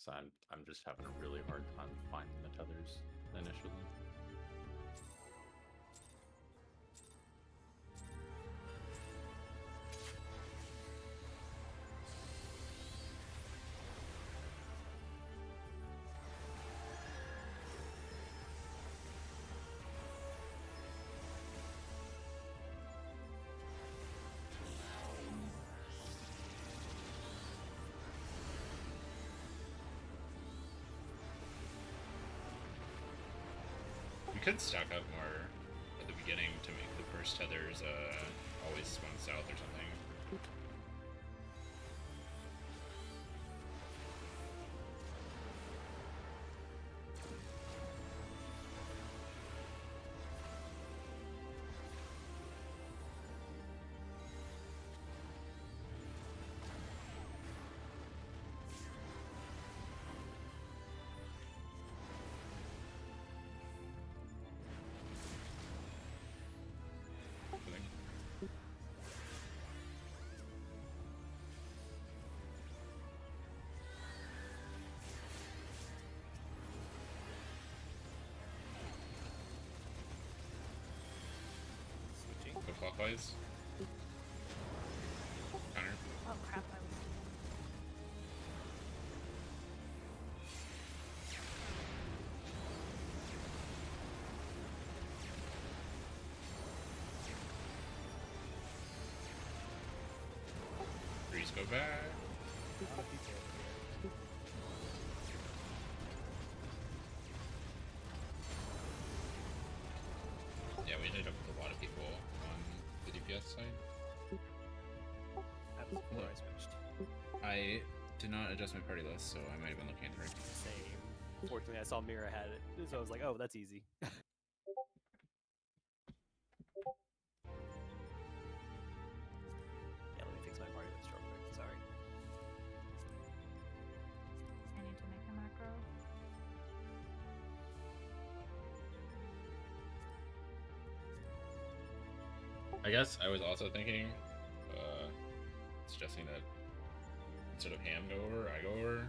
so I'm just having a really hard time finding the tethers initially. You could stack up more at the beginning to make the first tethers always one south or something. Go clockwise. Counter. Oh crap, I was... Freeze, go back. Yeah, we ended up with a lot of people on the DPS side. That was before I switched. I did not adjust my party list, so I might have been looking at the right. Same. Fortunately, I saw Mira had it, so I was like, oh, that's easy. Yeah, let me fix my party list real quick. Sorry. I need to make a macro. I guess I was also thinking, suggesting that instead of Ham go over, I go over,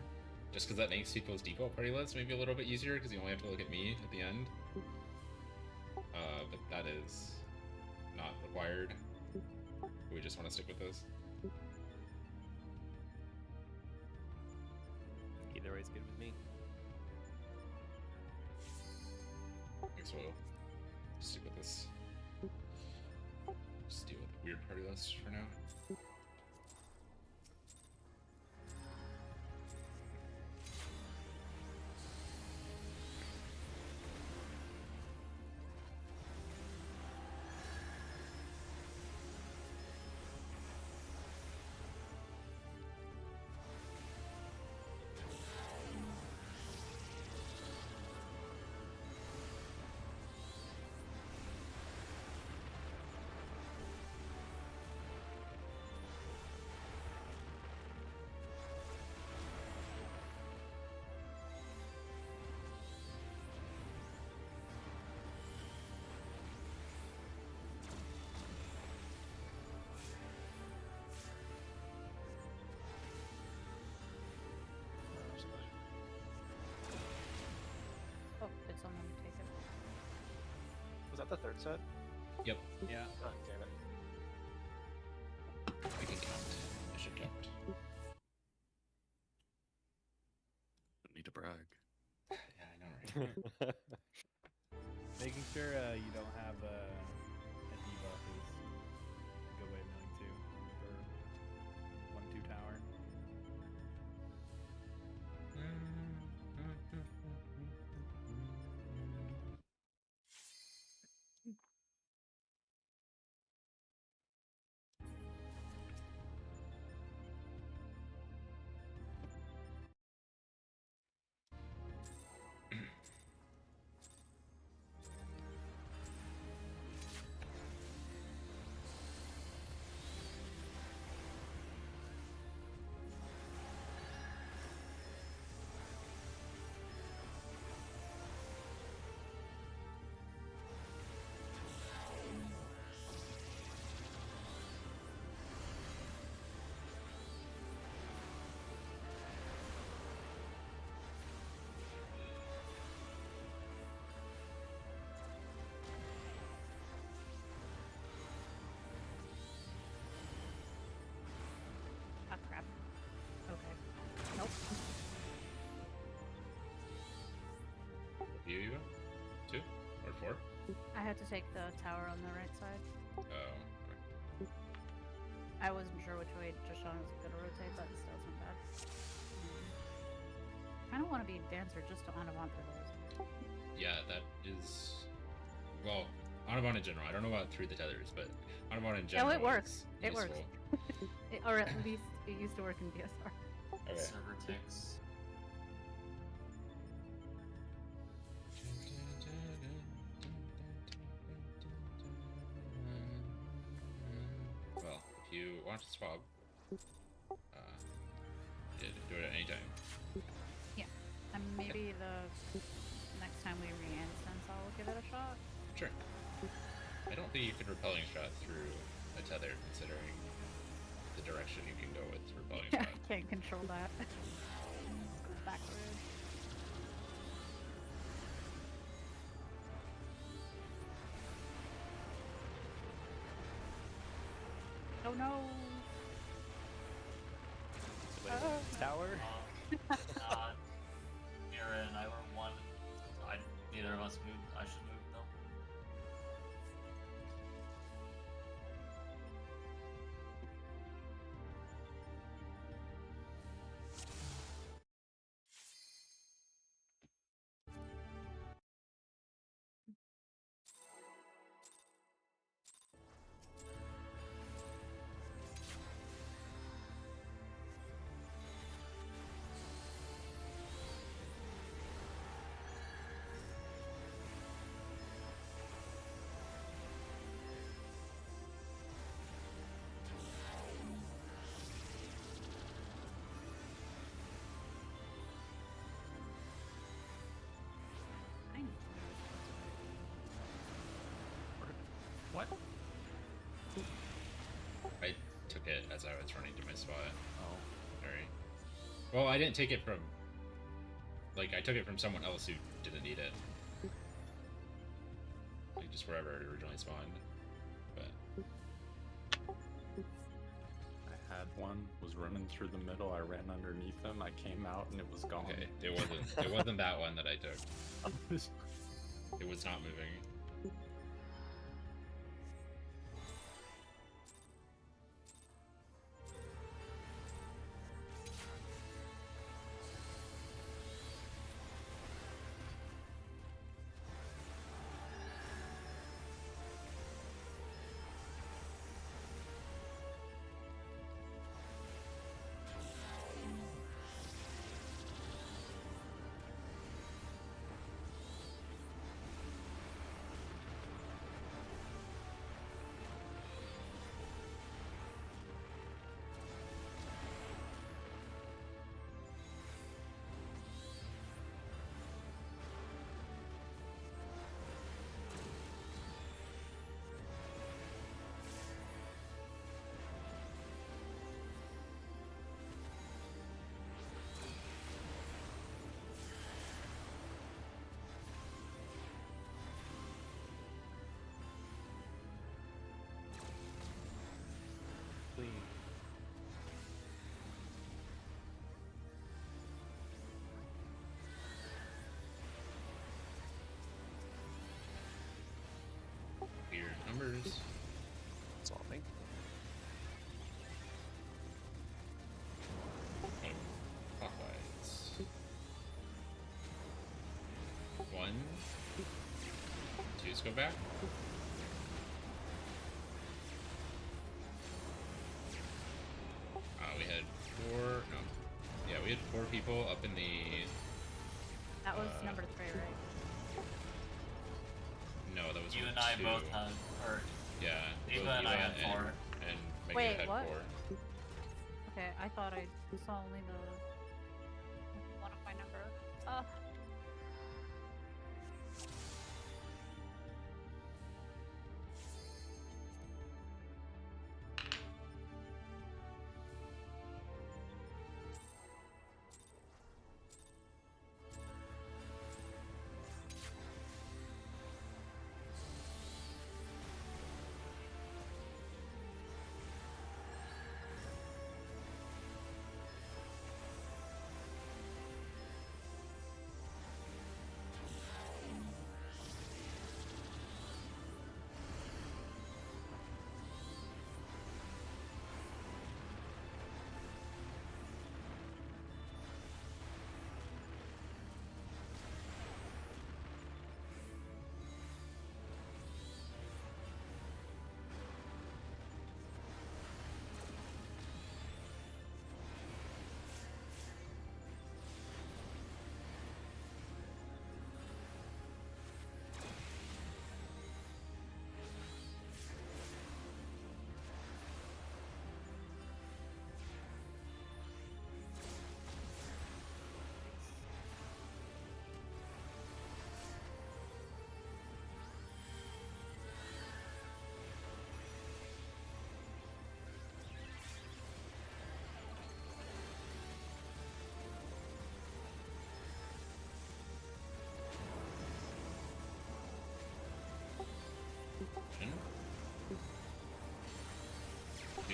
just because that makes people's default party lists maybe a little bit easier, because you only have to look at me at the end. But that is not required. We just want to stick with this. Either way is good with me. I guess we'll stick with this. Just deal with the weird party lists for now. Oh, did someone take it? Was that the third set? Yep. Yeah. Oh, damn it. I can count. I should count. Don't need to brag. Yeah, I know, right? Making sure you don't have a debuff is a good way of knowing too for 1-2 tower. had to take the tower on the right side. Oh. Okay. I wasn't sure which way Jashawn was gonna rotate, but it still isn't bad. I don't want to be dancer just to Anavant for those. Yeah, that is. Well, Audubon in general. I don't know about through the tethers, but Audubon in general. Oh, it works. is It works. useful. Or at least it used to work in BSR. Okay. Server ticks. Well, if you want to swap, yeah, do it at any time. And maybe the next time we re-instance, I'll give it a shot. Sure. I don't think you can repelling shot through a tether, considering the direction you can go with repelling Yeah, shot. I can't control that. Backwards. Oh no! Tower. Mira and I were one. Neither of us moved. I should move though. I need What? I took it as I was running to my spot. Oh. Very. Well, I didn't take it from. Like, I took it from someone else who didn't need it. Like, just wherever it originally spawned. But. I had one, was running through the middle, I ran underneath him, I came out and it was gone. Okay, it wasn't that one that I took. It was not moving. Clean. Weird numbers. Solving. Clockwise. 1. 2's go back. We had 4. No. Yeah, we had 4 people up in the. That was number 3, right? No, that was You and 2. I both had, or Yeah. Eva both and I had and- 4. And Megan Wait, had what? 4. Okay, I thought I saw only the one of my number.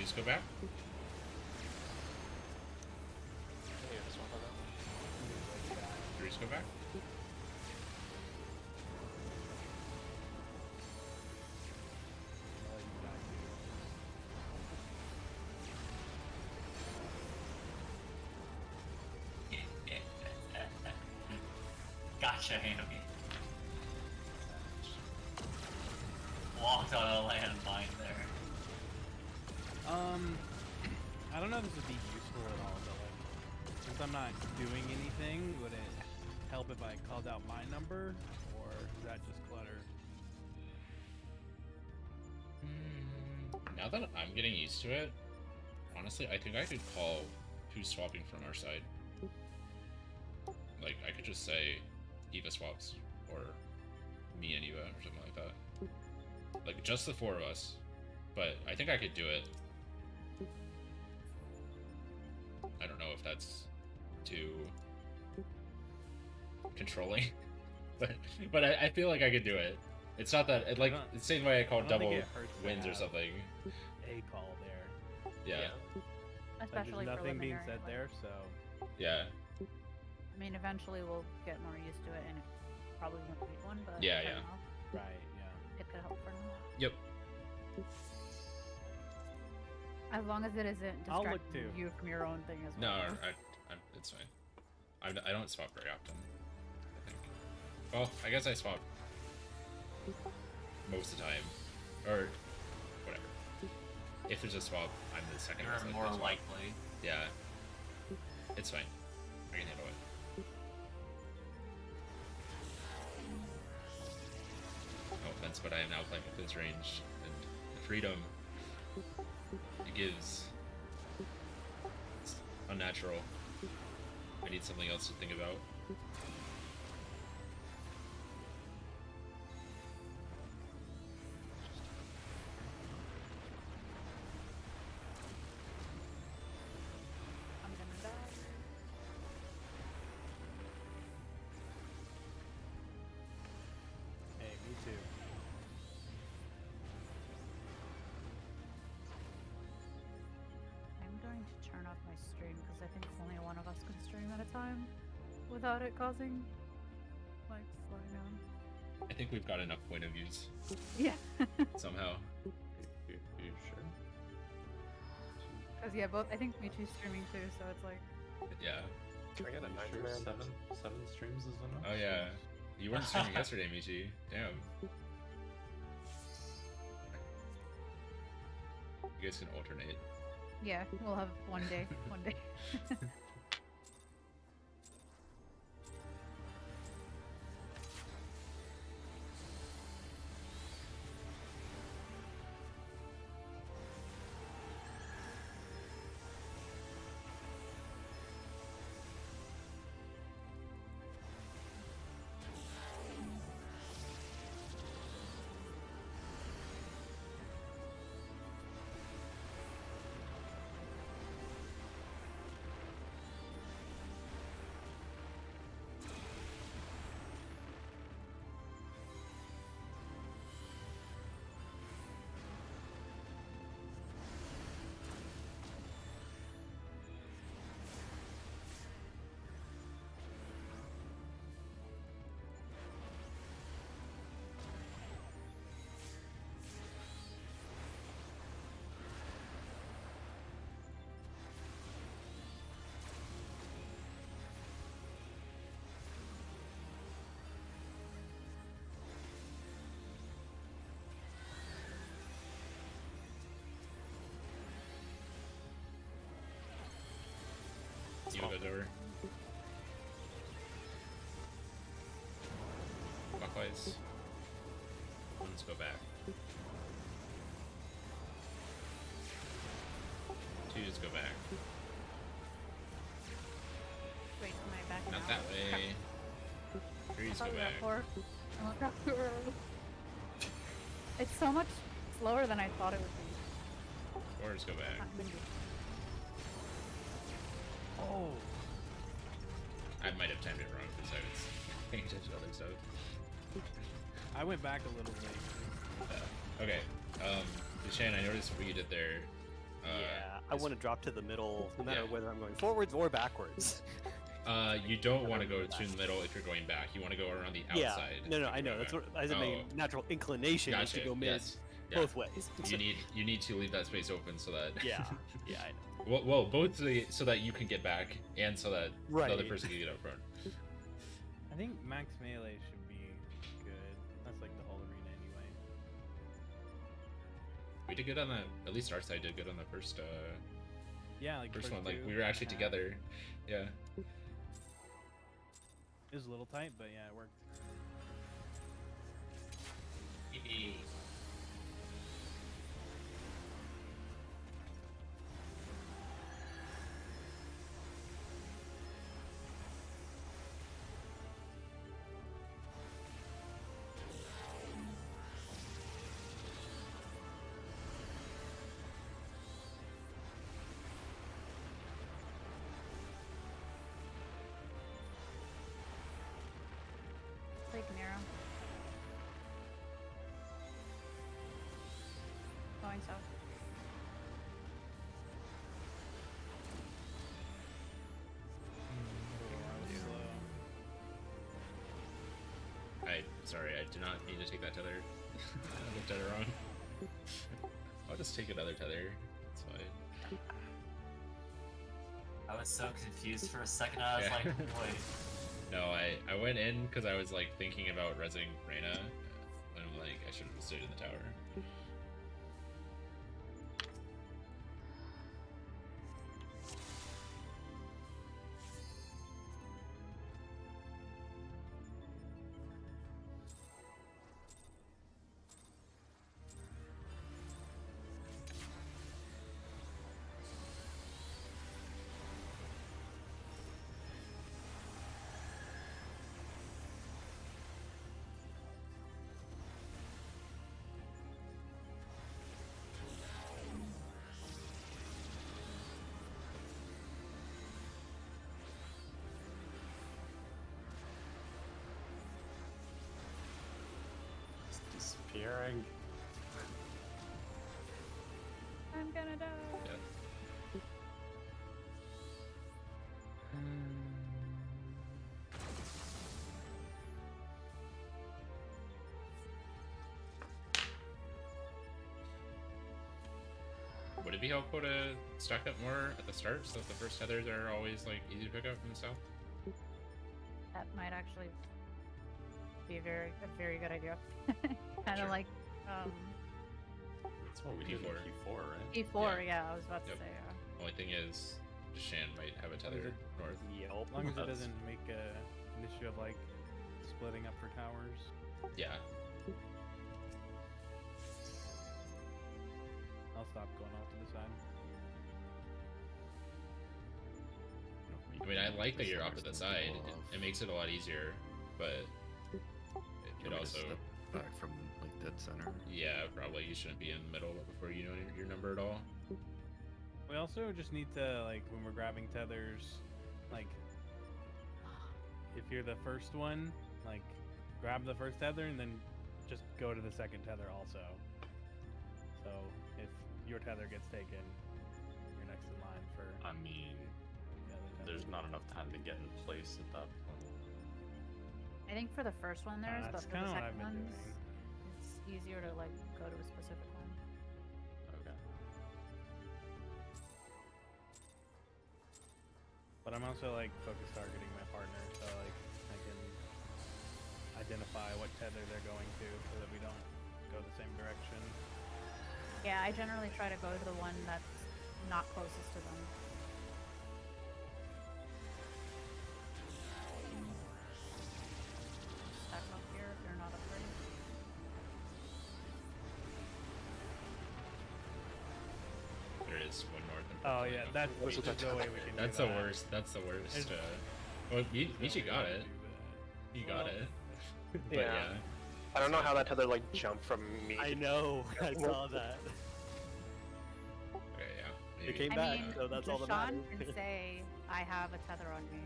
Twos go back. Yeah, just one for that. Threes go back. Gotcha, Hammy. Walked on a landmine there. I don't know if this would be useful at all, but like, since I'm not doing anything, would it help if I called out my number, or is that just clutter? Now that I'm getting used to it, honestly, I think I could call who's swapping from our side. Like, I could just say Eva swaps, or me and Eva, or something like that. Like, just the four of us. But I think I could do it. I don't know if that's too controlling, but I feel like I could do it. It's not that, like, the same way I call I don't think double it hurts to wins or have something. A call there. Yeah. Like, Especially there's nothing being preliminary, said like, there, so Yeah. I mean, eventually we'll get more used to it, and it probably won't be one, but Yeah, for yeah. now, right, yeah. it could help for now. Yep. As long as it isn't I'll look distracting too. you from your own thing as No, well. it's fine. I don't swap very often, I think. Well, I guess I swap most of the time. Or, whatever. If there's a swap, I'm the second. You're most more swap. likely. Yeah. It's fine. I can handle it. No offense, but I am now playing with this range, and the freedom it gives. It's unnatural. I need something else to think about. I'm gonna die. Hey, me too. I'm going to turn off my stream because I think only one of us can stream at a time without it causing, like, slowing down. I think we've got enough point of views Yeah. somehow. You sure? Because, yeah, both, I think Michi's streaming too, so it's like, Yeah. Can I get a You nine sure command? seven streams is enough? Oh yeah. You weren't streaming yesterday, Michi. Damn. You guys can alternate. yeah, we'll have one day. One day. You goes over. Clockwise. Ones go back. Twos go back. Wait, am I back Not now? that way. I Threes thought go we were at back. 4. Oh my god, we were early. It's so much slower than I thought it would be. Fours go back. Not windy. Oh, I might have timed it wrong because I was paying attention to other stuff. I went back a little late. Okay. Shan, I noticed what you did there. Yeah, I want to drop to the middle, no matter Yeah. whether I'm going forwards or backwards. You don't want to go to the middle if you're going back. You want to go around the Yeah, outside. no, if I you're know. going That's back. what, as a main natural inclination is to Gotcha. go mid Yes. Yeah. both ways. You need to leave that space open so that Yeah, yeah, I know. well both so that you can get back and so that the other Right. person can get up front. I think max melee should be good. That's like the whole arena anyway. We did good on that. At least our side did good on the first Yeah, like first first one. Like two, we were actually yeah. together. Yeah. It was a little tight, but yeah, it worked. Maybe. Lake Nero. Going south. Sorry, I did not mean to take that tether. I looked at it wrong. I'll just take another tether. It's fine. I was so confused for a second. I was Yeah. like, wait. No, I went in because I was like thinking about rezzing Reyna, and I'm like I should have stayed in the tower. It's disappearing. I'm gonna die. Yeah. Would it be helpful to stack up more at the start so that the first tethers are always like easy to pick up from the south? That might actually be a very good idea. Kind of Sure. like That's what we did in Q4. Q4, right? E4. Yeah, I was about to Yep. say. Only thing is, Shan might have a tether it- north. Yep. As long as it That's- doesn't make an issue of like splitting up for towers. Yeah. I'll stop going off to the side. I mean, I like that you're off to the side. It makes it a lot easier, but it also, back from like dead center. yeah, probably you shouldn't be in the middle before you know your number at all. We also just need to, like, when we're grabbing tethers, like, if you're the first one, like, grab the first tether and then just go to the second tether also. So if your tether gets taken, you're next in line for I mean, the other tether. there's not enough time to get in place at that point. I think for the first one there is, but That's for the kinda what second I've been ones, doing. it's easier to like go to a specific one. Okay. But I'm also, like, focus targeting my partner, so, like, I can identify what tether they're going to so that we don't go the same direction. Yeah, I generally try to go to the one that's not closest to them. Stack up here if you're not afraid. There is one north. Oh, yeah, that's What's with there's that no way tether? we can That's do the that. worst. That's the worst. There's- Well, There's no Michi way got we it. can do that. He got Well, it. But Yeah. yeah. I don't know how that tether like jumped from me. I know. I saw that. Okay, yeah. It Maybe. came I back, mean, so that's all that Deshaun matters. can say, I have a tether on me.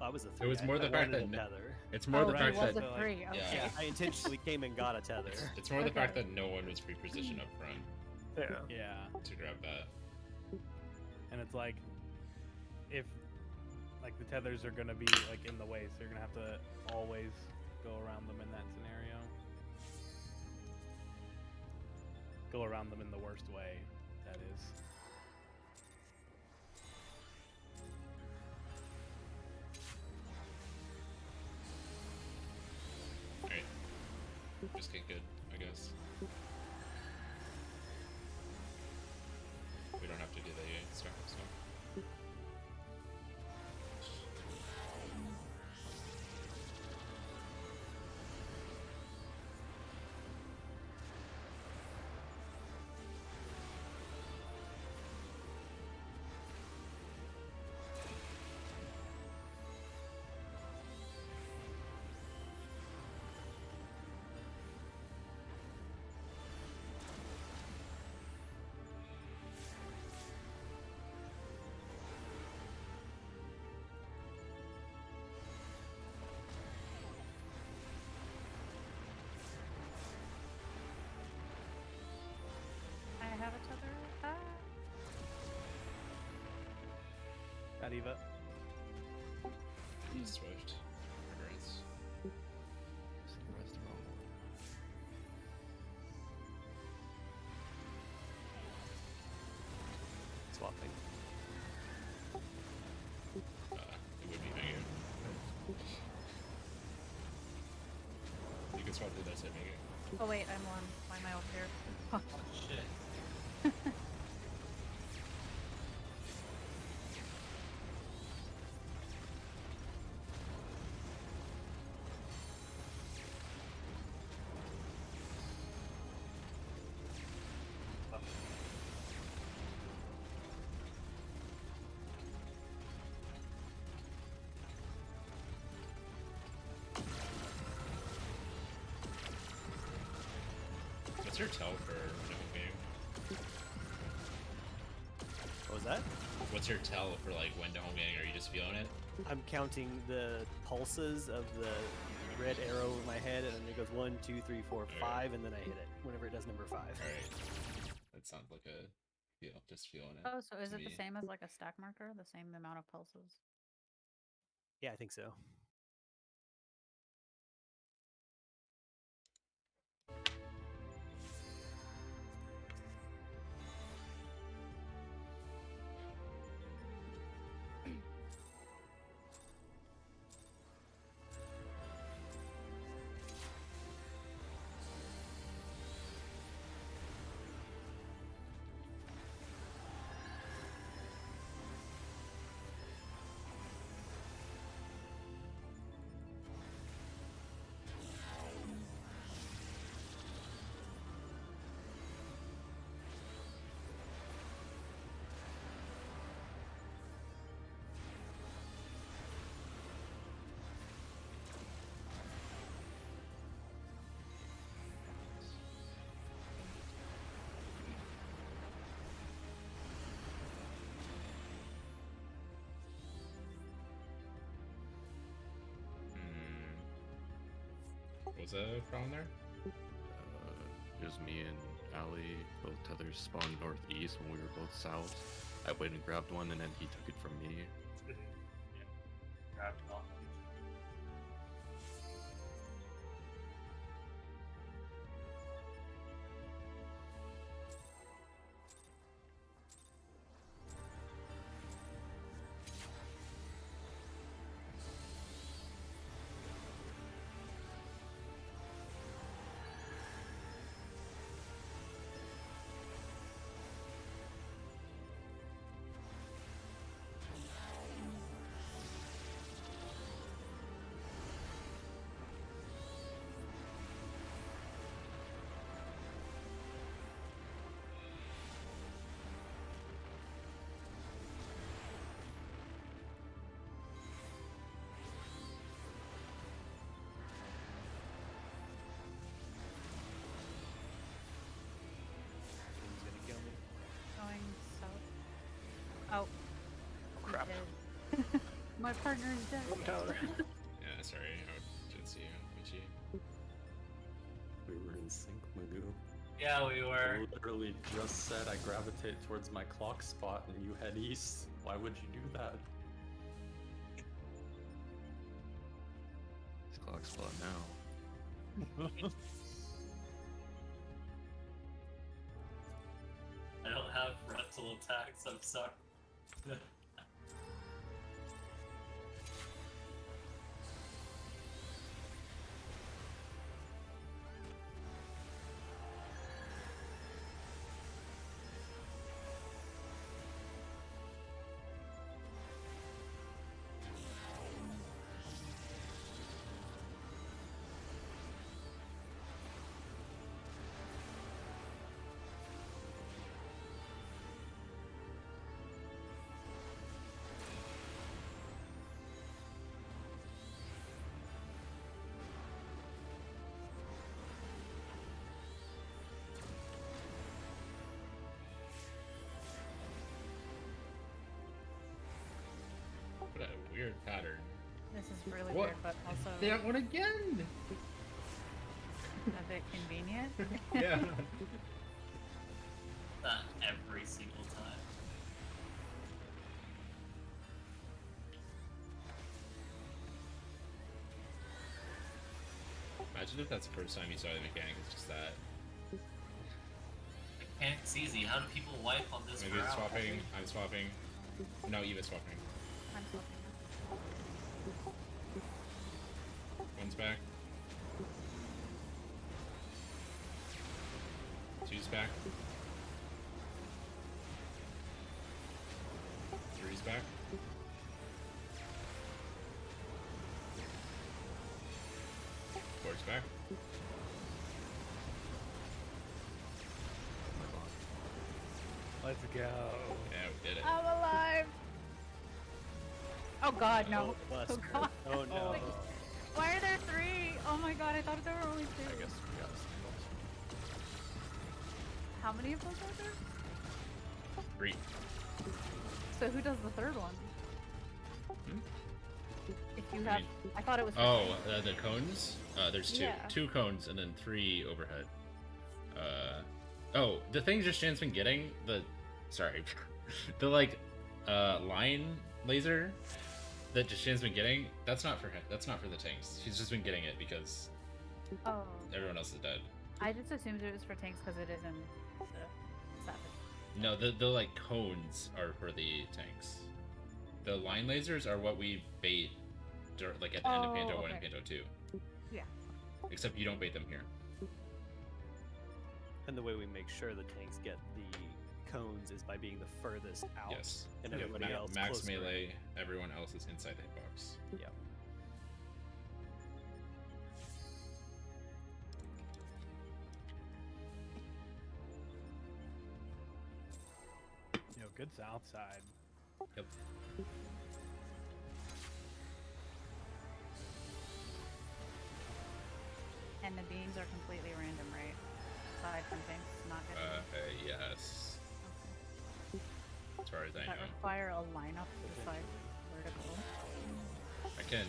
I was a 3. It was more I the fact wanted that a tether. It's more oh, the he fact was that a 3. Okay. Yeah. Yeah, I intentionally came and got a tether. it's more the fact Okay. that no one was pre-positioned up front. Yeah. Yeah. to grab that. And it's like, if like the tethers are gonna be like in the way, so you're gonna have to always go around them in that scenario. Go around them in the worst way, that is. Alright. Just get good, I guess. We don't have to do the startup stuff. I have a tether. Ah. Got Eva. He's Swift. Regrets. Swapping. It would be bigger. You can swap the dice and make it. Oh wait, I'm on. Why am I over here? Oh shit. What's your tell for no game? What was that? What's your tell for like when to home gang? Are you just feeling it? I'm counting the pulses of the red arrow over my head, and then it goes 1, 2, 3, 4, 5, and then I hit it whenever it does number 5. Alright. That sounds like a feel, just feeling it. Oh, so is to it the me. same as like a stack marker? The same amount of pulses? Yeah, I think so. Was a problem there? It was me and Ali, both tethers spawned northeast when we were both south. I went and grabbed one, and then he took it from me. Grab it all. He's gonna kill me. Going south. Oh. he's Crap. dead. My partner is dead. Tower. Yeah, sorry, I didn't see you, Michi. We were in sync, Magoo. Yeah, we I were. literally just said I gravitate towards my clock spot and you head east. Why would you do that? It's clock spot now. I don't have frontal attacks, I'm sorry. What a weird pattern. This is really What? weird, but also That one again! a bit convenient. Yeah. That every single time. Imagine if that's the first time you saw the mechanic, it's just that. Mechanic's easy. How do people wipe on this Maybe it's ground? swapping, I'm swapping. No, Eva's swapping. I'm swapping. One's back. Two's back. Three's back. Four's back. Let's go. Yeah, we did it. I'm alive. Oh God, no. Oh, Oh Buster. God. Oh no. Why are there three? Oh my God, I thought there were only two. I guess we got How many of those are there? 3. So who does the third one? Hmm? If you I have, mean- I thought it was. Oh, the cones? There's 2. Yeah. 2 cones and then 3 overhead. Oh, the thing Justin's been getting, sorry, the line laser that Justin's been getting, that's not for the tanks. She's just been getting it because Oh. everyone else is dead. I just assumed it was for tanks because it is in the savage. No, the cones are for the tanks. The line lasers are what we bait, at the end of Panto 1 and okay. Panto 2. Yeah. Except you don't bait them here. And the way we make sure the tanks get the cones is by being the furthest out. Yes. And Yep, everybody else max closer in. melee, everyone else is inside the hitbox. Yep. Yo, good south side. Yep. And the beams are completely random, right? Aside from things, not getting. Yes. As far as I That know. require a lineup to the side vertical. I can.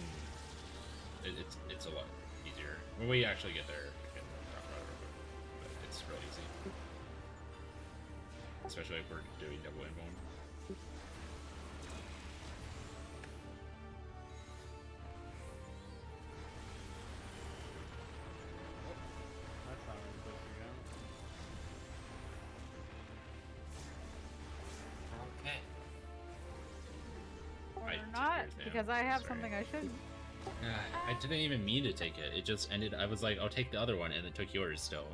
It's a lot easier when we actually get there. I can rock around real quick, but it's real easy, especially if we're doing double inbone. That's not really supposed to go. Okay. Or I took not, yours, man. because I have Sorry. something I shouldn't. I didn't even mean to take it. It just ended. I was like, I'll take the other one, and it took yours still.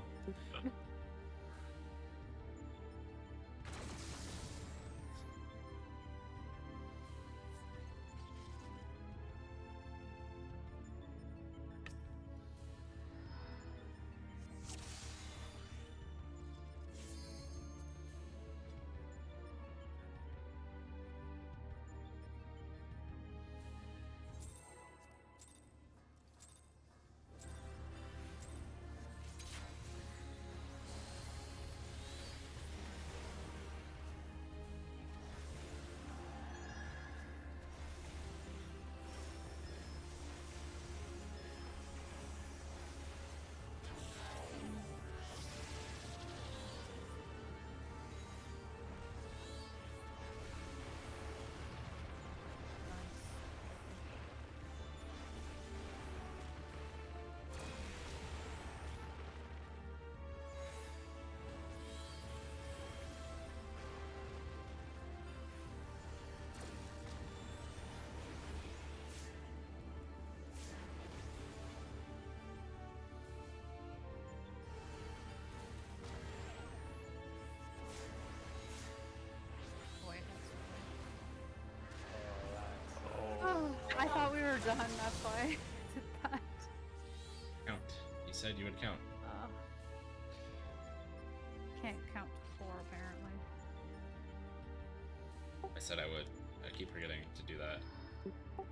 done, that's why I did that. Count. You said you would count. Can't count to 4 apparently. I said I would. I keep forgetting to do that.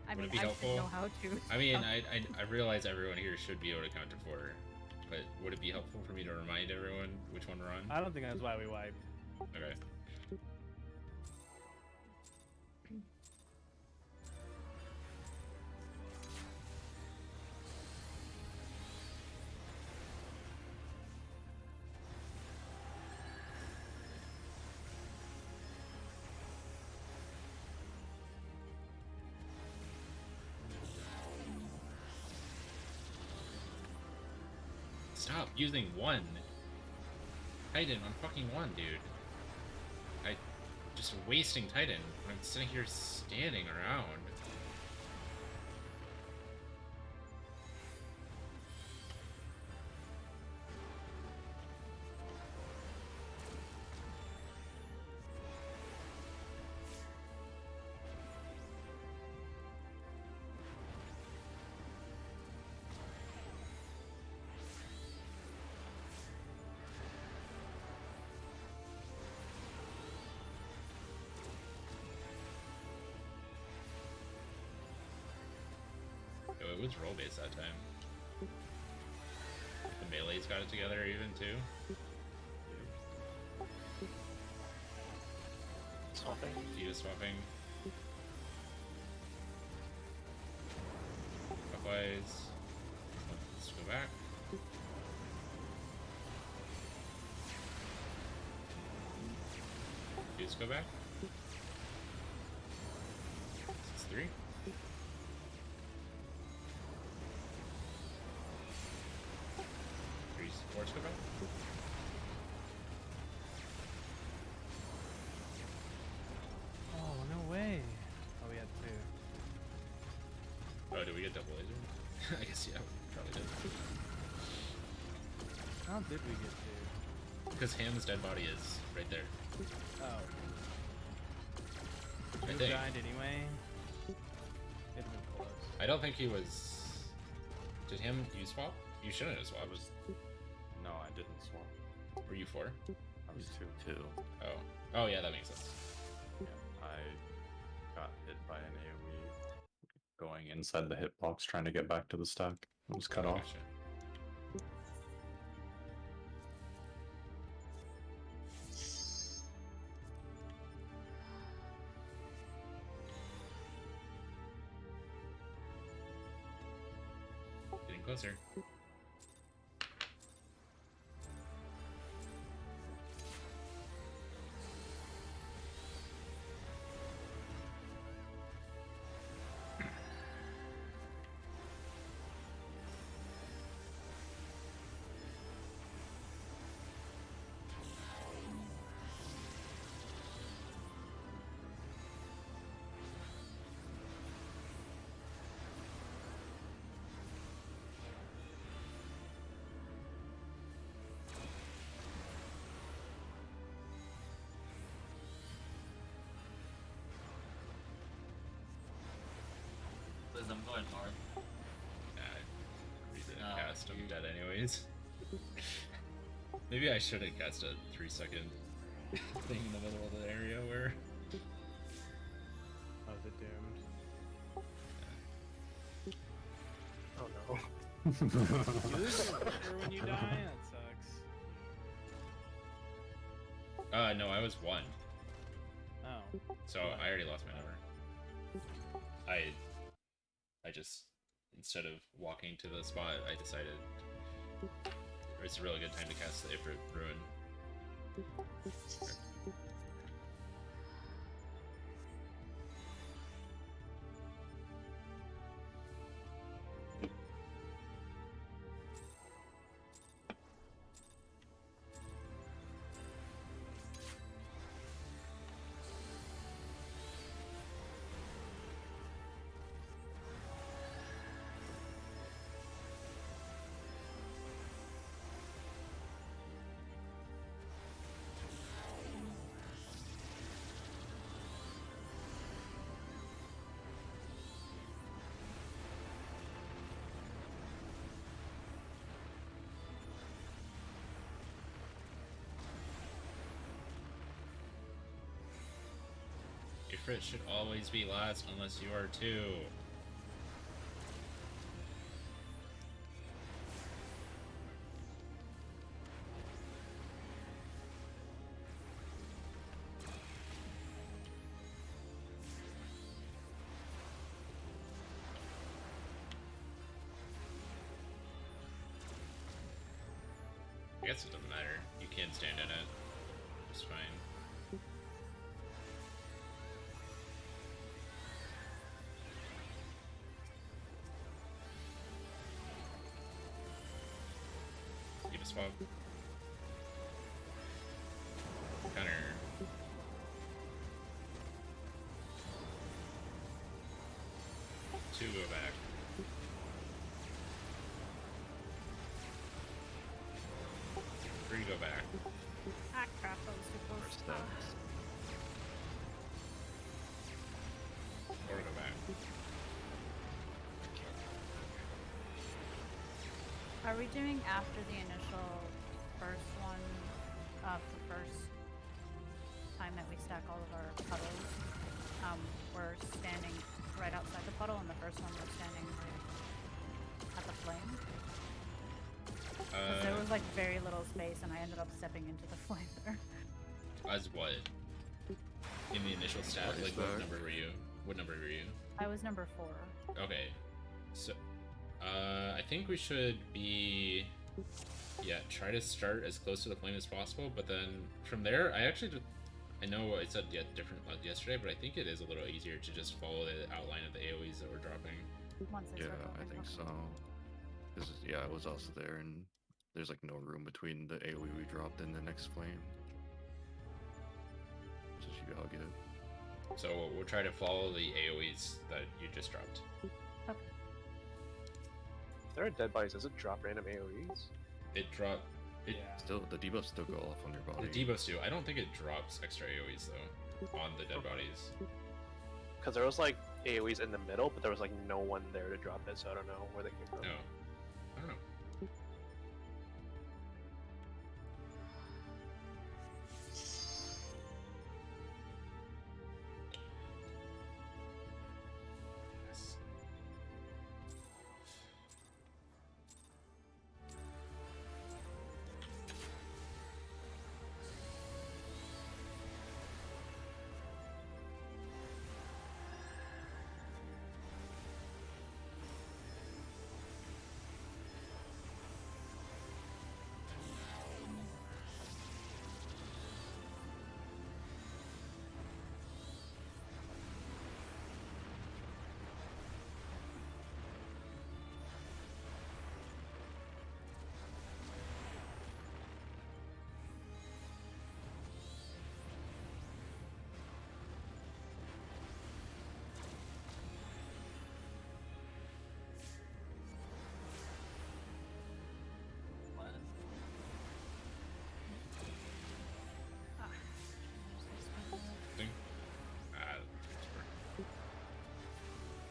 I Would mean, it be I helpful? should know how to. I mean, count. I realize everyone here should be able to count to 4, but would it be helpful for me to remind everyone which one we're on? I don't think that's why we wipe. Okay. Stop using 1. Titan on fucking 1, dude. Just wasting Titan when I'm sitting here standing around. Oh, it was roll based that time. The melee's got it together even too. Swapping. Vita swapping. Clockwise. Let's go back. Just go back. 6-3. Let's go back. Oh, no way. Oh, we had 2. Oh, did we get double laser? I guess yeah, we probably did. How did we get 2? Because Ham's dead body is right there. Oh. I You think. died anyway? It'd been close. I don't think he was. Did Ham you swap? You shouldn't have swapped. No, I didn't swap. Were you 4? I was 2. 2. Oh. Oh yeah, that makes sense. Yeah, I got hit by an AoE going inside the hitbox trying to get back to the stack. It was cut Oh, off. gotcha. Getting closer. Liz, I'm going north. Read the No, cast. I'm you- dead anyways. Maybe I should have cast a 3-second thing in the middle of the area where. Oh, is it doomed? Oh no. You lose your marker when you die? That sucks. No, I was 1. Oh. So I already lost my number. I just, instead of walking to the spot, I decided it's a really good time to cast the Ifrit Ruin. crit should always be last unless you are too. I guess it doesn't matter. You can stand in it. It's fine. Give a swap. Counter. Two go back. Three go back. Ah, crap, that was too close. First steps. Four go back. Are we doing after the initial first one, the first time that we stack all of our puddles? We're standing right outside the puddle, and the first one we're standing right at the flame? Because there was like very little space, and I ended up stepping into the flame there. As what? In the initial stat, What is like what that? number were you? What number were you? I was number 4. Okay. So, I think we should be, yeah, try to start as close to the flame as possible, but then from there, I know I said different like yesterday, but I think it is a little easier to just follow the outline of the AoEs that we're dropping. Once I Yeah, start I going think up. so. This is, yeah, I was also there, and there's like no room between the AoE we dropped and the next flame. So you all get it. So we'll try to follow the AoEs that you just dropped. Okay. If there are dead bodies, does it drop random AoEs? It dropped. It, Yeah. Still, the debuffs still go off on your body. The debuffs do. I don't think it drops extra AoEs though on the dead bodies. Because there was like AoEs in the middle, but there was like no one there to drop it, so I don't know where they came from. No, I don't know. Yes. What? Thing.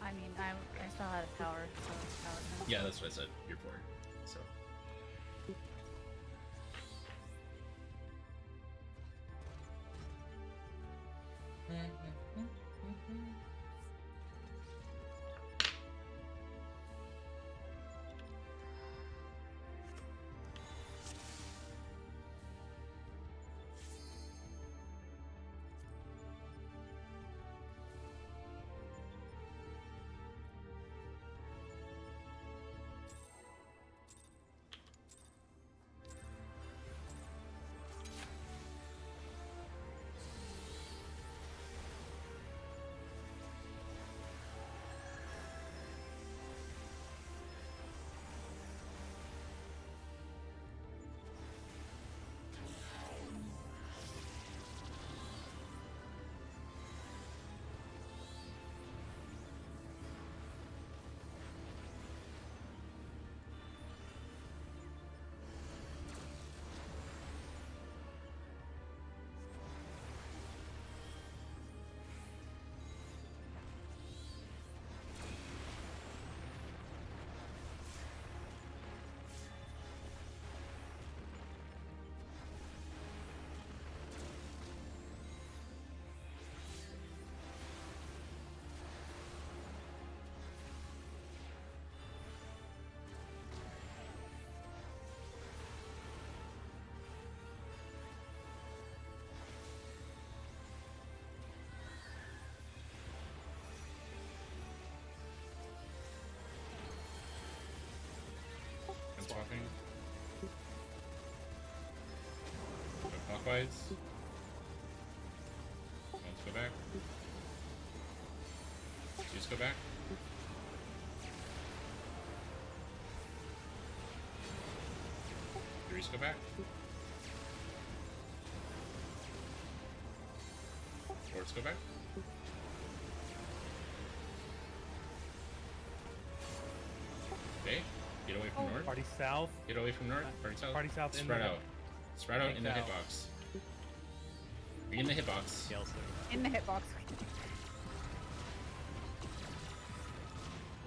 I mean, I still had a power, so that was Yeah, that's what I said. You're four. So. clockwise. Let's go back. Just go back. Threes go back. Fours go back. Okay. Get away from north. Party south. Get away from north. Party south. Party south. Spread out. Spread out in the South. hitbox. Be in the hitbox. Yells In the hitbox.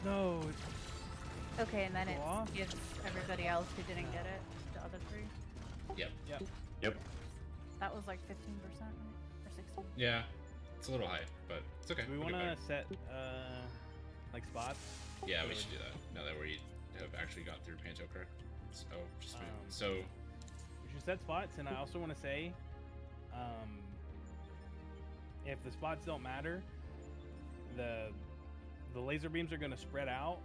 No. Okay, and then Go it off. gives everybody else who didn't get it, the other 3. Yep. Yep. That was like 15%, right? Or 16? Yeah. It's a little high, but it's okay. Do we We'll want get to better. set like spots? Yeah, we should do that. Now that we have actually got through Panto correct. So just wait. Um, So We should set spots, and I also want to say, if the spots don't matter, the laser beams are going to spread out,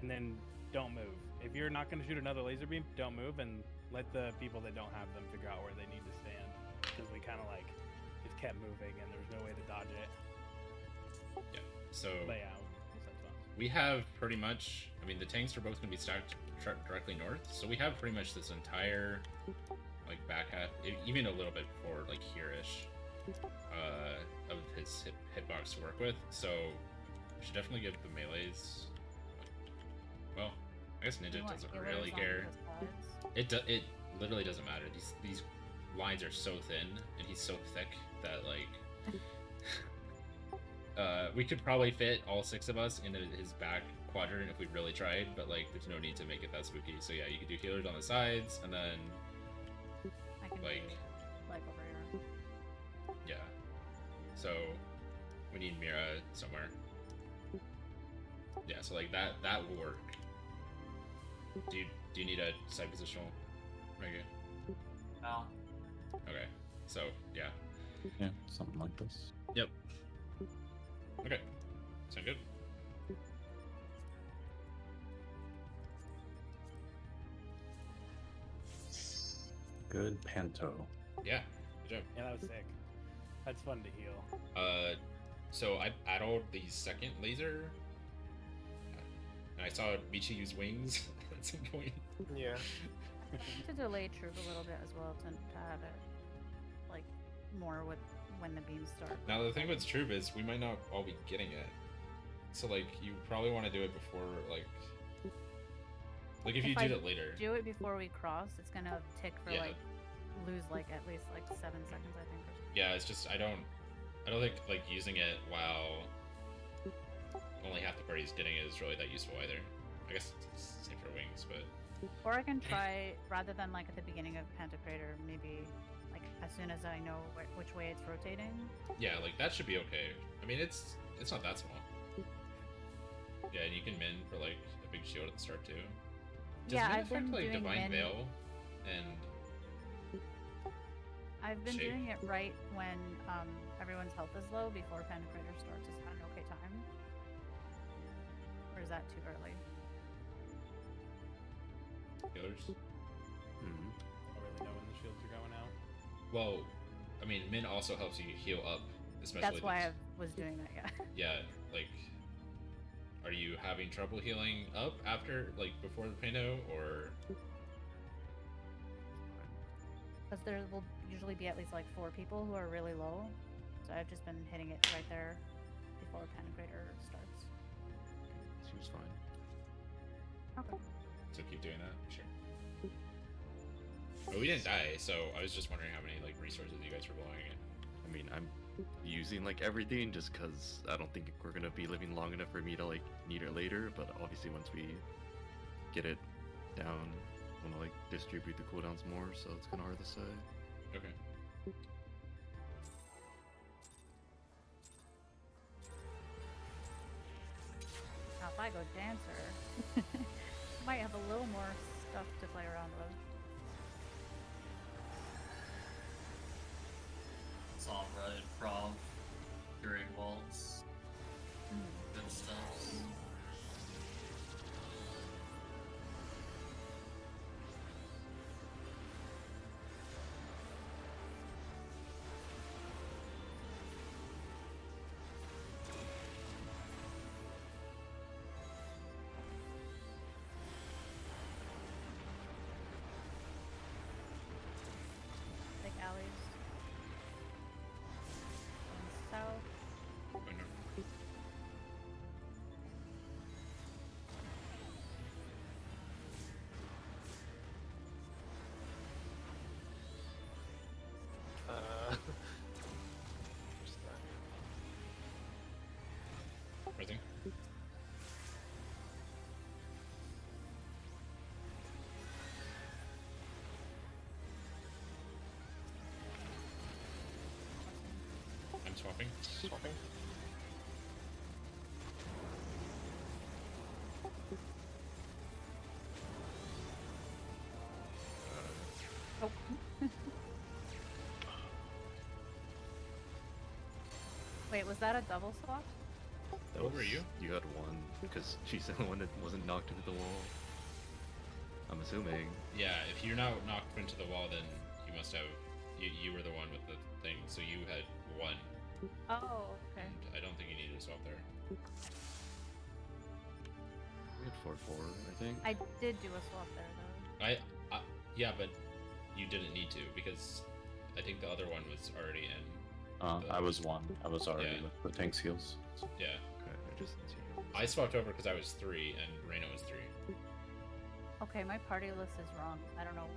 and then don't move. If you're not going to shoot another laser beam, don't move, and let the people that don't have them figure out where they need to stand. Because we kind of like just kept moving, and there's no way to dodge it. yeah. So Layout. We set spots. we have pretty much. I mean, the tanks are both going to be stacked directly north, so we have pretty much this entire like back half, even a little bit forward, like here-ish, of his hitbox to work with. So we should definitely give the melees. Well, I guess Ninja You want doesn't healers really on care. the sides? It literally doesn't matter. These lines are so thin and he's so thick that like we could probably fit all 6 of us into his back quadrant if we really tried, but like there's no need to make it that spooky. So yeah, you could do healers on the sides and then I can like- do like over here. yeah. So we need Mira somewhere. Yeah, so like that will work. Do you need a side positional, Mega? No. Okay. So yeah. Yeah, something like this. Yep. Okay. Sound good? Good panto. Yeah. Good job. Yeah, that was sick. That's fun to heal. So I battled the second laser, and I saw Michi use wings at some point. Yeah. To delay troop a little bit as well to have it like more with when the beams start. Now the thing with Troop is we might not all be getting it, so like you probably want to do it before like if you If I did it later. Do it before we cross. It's gonna tick for Yeah. like lose like at least like 7 seconds, I think. Or something. Yeah, it's just I don't think like using it while only half the party's getting it is really that useful either. I guess it's same for wings, but Or I can try rather than like at the beginning of Pantocrator, maybe like as soon as I know which way it's rotating. yeah, like that should be okay. I mean, it's not that small. Yeah, and you can min for like a big shield at the start too. Does Yeah, min I've affect been like doing Divine min- Veil and I've been Shape. doing it right when everyone's health is low before Pantocrator starts. Is that an okay time? Or is that too early? healers? Mhm. I don't really know when the shields are going out. Well, I mean, min also helps you heal up, especially. That's why I this- was doing that, yeah. Yeah, like, are you having trouble healing up after, like, before the Pano, or? Because there will usually be at least like 4 people who are really low. So I've just been hitting it right there before Pantocrator starts. Seems fine. Okay. So keep doing that, sure. But we didn't die, so I was just wondering how many like resources you guys were blowing in. I mean, I'm using like everything just because I don't think we're gonna be living long enough for me to like need it later. But obviously, once we get it down, I'm gonna like distribute the cooldowns more, so it's kind of hard to say. Okay. Now if I go dancer, might have a little more stuff to play around with. It's alright, Prog. Great walls. Good stuff. swapping. Swapping. Oh. Wait, was that a double swap? What were you? You had one because she's the one that wasn't knocked into the wall. I'm assuming. Yeah, if you're not knocked into the wall, then you must have. You were the one with the thing, so you had one. Oh, okay. And I don't think you needed to swap there. We had 4-4, I think. I did do a swap there though. Yeah, but you didn't need to because I think the other one was already in. I was one. I was already Yeah. with the tank skills. Yeah, Okay, I just didn't see it. I swapped over because I was 3 and Reina was 3. Okay, my party list is wrong. I don't know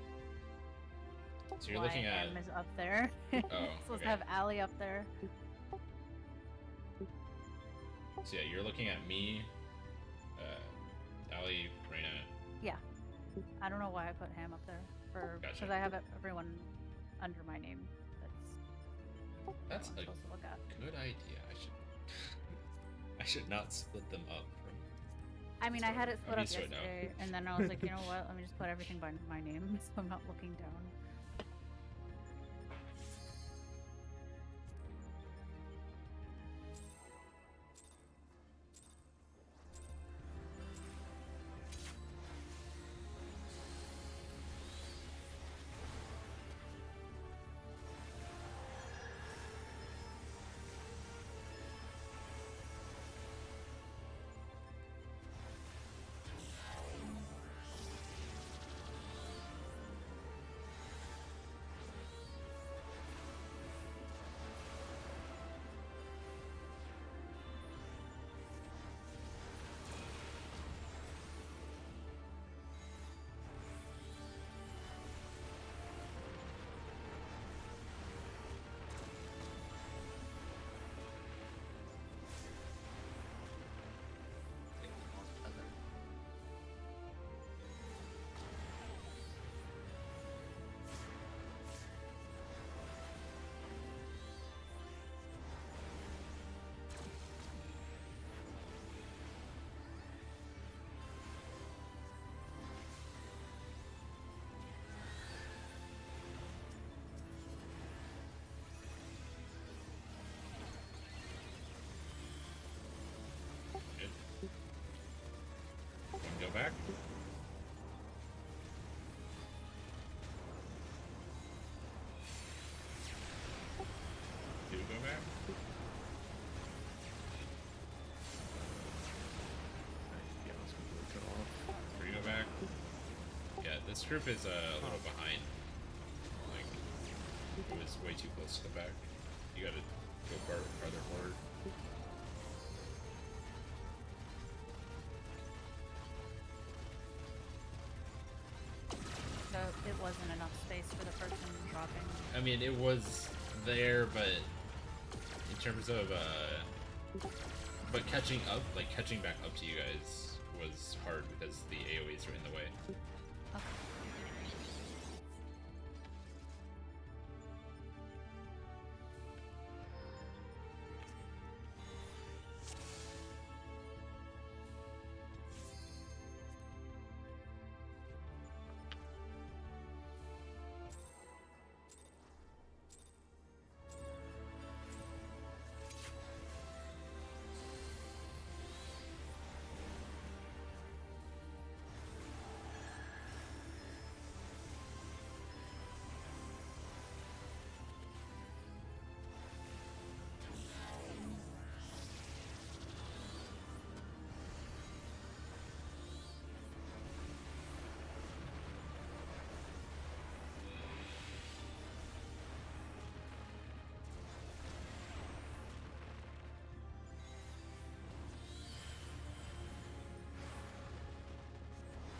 So you're why looking at. M is up there. Oh, Supposed okay. to have Allie up there. So yeah, you're looking at me, Ali, Reina. Yeah. I don't know why I put Ham up there. Because Gotcha. I have everyone under my name. That's what a I'm supposed to look at. good idea. I should. I should not split them up from. I mean, I had it split I'm up used to it now. yesterday, and then I was like, you know what? Let me just put everything by my name, so I'm not looking down. Go back. Do go back. Yeah, let's completely cut off. 3 go back. Yeah, this group is a little behind. Like, it was way too close to the back. You gotta go farther forward. So it wasn't enough space for the person dropping. I mean, it was there, but in terms of but catching up, like catching back up to you guys was hard because the AoEs were in the way. Okay.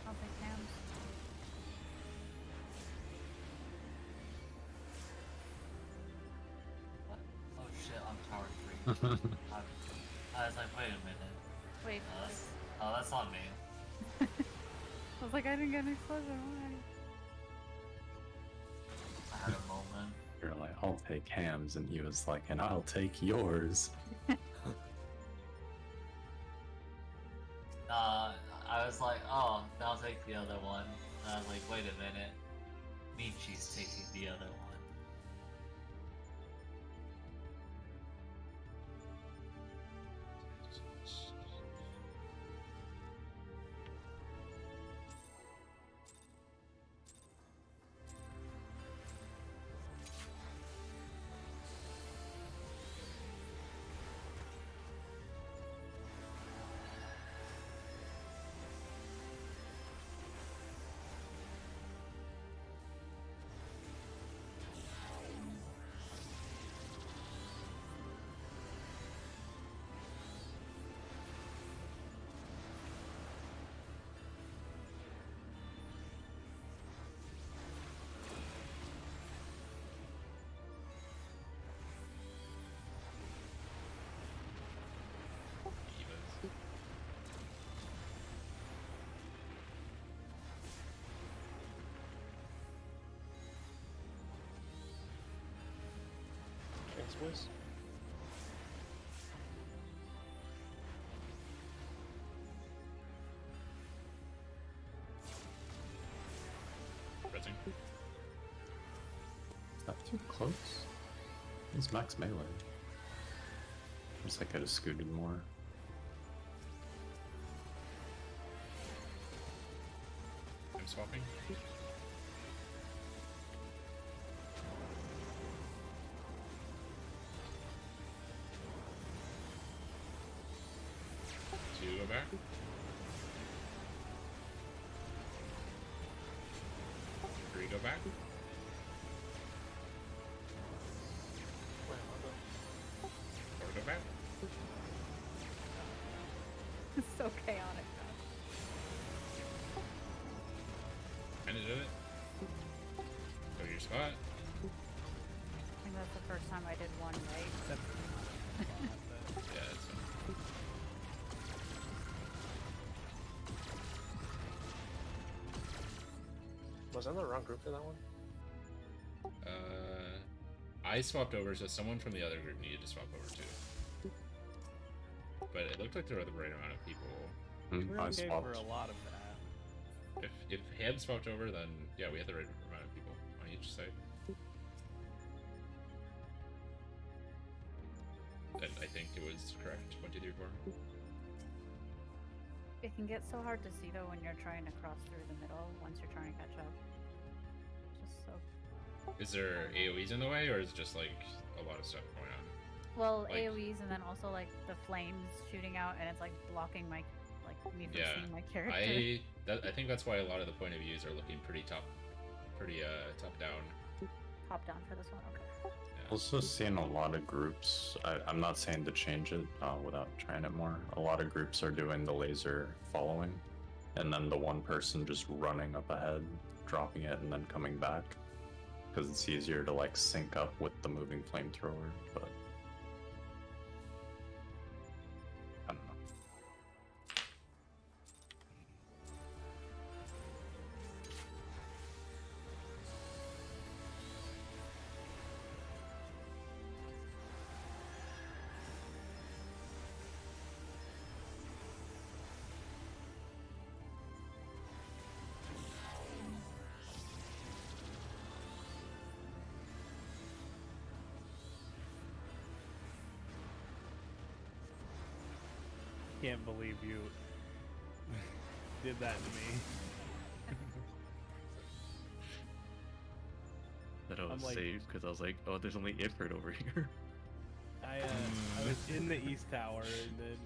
I'll take Ham's. What? Oh shit, I'm tower 3. I was like, wait a minute. Wait. That's not me. I was like, I didn't get an explosion. Why? I had a moment. You're like, I'll take hams, and he was like, and I'll take yours. I was like, oh, I'll take the other one. And I was like, wait a minute. Michi's taking the other one. Thanks, boys. Pressing. Is that too close? It's max melee. Looks like I just scooted more. I'm swapping. Two, go back. Three, go back. Wait, hold Four, go back. It's so chaotic. Kinda did it. Go to your spot. I think that's the first time I did one right. Yeah, it's Was I in the wrong group for that one? I swapped over, so someone from the other group needed to swap over too. But it looked like there were the right amount of people. We're I okay swapped. for a lot of that. If Heb swapped over, then yeah, we had the right amount of people on each side. And I think it was correct. 1, 2, 3, 4. It can get so hard to see though when you're trying to cross through the middle once you're trying to catch up. Just so. Is there AoEs in the way, or is it just like a lot of stuff going on? Well, Like- AoEs and then also like the flames shooting out and it's like blocking my me from Yeah, seeing my character. I think that's why a lot of the point of views are looking pretty top down. Top down for this one, okay. Yeah. Also seeing a lot of groups, I'm not saying to change it without trying it more. A lot of groups are doing the laser following, and then the one person just running up ahead, dropping it, and then coming back. Because it's easier to like sync up with the moving flamethrower, but I don't know. Can't believe you did that to me. That I was I'm like- saved because I was like, oh, there's only Ifrit over here. I was in the east tower and then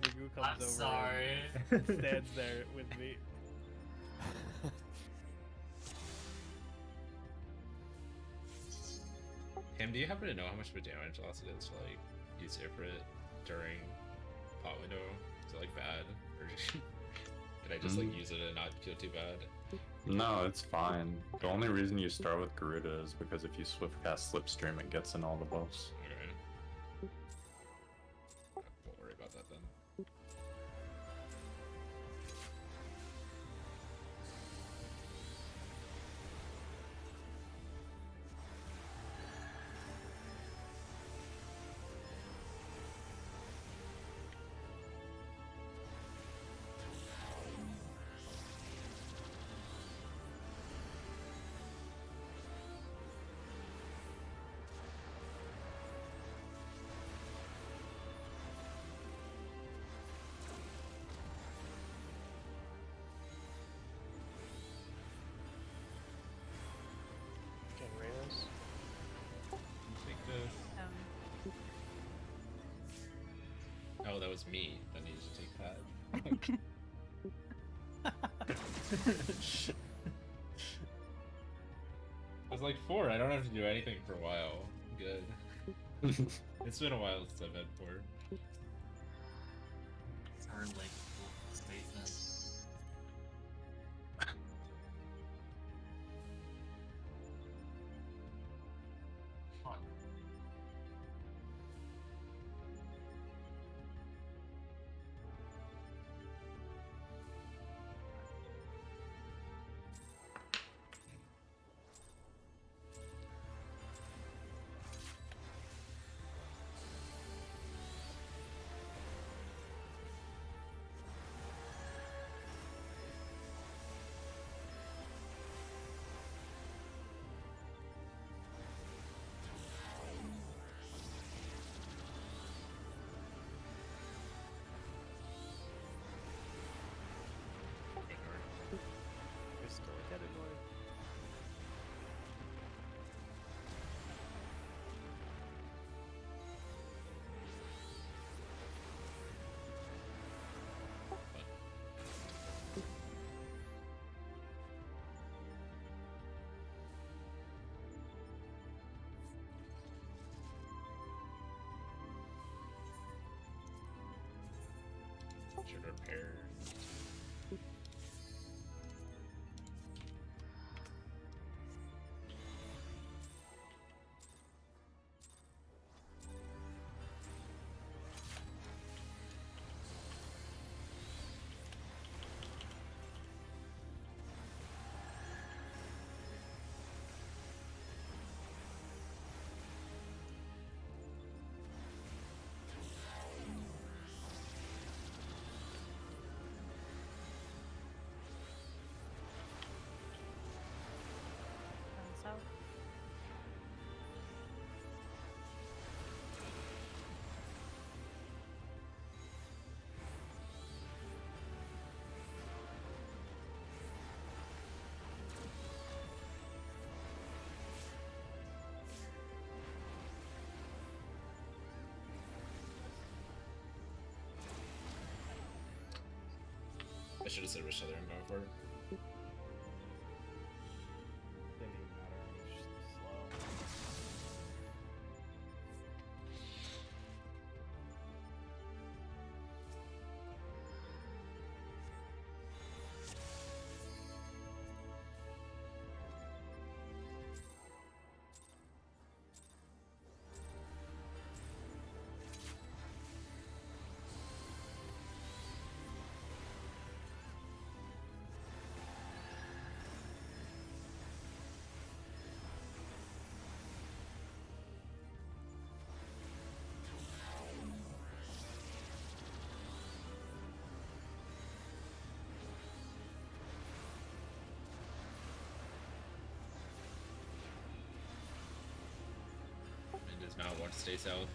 Magoo comes I'm over sorry. and stands there with me. Tim, do you happen to know how much of a damage loss it is to like use Ifrit during pot window? Is it like bad, or can I just like use it and not feel too bad? No, it's fine. The only reason you start with Garuda is because if you swift cast Slipstream, it gets in all the buffs. Okay. Won't worry about that then. Oh, that was me that needed to take pad. I was like 4. I don't have to do anything for a while. Good. It's been a while since I've had 4. It's a relatable statement. Fun. Restore tether board. Should repair. Turn south. I should have said which other I'm going for. Didn't even matter. It was just slow. And does Mount want to stay south?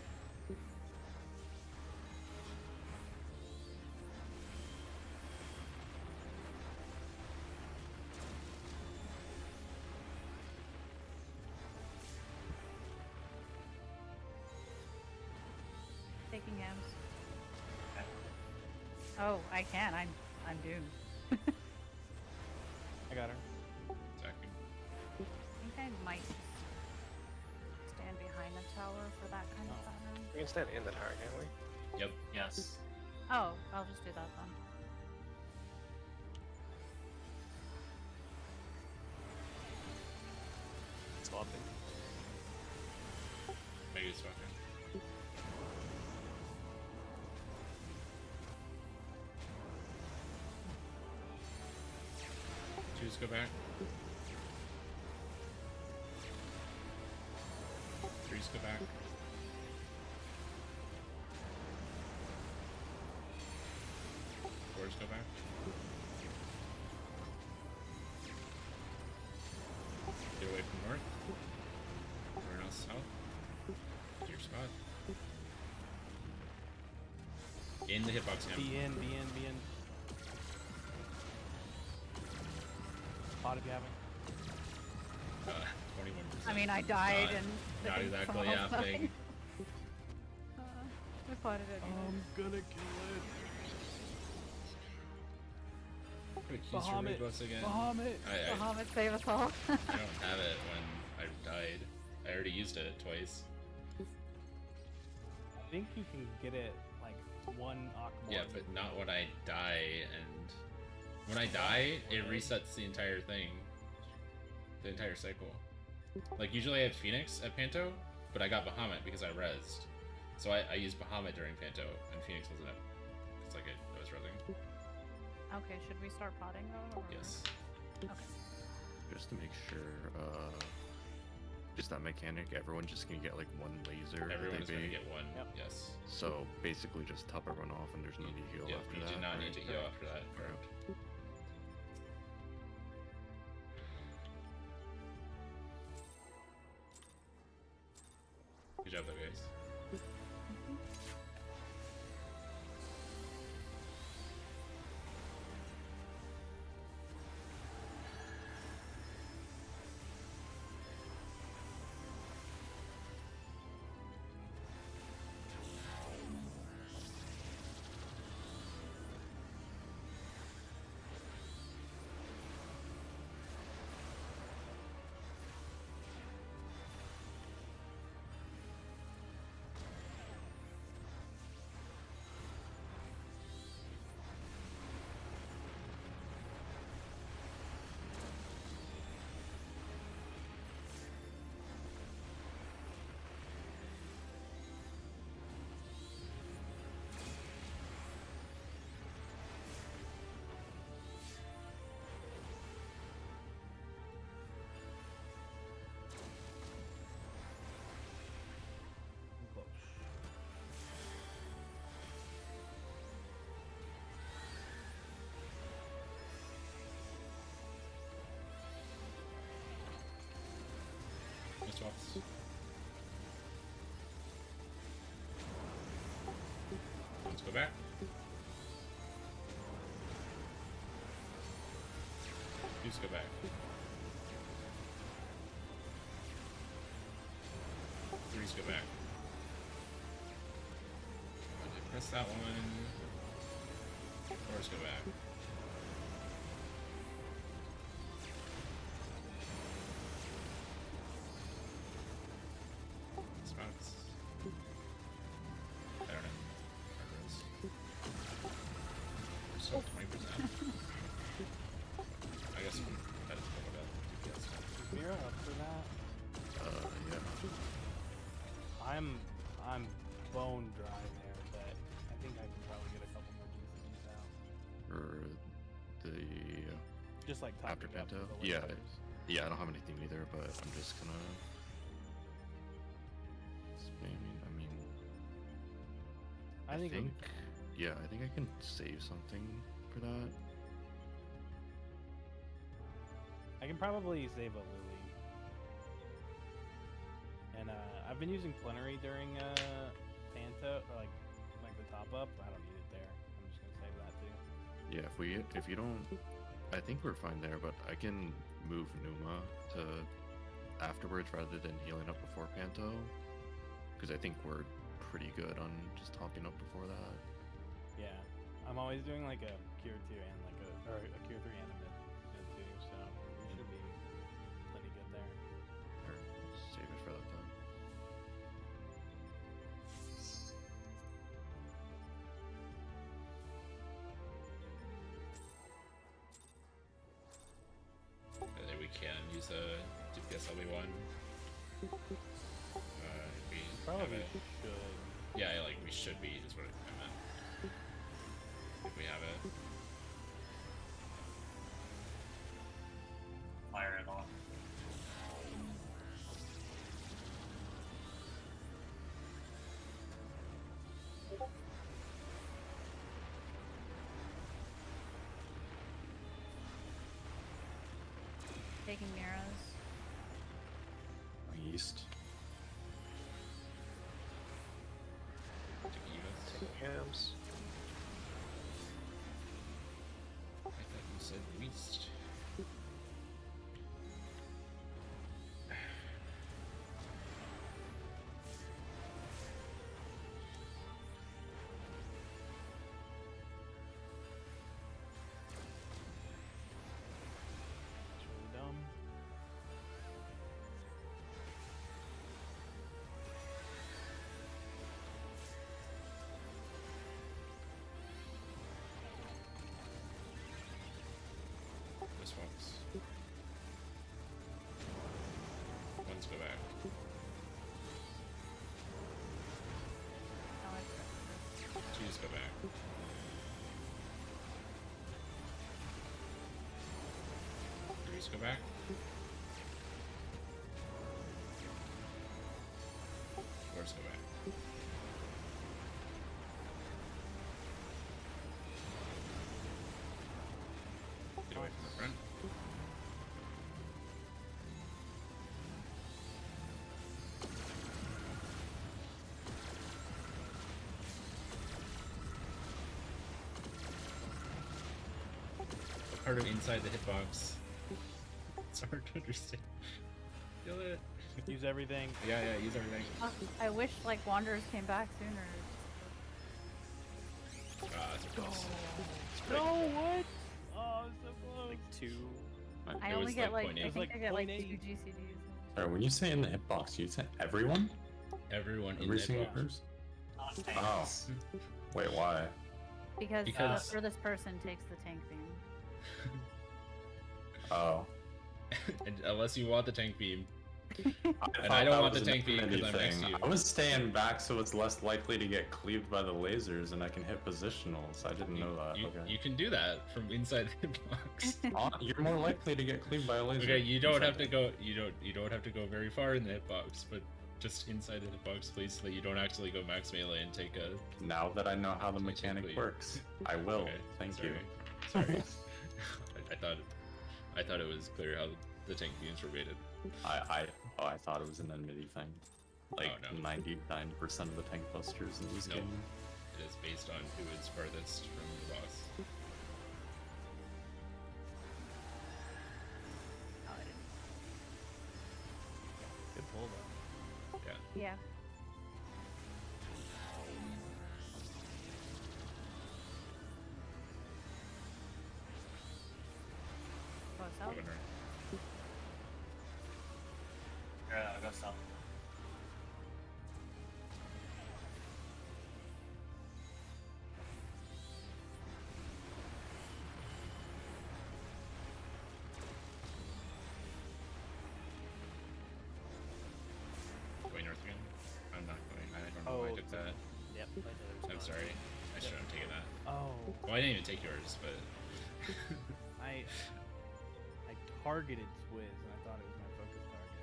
Taking hams. Oh, I can. I'm doomed. I got her. Attacking. I think I might stand behind the tower for that kind of pattern. We can stand in the tower, can't we? Yep. Yes. Oh, I'll just do that then. Swapping. Maybe it's fucking. Choose go back. Trees go back. Fours go back. Get away from north. Everyone else south. To your spot. In the hitbox camp. Be in, be in, be in. Pot if you haven't. 21%. I mean, I died Uh, and Not the exactly, someone yeah, else died. thing. With Why did it do I'm gonna kill it. Keys for raid buffs again. Bahamut. I Bahamut, save us all. I don't have it when I died. I already used it twice. I think you can get it like one Akh more. Yeah, but not when I die, and when I die, it resets the entire thing. The entire cycle. Like, usually I have Phoenix at Panto, but I got Bahamut because I rezzed. So I used Bahamut during Panto, and Phoenix wasn't up. It's like I was rezzing. Okay, should we start potting though? Or... Yes. Okay. Just to make sure, just that mechanic, everyone's just gonna get like one laser. Everyone's they gonna be. get one. Yep. Yes. So basically, just top everyone off, and there's no need to heal Yeah, after you that. do not right? need to heal after that. Correct. Good job, though, guys. Nice swaps. Let's go back. Please go back. Please go back. Press that one. Let's go back. Spots. I don't know. So 20%. I guess that is what about DPS. Mira up for that. Yeah. I'm bone dry there, but I think I can probably get a couple more GCs out. Or the Just like after topping up Pento. the Yeah, lasers. yeah. I don't have anything either, but I'm just gonna. I mean, I think it'll be yeah, I think I can save something for that. I can probably save a Lily. And I've been using Plenary during Panto, or like the top up. I don't need it there. I'm just gonna save that too. Yeah, if you don't, I think we're fine there. But I can move Numa to afterwards rather than healing up before Panto, because I think we're pretty good on just topping up before that. Yeah, I'm always doing like a Cure 2 and like a Cure 3 and a mid 2, so we should be plenty good there. Or save it for that time. I think we can use a DPS LB1. We Probably have it. should. Yeah, like we should be, is what I meant. If we have it. Fire it off. taking mirrors? East. Taking hams. I thought you said west. Just once. Ones go back. I like that. Twos go back. Threes go back. Fours go back. Get away from the front. What part of inside the hitbox? It's hard to understand. Kill it. Use everything. Yeah, use everything. I wish like Wanderers came back sooner. Ah, that's close. No, what? Oh, so close. Like 2. I It only was get like like 0.8. I think I get like 2 0.8. GCDs. Sorry, when you say in the hitbox, you say everyone? Everyone in Every the single hitbox. person? Not Oh. tanks. Wait, why? Because Because- the furthest person takes the tank beam. Oh. And unless you want the tank beam. And thought I don't that want the was an tank beam affinity 'cause I'm next to you. I was staying back so it's less likely to get cleaved by the lasers and I can hit positionals. I didn't know that. Okay. You can do that from inside the hitbox. You're more likely to get cleaved by a laser. Okay, you don't inside have to there. go. You don't have to go very far in the hitbox, but just inside the hitbox, please, so that you don't actually go max melee and take a. Now that I know how the mechanic Technically. works, I will. Okay, Thank sorry. you. Sorry. I thought it was clear how the tank beams were rated. I thought it was an enmity thing. Like Oh, no. 99% of the tank busters in this No. game. It is based on who is farthest from the boss. Good pull though. Yeah. Yeah. Close out. Winner. Yeah, I'll go south. Going north again? I'm not going. I don't know why I took that. Yep. right there, I'm there's sorry. I should have taken that. Oh, Well, I didn't even take yours, but I targeted Swizz and I thought it was my focus target.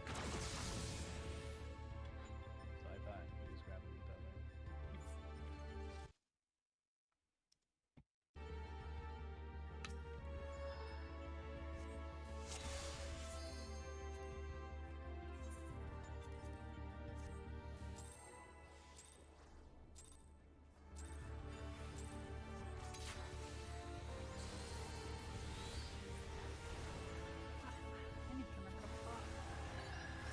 So I thought he was grabbing each other. I need to remember to pause.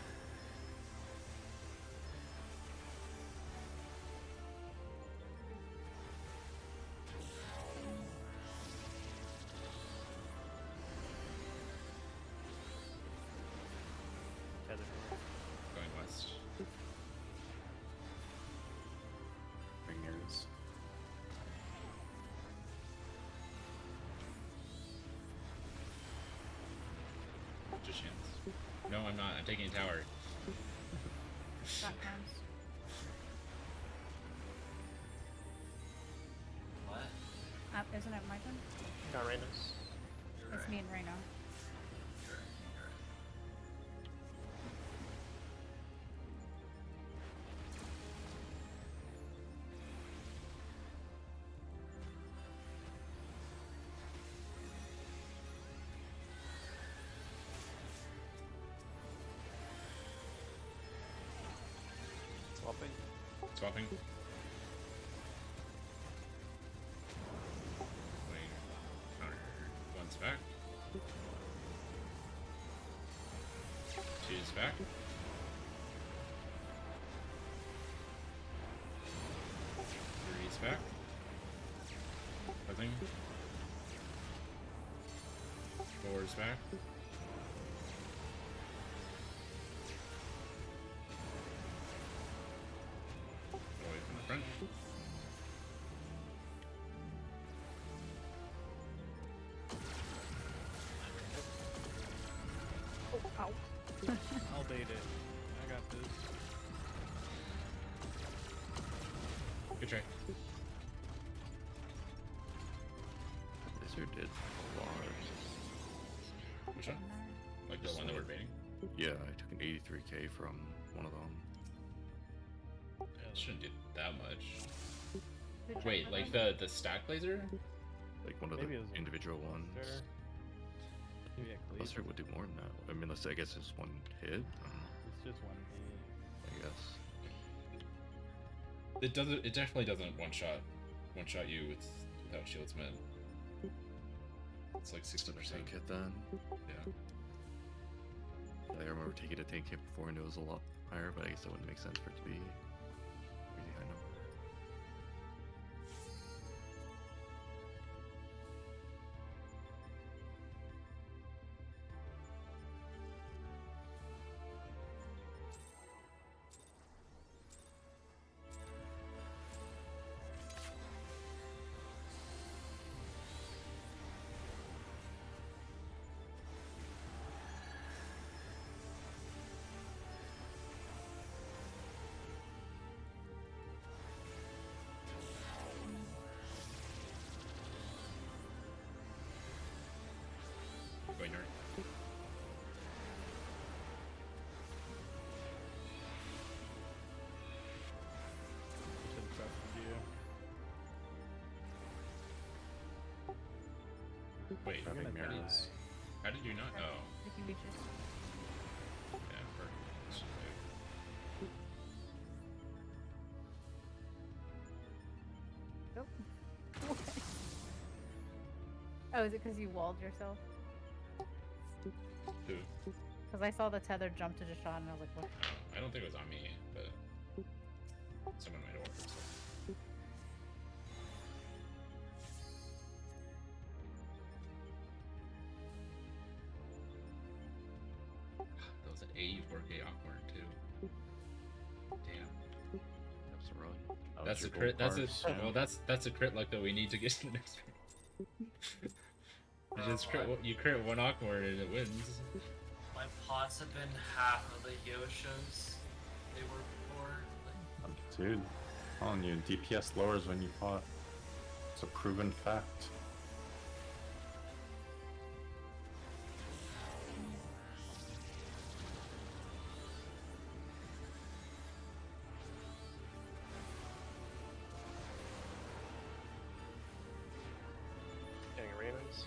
Tether. going west. Ringers. Just chance. No, I'm not. I'm taking a tower. Got times. What? Isn't it my turn? Got Reynos. It's me and Reno. Swapping. Swapping. Wait. Counter. One's back. Two's back. Three's back. Nothing. Four's back. Away from the front. I'll bait it. I got this. Good try. Lizard did a lot. Which one? Like the one that we're baiting? Yeah, I took an 83k from one of them. Yeah, it shouldn't do that much. Who tried Wait, that like one? the stack laser? Like one of Maybe the it was a individual ones. cluster. Maybe a cleave. Cluster would do more than that. I mean, I guess it's one hit. I don't know. It's just one hit. I guess. It doesn't. It definitely doesn't one shot you without shields med. It's like 60%. Tank hit then. Yeah. I remember taking a tank hit before and it was a lot higher, but I guess that wouldn't make sense for it to be really high number. Going north. Should have trusted you. Wait, You're gonna Having die. mirrors. how did you not? Oh, If you reach it. yeah, perfect. Nope. Oh, is it because you walled yourself? Who? Because I saw the tether jump to Deshaun and I was like, what? I don't think it was on me, but someone might have ordered something. That was an 84k awkward too. Damn. That's a run. That was That's a your crit. gold That's a bars, yeah. well. That's a crit luck that we need to get to the next round. You just crit. You crit one awkward and it wins. My pots have been half of the Yoshos they were before. Like, Dude, I'm telling you, DPS lowers when you pot. It's a proven fact. Getting arenas.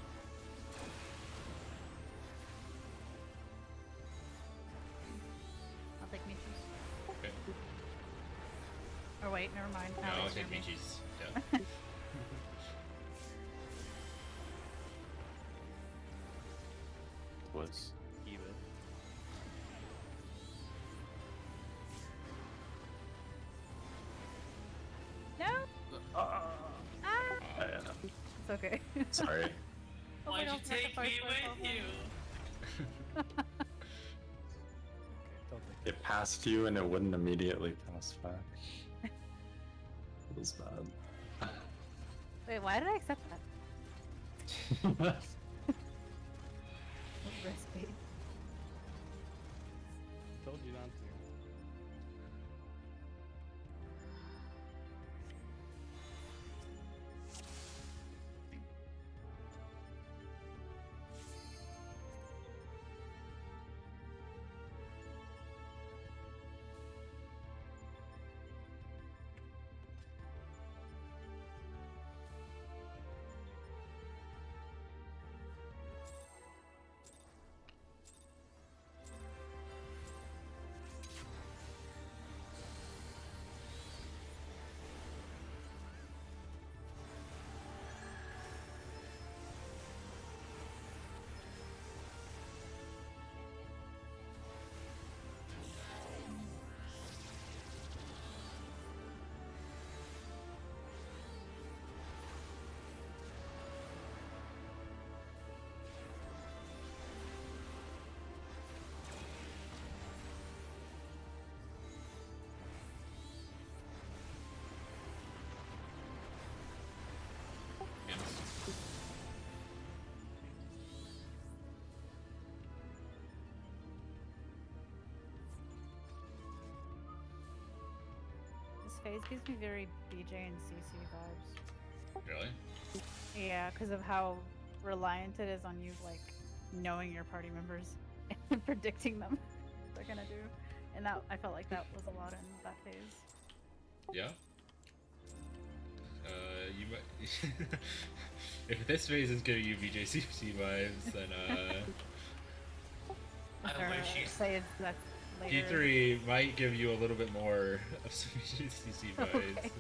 I'll take Michi's. Okay. Or wait, never mind. No, Now I'll it's take near me. Michi's. Yeah. Was Even. No! Ah! It's okay. sorry. Oh, why'd you don't take me sacrifice myself. with you? Okay, don't think. It passed you and it wouldn't immediately pass back. It was bad. Wait, why did I accept that? What recipe? Told you not to. phase gives me very BJ and CC vibes. Really? Yeah, because of how reliant it is on you, like, knowing your party members and predicting them what they're gonna do. And that, I felt like that was a lot in that phase. Yeah. You might. If this phase is giving you BJCC vibes, then I Is there wish a you- phase that's later? P3 might give you a little bit more of some BJCC vibes. Okay.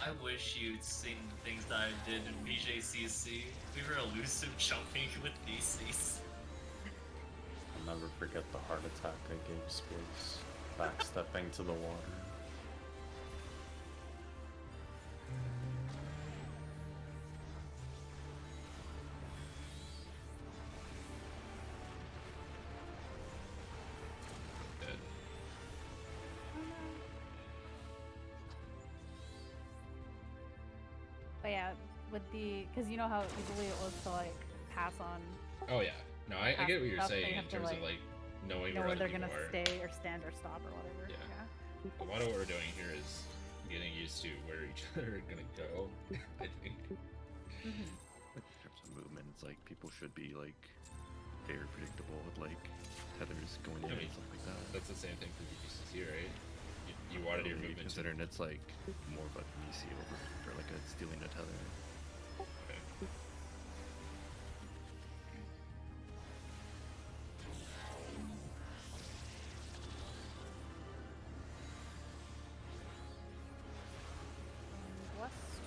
I wish you'd seen the things that I did in BJCC. We were elusive jumping with DCs. I'll never forget the heart attack I gave Space, backstepping to the water. Dead. But yeah, with the, because you know how easily it was to like pass on, Oh yeah. No, I get what you're Stuff they saying in have to, terms of like, like knowing know where where other they're gonna people are. stay or stand or stop or whatever. Yeah. Yeah. A lot of what we're doing here is getting used to where each other are gonna go. I think. Mhm. In terms of movement, it's like people should be like very predictable with like tethers going in I mean, and stuff like that. That's the same thing for BJCC, right? You wanted your Really, movement to. considering it's like more of a DC over or like a stealing a tether. Okay. And west.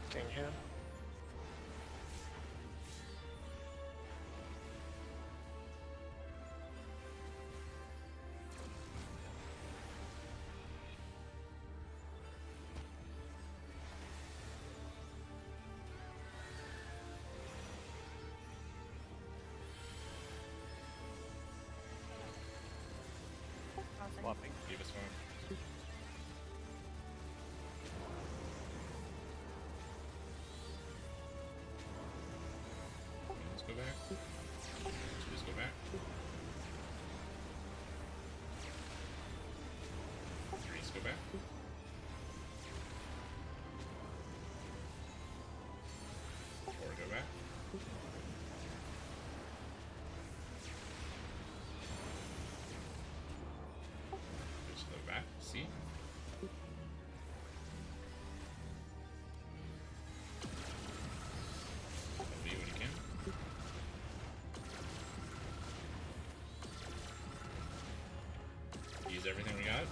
King hand. Crossing. Swapping. Give us one. Let's go back. Should just go back. Threes go back. Four go back. Just go back. See? LB when you can. Use everything we got.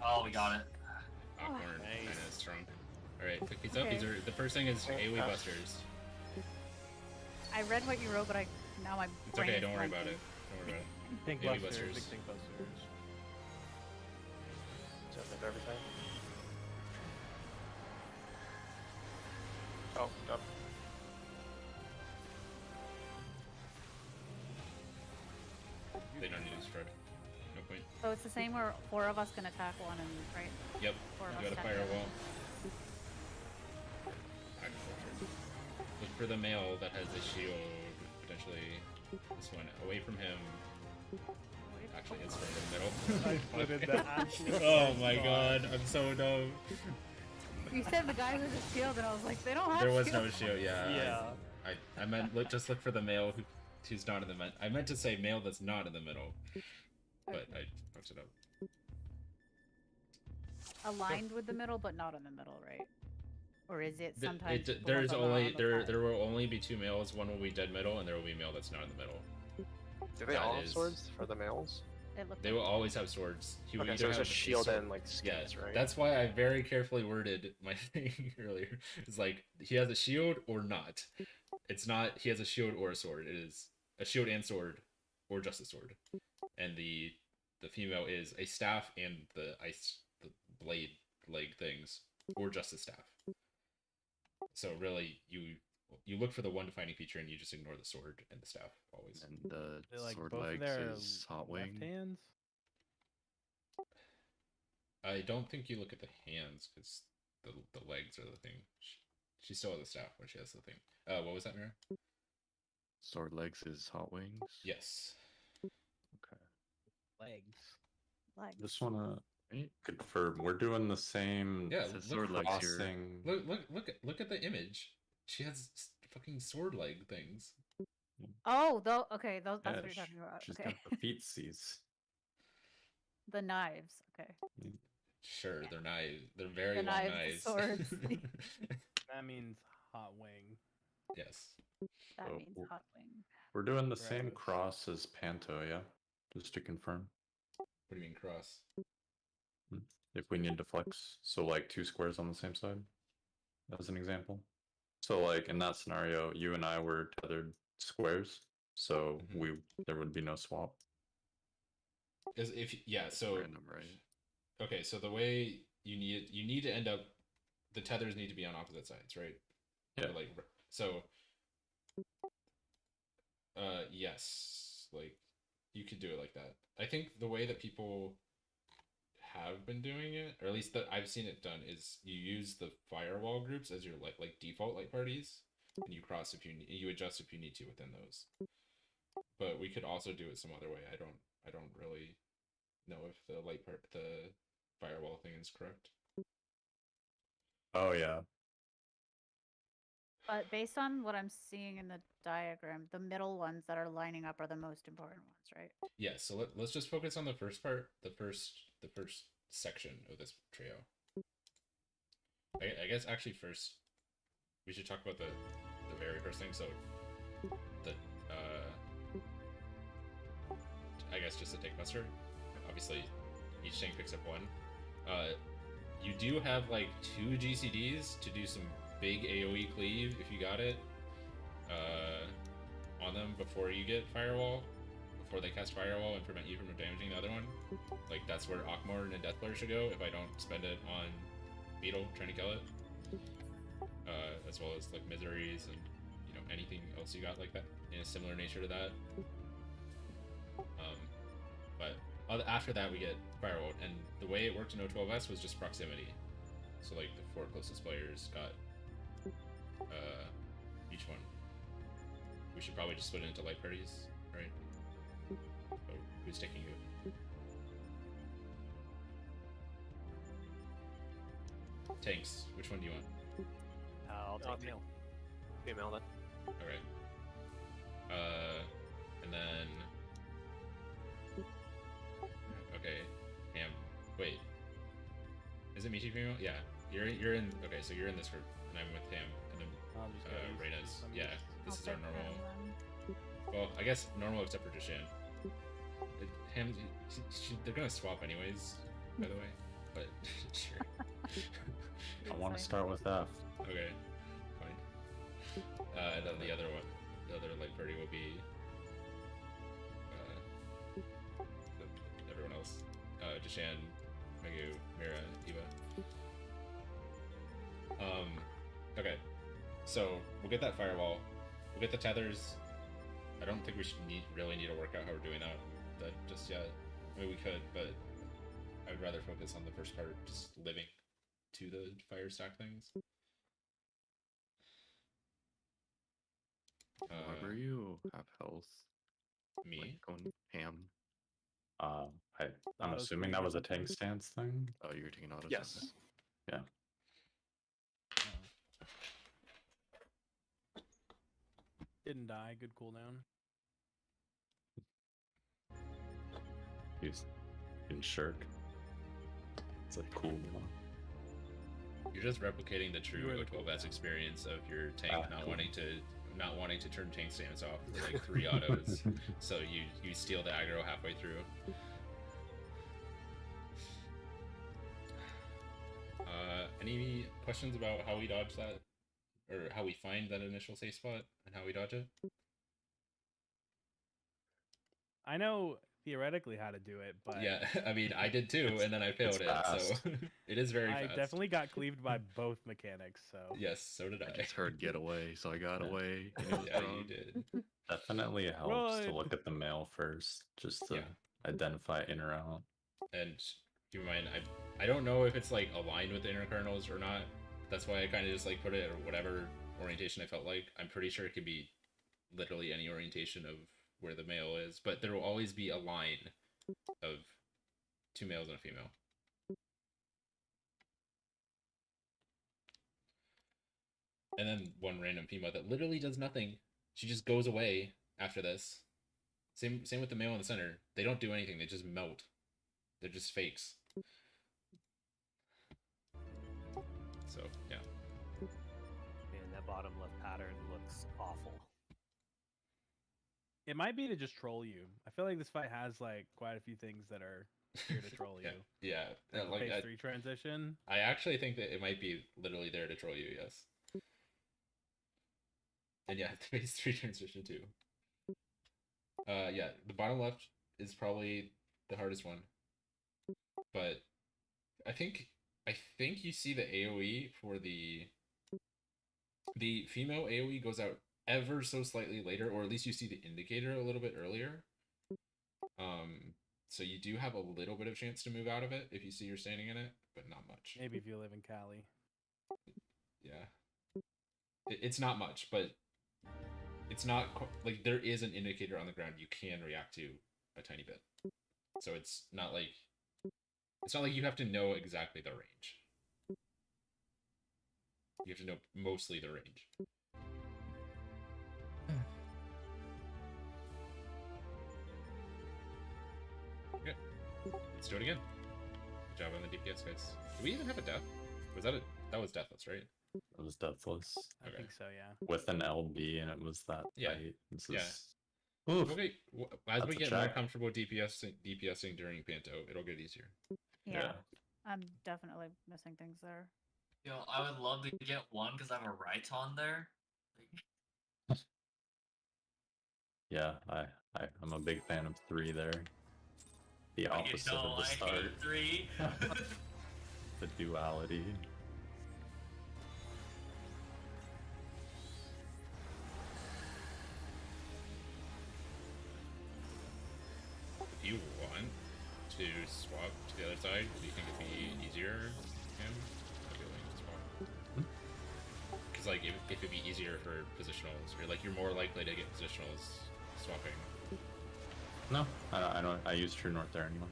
Oh, we got it. Awkward. Nice. Kinda strong. Alright, pick these up. Okay. These are the first thing is Okay, AoE pass. busters. I read what you wrote, but now my It's brain okay, is don't worry about blanking. it. Don't worry about it. Pink Baby busters. busters. Big pink busters. So I think everything. Oh, done. They don't need to spread. No point. So it's the same where 4 of us can attack one and right. Yep. 4 of You us gotta attack fire the a other. wall. Agriculture. Look for the male that has the shield. Potentially this one. Away from him. Actually, it's from the middle. I put in that. Oh my god, I'm so dumb. You said the guy with the shield, and I was like, they don't have. There was shield. no shield, yeah. Yeah. I meant just look for the male who's not in the I meant to say male that's not in the middle, but I fucked it up. Aligned with the middle, but not in the middle, right? Or is it sometimes? It, below there's the only line, there but there will only be 2 males. One will be dead middle, and there will be a male that's not in the middle. Do they That all have is- swords for the males? It looked They like will always have swords. He will Okay, either so it's have a shield sword- and like Yeah, skins, right? that's why I very carefully worded my thing earlier. It's like he has a shield or not. It's not he has a shield or a sword. It is a shield and sword, or just a sword. And the the female is a staff and the blade leg things, or just a staff. So really, you look for the one defining feature and you just ignore the sword and the staff always. And the They, like, sword both of legs their is hot left wing. hands. I don't think you look at the hands because the legs are the thing. She still has a staff when she has the thing. What was that, Mira? Sword legs is hot wings. Yes. Okay. Legs. Like, Just wanna Right? confirm we're doing the same Yeah. It says Look, sword legs here. crossing. look at the image. She has fucking sword leg things. oh, okay, that's Yeah, what you're talking about. she's Okay, got the feetsies. the knives. Okay, Sure, they're knives. They're very The long knives, knives. the swords. That means hot wing. Yes. that So means hot wing. We're doing the same Gross. cross as Panto, yeah? Just to confirm. What do you mean cross? If we need to flex. So like 2 squares on the same side, as an example. So like in that scenario, you and I were tethered squares, so there would be no swap. Because so Random, right? okay, so the way you need to end up, the tethers need to be on opposite sides, right? Yeah. Or like so. Yes, like you could do it like that. I think the way that people have been doing it, or at least that I've seen it done, is you use the firewall groups as your like default light parties, and you cross if you adjust if you need to within those. But we could also do it some other way. I don't really know if the firewall thing is correct. Oh yeah. But based on what I'm seeing in the diagram, the middle ones that are lining up are the most important ones, right? Yeah, so let's just focus on the first part, the first section of this trio. I guess actually first we should talk about the very first thing. So the I guess just the tank buster. Obviously, each tank picks up one. You do have like 2 GCDs to do some big AoE cleave if you got it on them before you get firewall, before they cast firewall and prevent you from damaging the other one. Like that's where Akmor and a Deathblare should go if I don't spend it on Beetle trying to kill it, as well as like miseries and anything else you got like that in a similar nature to that. But after that we get firewall, and the way it worked in O12S was just proximity. So like the 4 closest players got each one. We should probably just split it into light parties, right? Oh, who's taking you? Tanks. Which one do you want? I'll I'll take male. Female then. Alright. And then... Okay. Ham. Wait. Is it Michi female? Yeah. You're in... Okay, so you're in this group, and I'm with Ham, and then I'll just go east. Reyna's. I'm Yeah, east. this I'll is our take normal... them Well, I guess normal except for Jashan. Ham... They're gonna swap anyways, by the way. But, sure. I want to start with F. Okay, fine. And then the other light party will be everyone else. Jashan, Megu, Mira, Eva. Okay. So we'll get that firewall. We'll get the tethers. I don't think we should really need to work out how we're doing that just yet. I mean, we could, but I would rather focus on the first part, just living to the fire stack things. Whenever you have health, Me? like going ham. I'm Auto's assuming pretty that was a good. tank stance thing. Oh, you're taking autos. Yes. Yeah. Didn't die. Good cooldown. He's in shirk. It's a cool one. You're just replicating the true You were the O12S cooldown. experience of your tank not cool. wanting to turn tank stance off for like 3 autos, so you steal the aggro halfway through. Any questions about how we dodge that, or how we find that initial safe spot and how we dodge it? I know theoretically how to do it, but Yeah, I mean, I did too, and then I failed it. So fast. it is very I fast. definitely got cleaved by both mechanics. So Yes, so did I I. just heard get away, so I got Yeah. away. And it was Yeah, wrong. you did. Definitely helps to Run! look at the mail first, just to Yeah. identify in or out. And keep in mind, I don't know if it's like aligned with the inner kernels or not. That's why I kind of just like put it at whatever orientation I felt like. I'm pretty sure it could be literally any orientation of where the male is, but there will always be a line of 2 males and a female. And then one random female that literally does nothing. She just goes away after this. Same with the male in the center. They don't do anything. They just melt. They're just fakes. So yeah. Man, that bottom left pattern looks awful. it might be to just troll you. I feel like this fight has like quite a few things that are here to troll you. Yeah. Like the Like phase 3 transition. I actually think that it might be literally there to troll you. Yes. And yeah, the phase 3 transition too. Yeah, the bottom left is probably the hardest one. But I think you see the AoE for the female AoE goes out ever so slightly later, or at least you see the indicator a little bit earlier. So you do have a little bit of chance to move out of it if you see you're standing in it, but not much. Maybe if you live in Cali. Yeah. It's not much, but it's not like there is an indicator on the ground you can react to a tiny bit. So it's not like you have to know exactly the range. You have to know mostly the range. Okay, let's do it again. Good job on the DPS, guys. Do we even have a death? That was deathless, right? It was deathless I Okay. think so, yeah. with an LB, and it was that Yeah. fight. This Yeah. is... Oof. Okay, as we That's a get more check. comfortable DPSing during Panto, it'll get easier. Yeah. I'm definitely missing things there. Yo, I would love to get one because I have a Raiton there. Yeah, I'm a big fan of 3 there. The But you opposite know, of the I start. hate 3. The duality. If you want to swap to the other side, do you think it'd be easier, Cam? I'd be willing to swap. Because like, if it'd be easier for positionals, or like you're more likely to get positionals swapping. No, I don't. I use True North there anyway.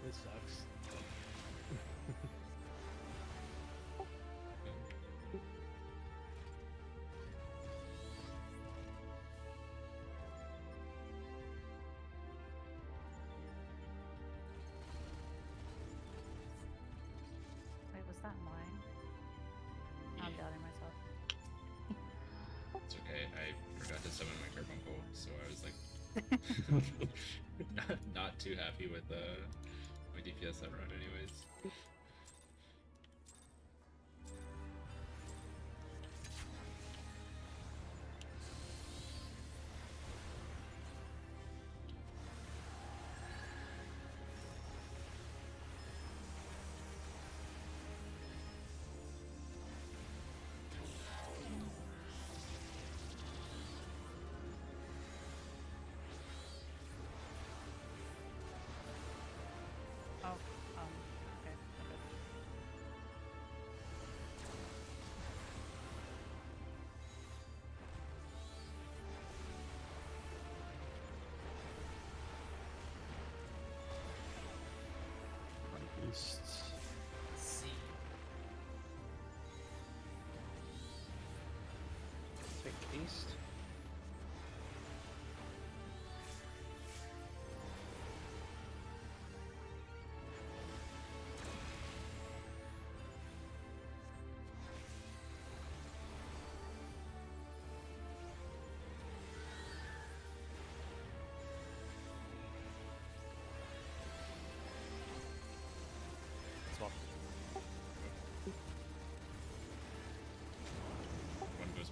This sucks. Wait, was that mine? I'm doubting myself. It's okay. I forgot to summon my Carbuncle, so I was like not too happy with my DPS that run, anyways. Oh, okay. Okay. East. See. Take east.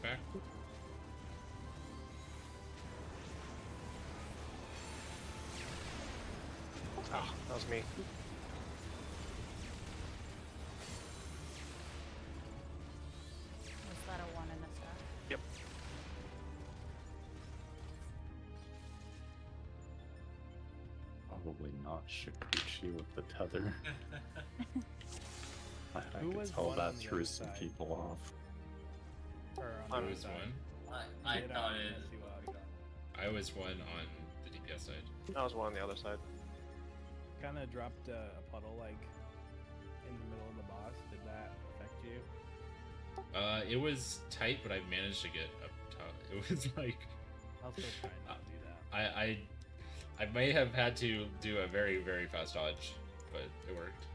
back. Oh, that was me. Was that a 1 and a stack? Yep. Probably not Shikuchi with the tether. I Who could was tell one on that the threw other some side? people off. Or I on the I was side. one. I Get thought out, it. messy wog. I was one on the DPS side. I was one on the other side. Kind of dropped a puddle like in the middle of the boss. Did that affect you? It was tight, but I managed to get up top. It was like I'll still try not to do that. I may have had to do a very, very fast dodge, but it worked.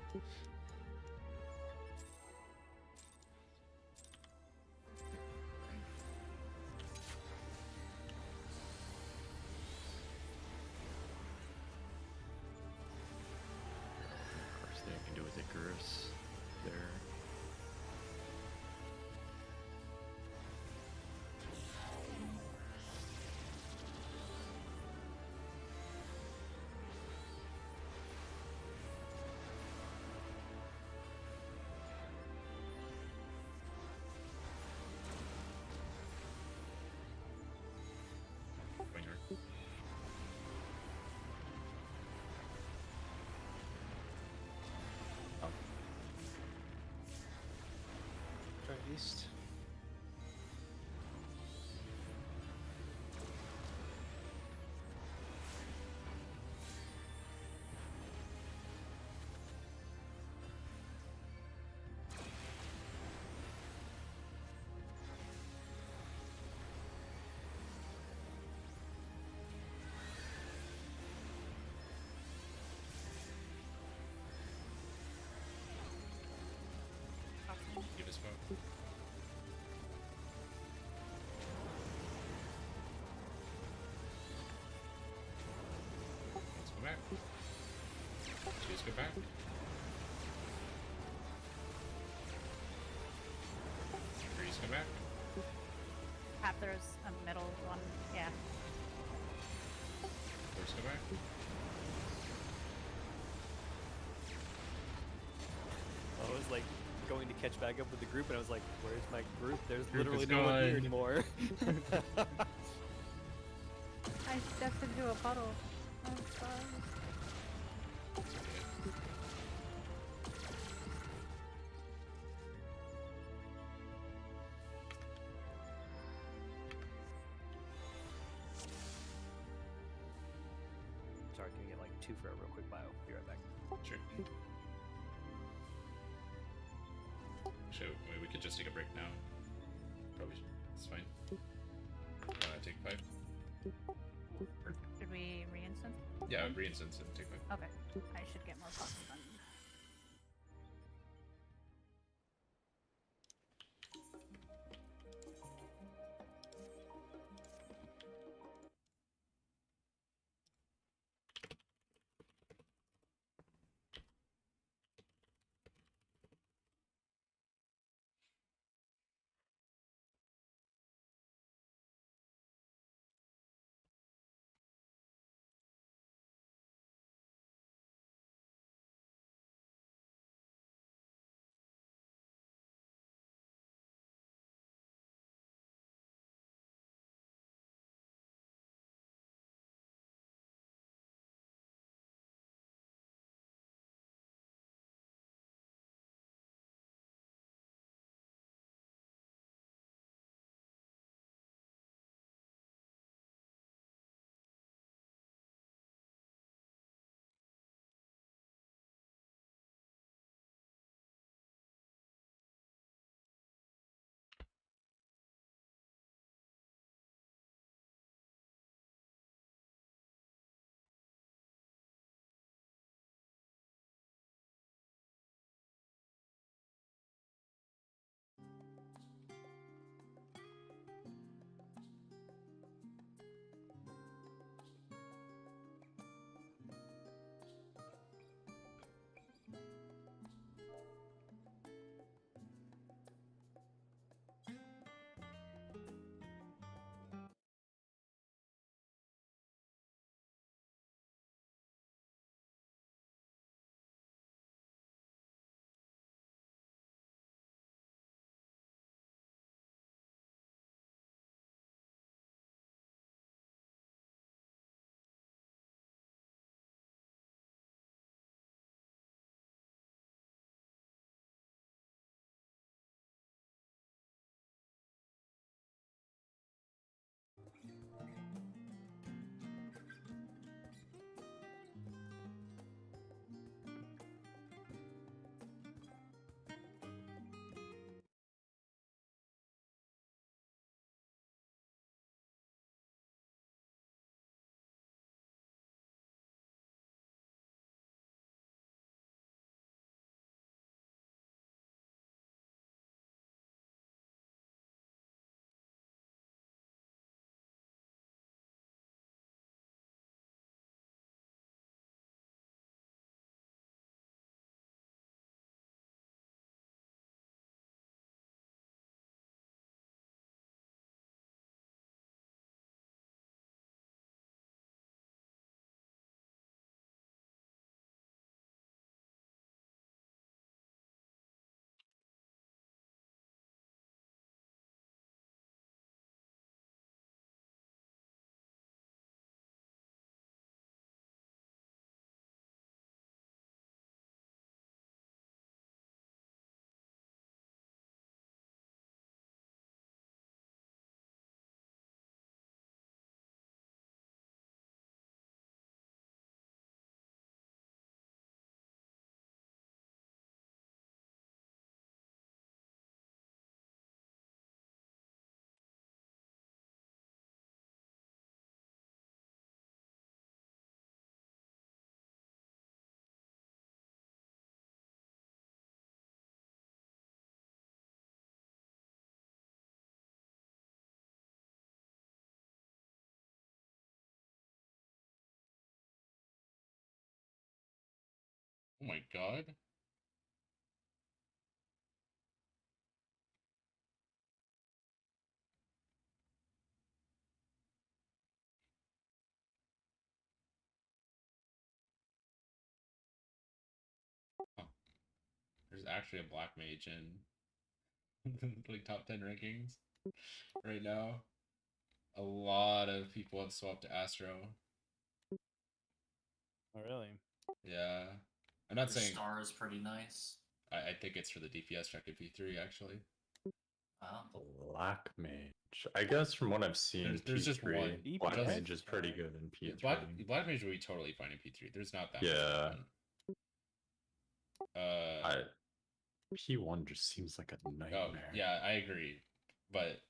First thing I can do is Icarus there. Going hard. Try east. Give us spot. Let's go back. Choose go back. Freeze go back. Cap, there's a middle one. Yeah. Force go back. I was like going to catch back up with the group, and I was like, "Where's my group? There's Group literally is no one here gone." anymore." I stepped into a puddle. I'm sorry. Sorry, can we get like 2 for a real quick bio? Be right back. Sure. Actually, we could just take a break now. Probably, it's fine. Take 5. Should we re-instance? Yeah, re-instance and take 5. Okay. I should get more pots then. Oh my god. Oh, there's actually a black mage in like top 10 rankings right now. A lot of people have swapped to Astro. Oh, really? Yeah. I'm not Their saying star is pretty nice. I think it's for the DPS check in P3 actually. Wow. Black Mage. I guess from what I've seen, There's just P3, one. Black DPS Mage is pretty check. good in Yeah, P3. Black Mage would be totally fine in P3. There's not that Yeah. much. P1 just seems like a Oh, nightmare. yeah, I agree. But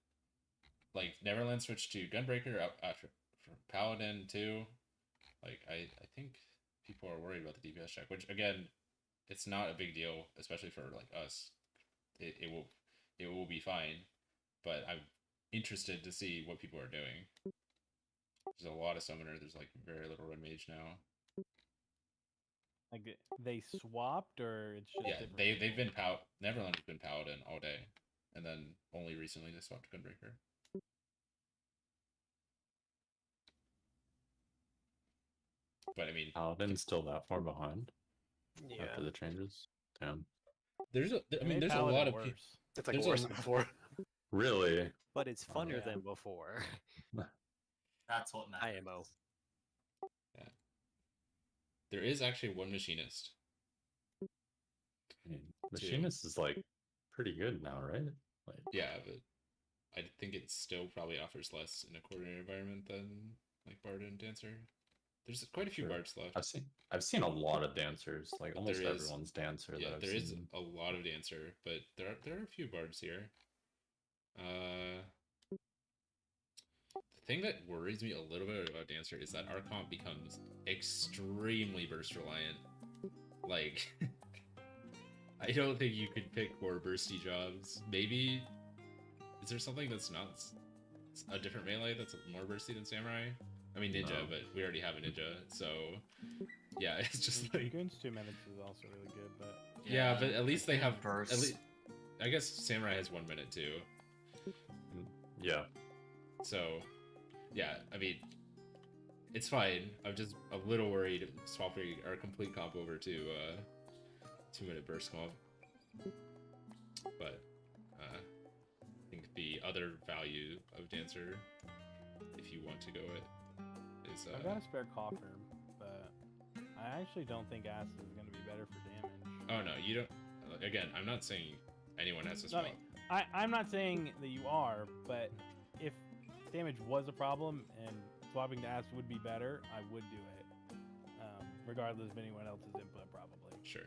like Neverland switched to Gunbreaker after from Paladin too. Like I think people are worried about the DPS check, which again, it's not a big deal, especially for like us. It will be fine, but I'm interested to see what people are doing. There's a lot of summoner. There's like very little red mage now. Like they swapped, or it's just Yeah, different they've people? been Neverland has been Paladin all day, and then only recently they swapped to Gunbreaker. But I mean, Paladin's still that far behind Yeah, after the changes. Damn. there's a They made there's a Paladin lot of people. worse. it's like There's worse a- than before. Really? But it's Oh, funner yeah. than before. That's what matters. IMO. Yeah. There is actually one machinist. I mean, Machinist is like pretty good now, right? Like, Yeah, but I think it still probably offers less in a coordinated environment than like Bard and Dancer. There's quite a few Sure. Bards left. I've seen a lot of dancers. Like But almost there is- everyone's dancer Yeah, that I've there is seen. a lot of Dancer, but there are a few Bards here. The thing that worries me a little bit about Dancer is that our comp becomes extremely burst reliant. Like, I don't think you could pick more bursty jobs. Maybe, is there something that's not a different melee that's more bursty than Samurai? I mean Ninja, No. but we already have a Ninja, so yeah, it's just like Dragoon's 2 minutes is also really good, but yeah, but at least they have burst. At least, I guess Samurai has 1 minute too. Yeah. So, yeah, I mean, it's fine. I'm just a little worried swapping our complete comp over to 2 minute burst comp. But I think the other value of Dancer, if you want to go it, is I've got a spare coffer, but I actually don't think acid is going to be better for damage. oh no, you don't. Again, I'm not saying anyone has to No, swap. I'm not saying that you are, but if damage was a problem and swapping to acid would be better, I would do it, regardless of anyone else's input, probably. Sure.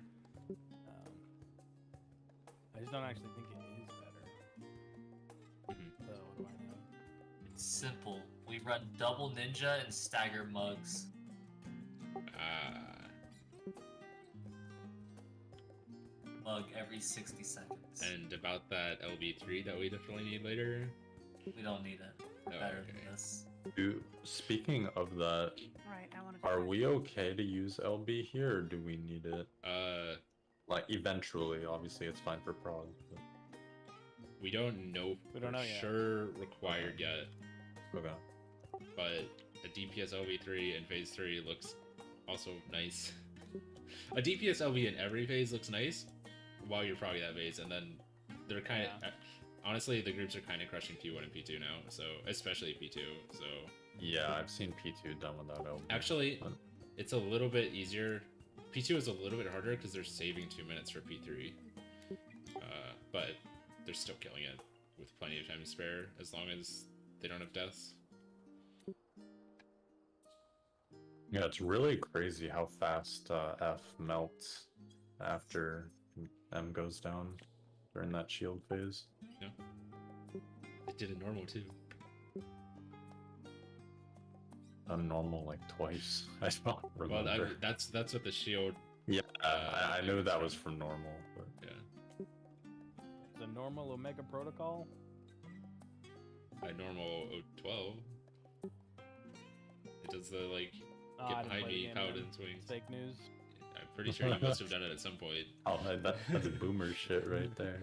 I just don't actually think it is better. Mhm. So what do I know? It's simple. We run double ninja and stagger mugs. Mug every 60 seconds. And about that LB3 that we definitely need later. We don't need it. We're Oh, better okay. than this. Speaking of that, Right, I want to. are we okay to use LB here, or do we need it? Like eventually, obviously, it's fine for prog. But... We don't know We don't for know yet. sure required yet, Okay. but a DPS LV3 in phase 3 looks also nice. A DPS LV in every phase looks nice while you're progging that phase, and then they're kind of... Yeah. Honestly, the groups are kind of crushing P1 and P2 now, so especially P2, so... Yeah, I've seen P2 done without LB. Actually, but- it's a little bit easier. P2 is a little bit harder because they're saving 2 minutes for P3. But they're still killing it with plenty of time to spare as long as they don't have deaths. Yeah, it's really crazy how fast F melts after M goes down during that shield phase. Yeah. It did it normal too. I'm normal like twice. I don't remember. Well, that's what the shield. Yeah, I knew that from. was from normal, but Yeah. The normal Omega protocol. By normal 12. It does the like Oh, I get didn't behind play the me game, paladin man. swings. It's fake news. Pretty sure you must have done it at some point. Oh, that's boomer shit right there.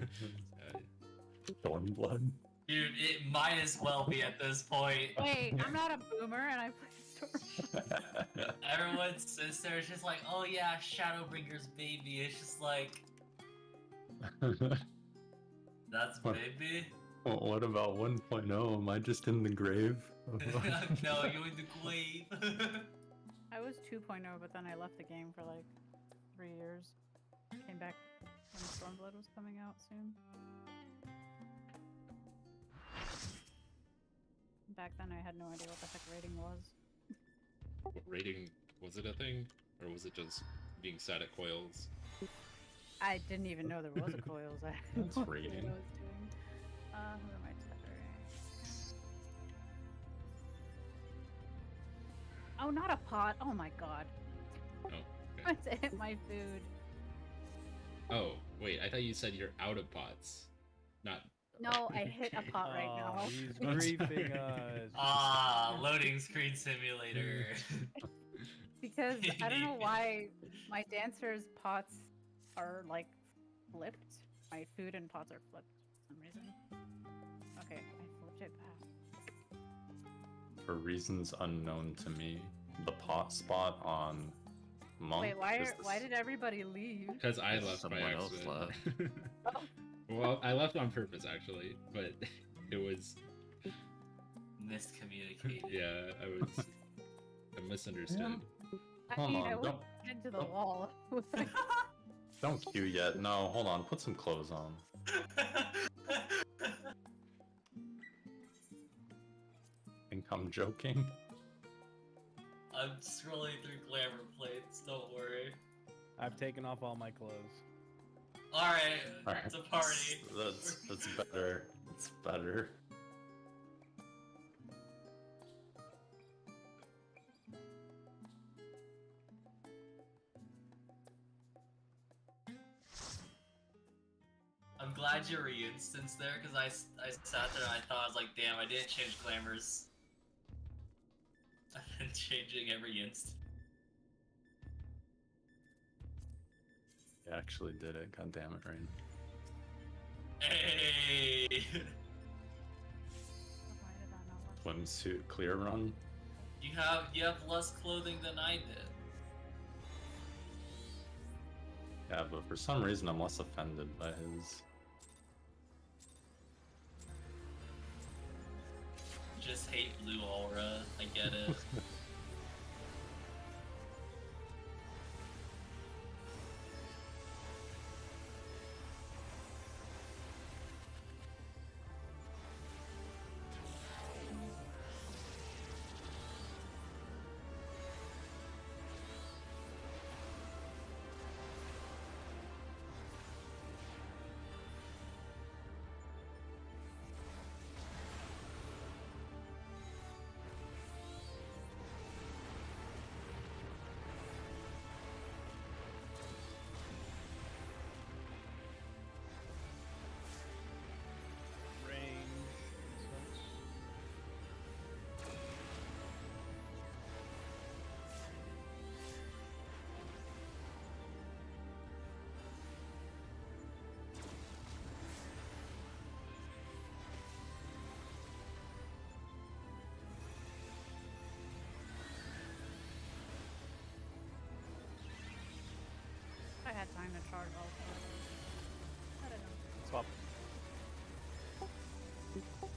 Stormblood. Dude, it might as well be at this point. Wait, I'm not a boomer and I play Storm. Everyone sits there, it's just like, oh yeah, Shadowbringer's baby. It's just like, that's baby. What about 1.0? Am I just in the grave? No, you're in the grave. I was 2.0, but then I left the game for like 3 years. Came back when Stormblood was coming out soon. Back then, I had no idea what the heck rating was. What rating, was it a thing? Or was it just being sad at coils? I didn't even know there was a coils. I had That's no idea rating. what I was doing. Who am I tethering? Oh, not a pot. Oh my god. Oh, okay. I went to hit my food. Oh, wait, I thought you said you're out of pots. Not... No, I hit a pot right now. He's griefing us. Ah, loading screen simulator. Because I don't know why my dancer's pots are like flipped. My food and pots are flipped for some reason. Okay, I flipped it back. For reasons unknown to me, the pot spot on Monk. Wait, why is why did everybody leave? Because I left by Someone else accident. Oh. Well, I left on purpose, actually, but it was... Miscommunicated. Yeah, I misunderstood. I Hold mean, on, I went don't- into the wall. Don't queue yet. No, hold on. Put some clothes on. Think I'm joking? I'm scrolling through glamour plates, don't worry. I've taken off all my clothes. Alright, Alright, it's a party. That's better. It's better. I'm glad you re-instanced there, because I sat there and I thought, I was like, damn, I didn't change glamours. I've been changing every instant. You actually did it. God damn it, Rain. Hey! Why did that not work? Swimsuit clear run. You have less clothing than I did. Yeah, but for some reason I'm less offended by his. Just hate blue aura. I get it. Range. I had time to charge all of those. I don't know. Swap.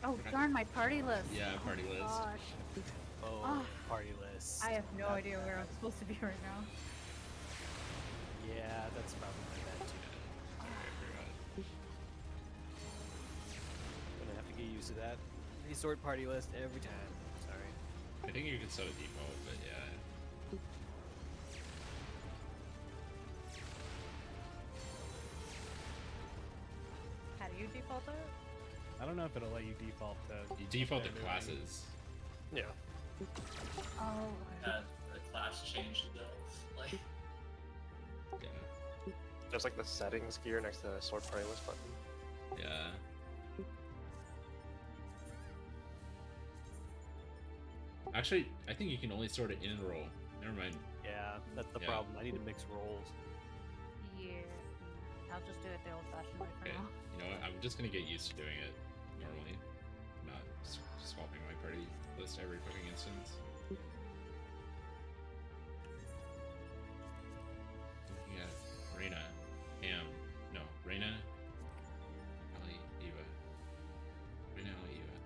Oh darn, my party list. Yeah, Oh party my list. Gosh. Oh, Ah. party list. I have no idea where I'm supposed to be right now. Yeah, that's probably my bad too. Gonna have to get used to that. Resort party list every time. Sorry. I think you can set a default, but yeah. How do you default it? I don't know if it'll let you default to. You default to standard. classes. Yeah. Oh, The class changed though. Like, Yeah. There's like the settings gear next to the sword party list button. Yeah. Actually, I think you can only sort it in roll. Never mind. Yeah, that's the Yeah. problem. I need to mix rolls. Yeah. I'll just do it the old-fashioned way for Okay. now. You know what? I'm just gonna get used to doing it normally, not swapping my party list every fucking instance. Looking at Reyna, Pam, no, Reyna, Ali, Eva. Reyna, Ali, Eva.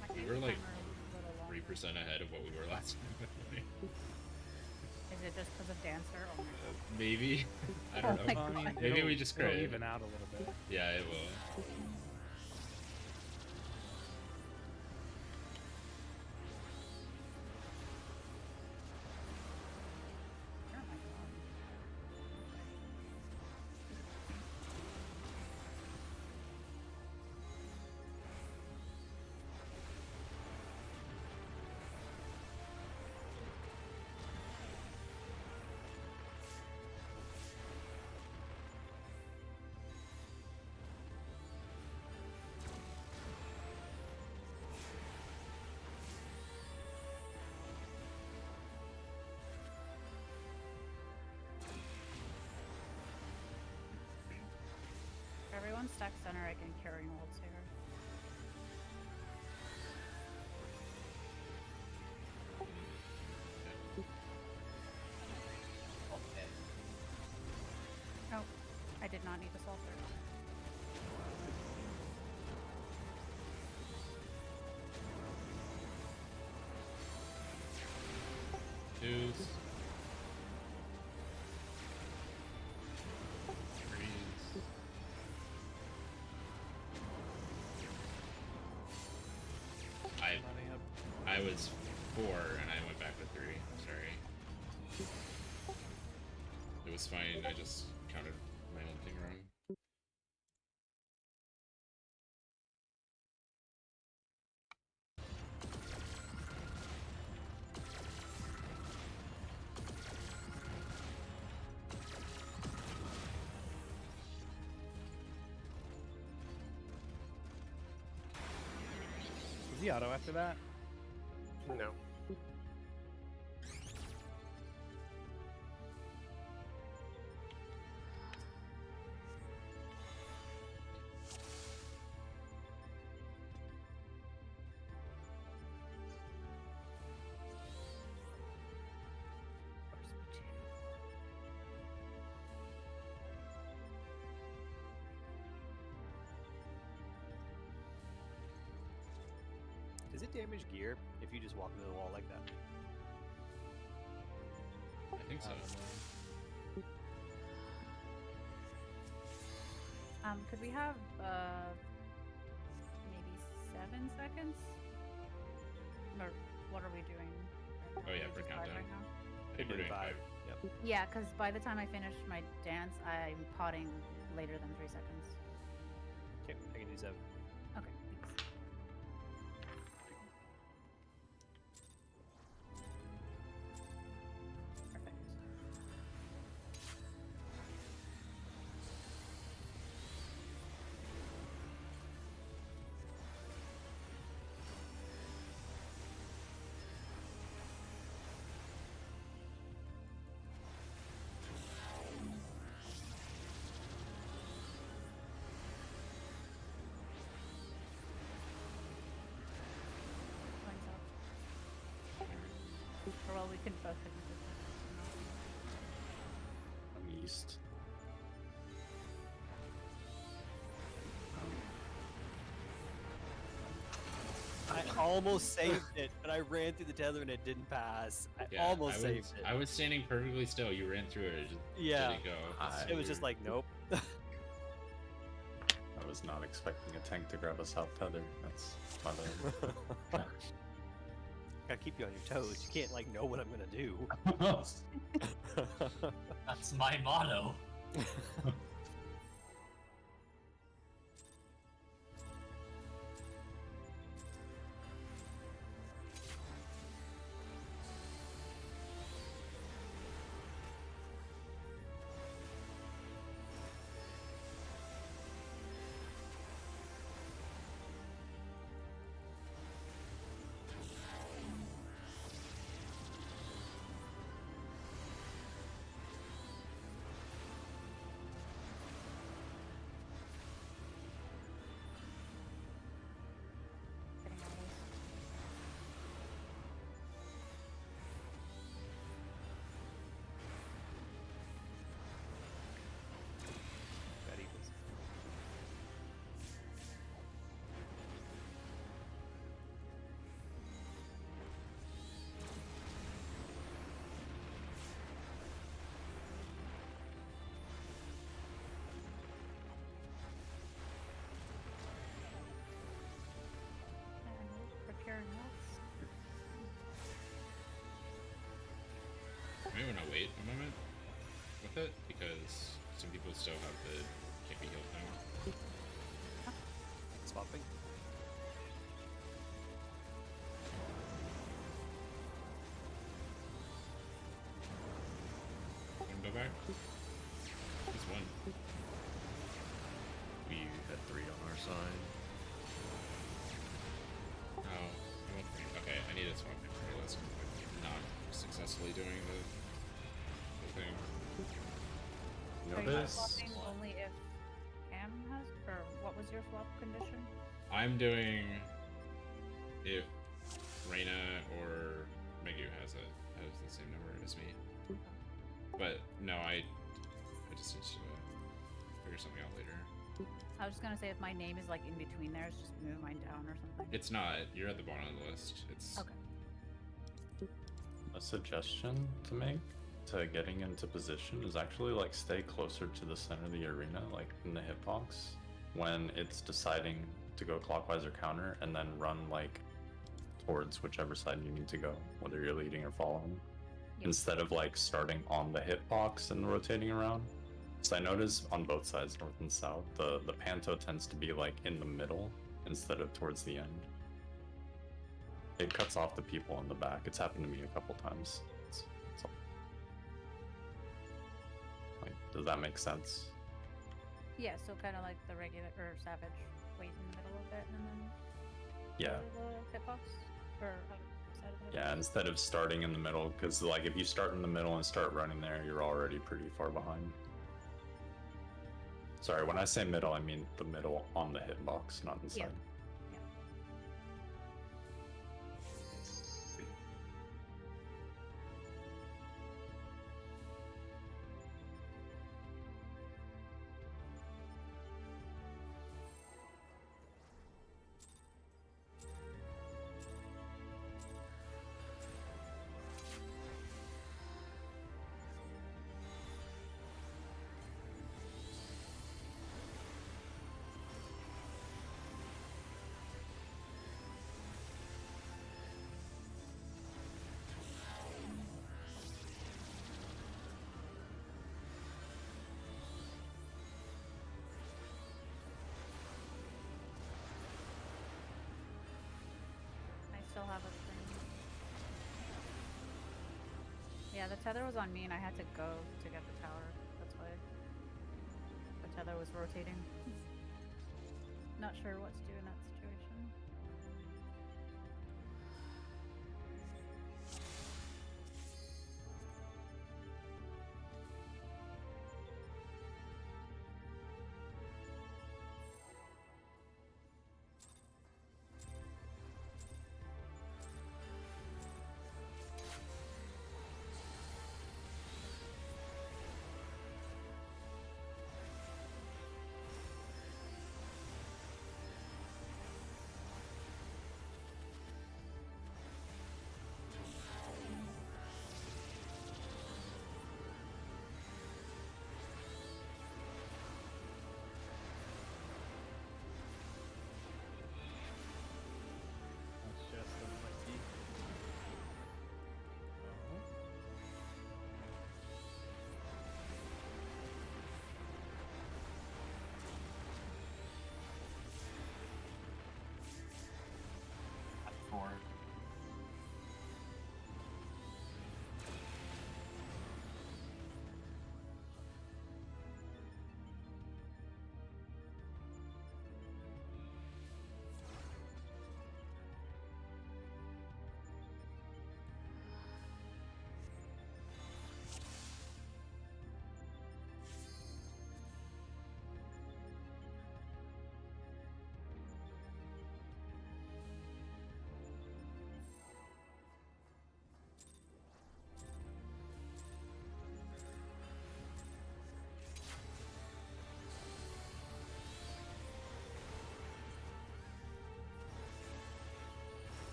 My We favorite were like timer is a little longer. 3% ahead of what we were last time. Is it just because of Dancer? Oh my god. Maybe. I don't Oh my know. Well, I mean, God. Maybe it'll- we just it'll crit. even out a little bit. Yeah, it will. Oh my god. If everyone stack center, I can carry molds here. Okay. Oh, I did not need to solve there. Twos. Threes. Running up. I was 4 and I went back to 3. Sorry. It was fine. I just counted my own thing wrong. Is he auto after that? No. Does it damage gear if you just walk into the wall like that? I think so. Could we have maybe 7 seconds? Or what are we doing? Oh, yeah, Are we for just 5 countdown. right now? I think we're doing 5. Yep. Yeah, because by the time I finish my dance, I'm potting later than 3 seconds. Okay, I can do 7. Okay, thanks. Perfect. Points up. Or well, we can both hit the I'm east. I almost saved it, but I ran through the tether and it didn't pass. I Yeah, almost I saved was, it. I was standing perfectly still. You ran through it. It just Yeah. didn't go. I- It was just like, nope. I was not expecting a tank to grab a south tether. That's my bad. Gotta keep you on your toes. You can't like know what I'm gonna do. That's my motto. I may want to wait a moment with it because some people still have the can't be healed now. Swapping. Wanna go back? Just one. We had 3 on our side. Oh, okay. I need to swap it for this. Not successfully doing the thing. Are you Notice. swapping only if Cam has, or what was your swap condition? I'm doing if Reina or Megu has the same number as me. But no, I just need to figure something out later. I was just gonna say if my name is like in between there, just move mine down or something. It's not. You're at the bottom of the list. It's Okay. A suggestion to make to getting into position is actually like stay closer to the center of the arena, like in the hitbox, when it's deciding to go clockwise or counter, and then run like towards whichever side you need to go, whether you're leading or following, Yep. instead of like starting on the hitbox and rotating around. So I notice on both sides, north and south, the panto tends to be like in the middle instead of towards the end. It cuts off the people in the back. It's happened to me a couple times. It's all- like, does that make sense? Yeah, so kind of like the regular or savage, wait in the middle of it and then Yeah. go to the hitbox or other side of the Yeah, hitbox. instead of starting in the middle, because like if you start in the middle and start running there, you're already pretty far behind. Sorry, when I say middle, I mean the middle on the hitbox, not inside. Yeah. I still have a thing. Yeah, the tether was on me and I had to go to get the tower. That's why the tether was rotating. Not sure what to do in that situation.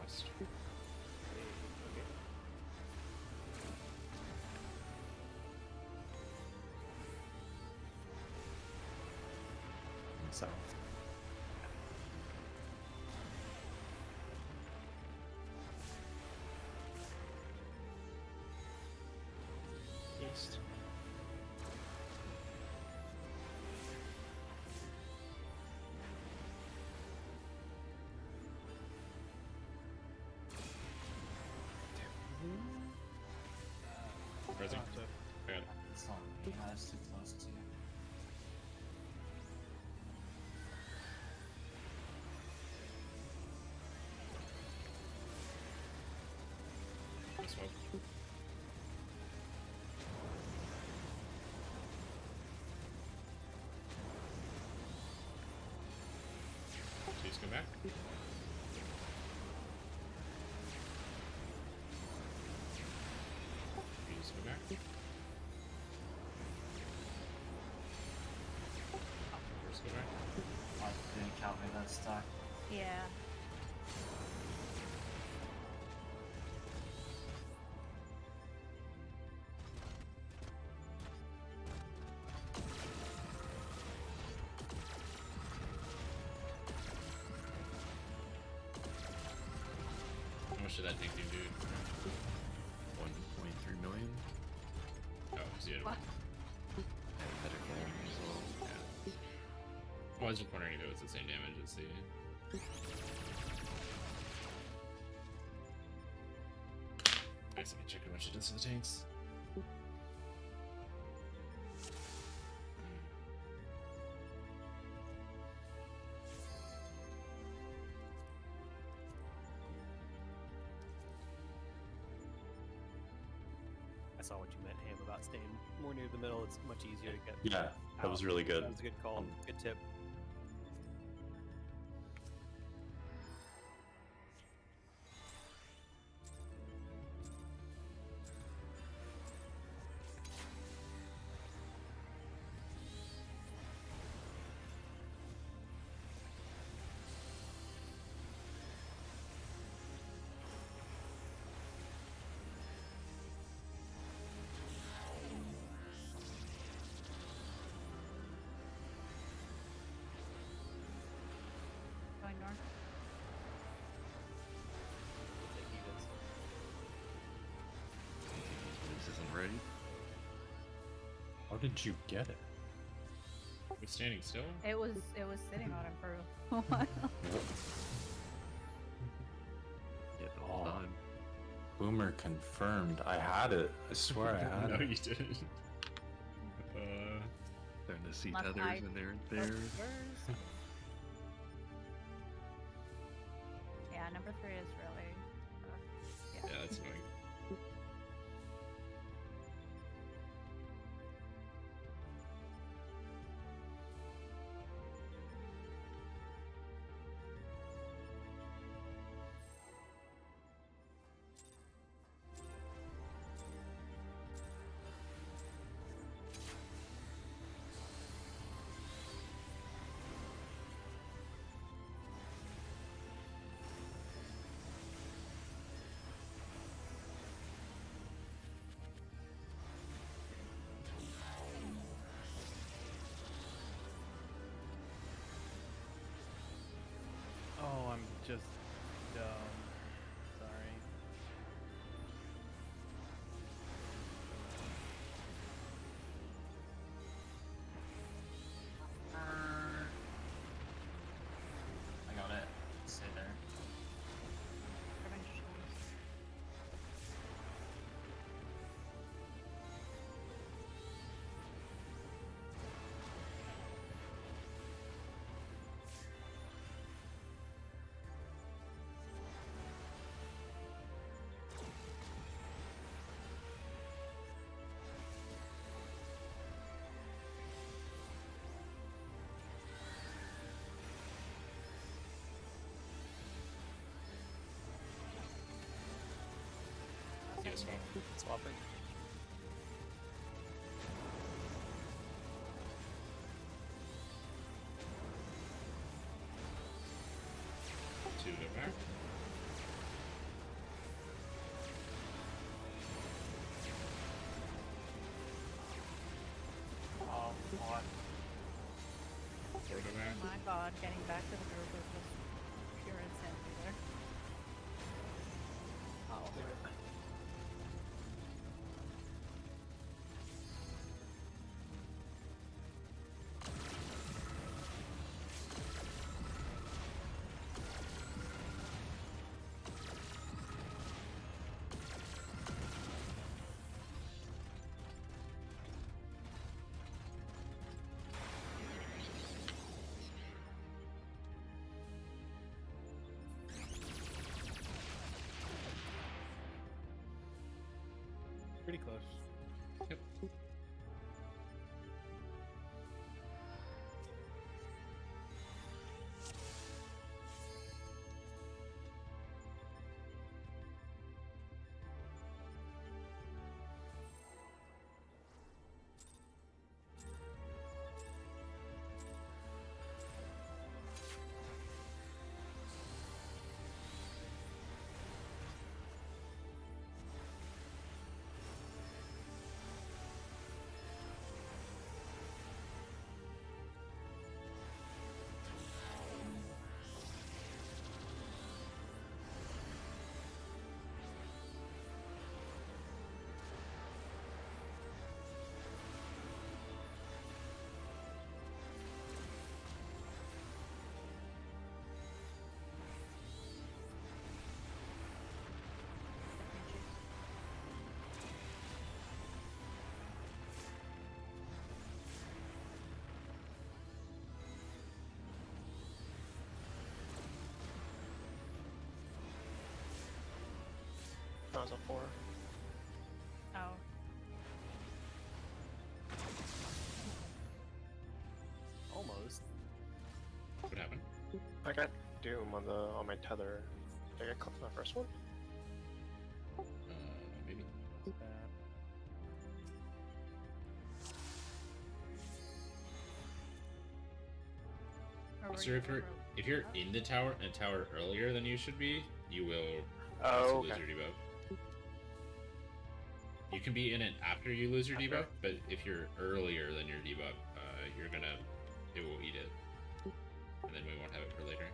southwest. Okay. South. East. Rising. So, Bad. It's not me. I was too close to you. No smoke. Please come back. Please come back. Please go back. I didn't count me that stuck. Yeah. How much did that thing do? 1.3 million. Oh, so you had What? And medical as well. Yeah. Well, I was just wondering if it was the same damage as the. I guess I can check how much it does to the tanks. I saw what you meant, Ham, about staying more near the middle. It's much easier to get. Yeah, that was out. really good. That was a good call. Good tip. Going north. Take evens. This isn't ready. How did you get it? With standing still? It was sitting on him for a while. Yeah, the whole Oh. time. Boomer confirmed. I had it. I swear I had No, it. you didn't. Starting to see Left tethers eye and they're Both there. yours. Yeah, number 3 is really. yeah, that's annoying. oh, I'm just dumb. Sorry. I got it. Stay there. Revenge shows. Yeah, swap. Swapping. Two, go back. god, getting back to the group was just pure insanity there. I'll do it. Pretty close. Yep. That was a 4. Oh. Almost. What happened? I got Doom on my tether. Did I get clipped on the first one? Maybe. Or were So you if you're over- in the tower earlier than you should be, you will Oh, also lose okay. your debuff. You can be in it after you lose your Okay. debuff, but if you're earlier than your debuff, it will eat it, and then we won't have it for later.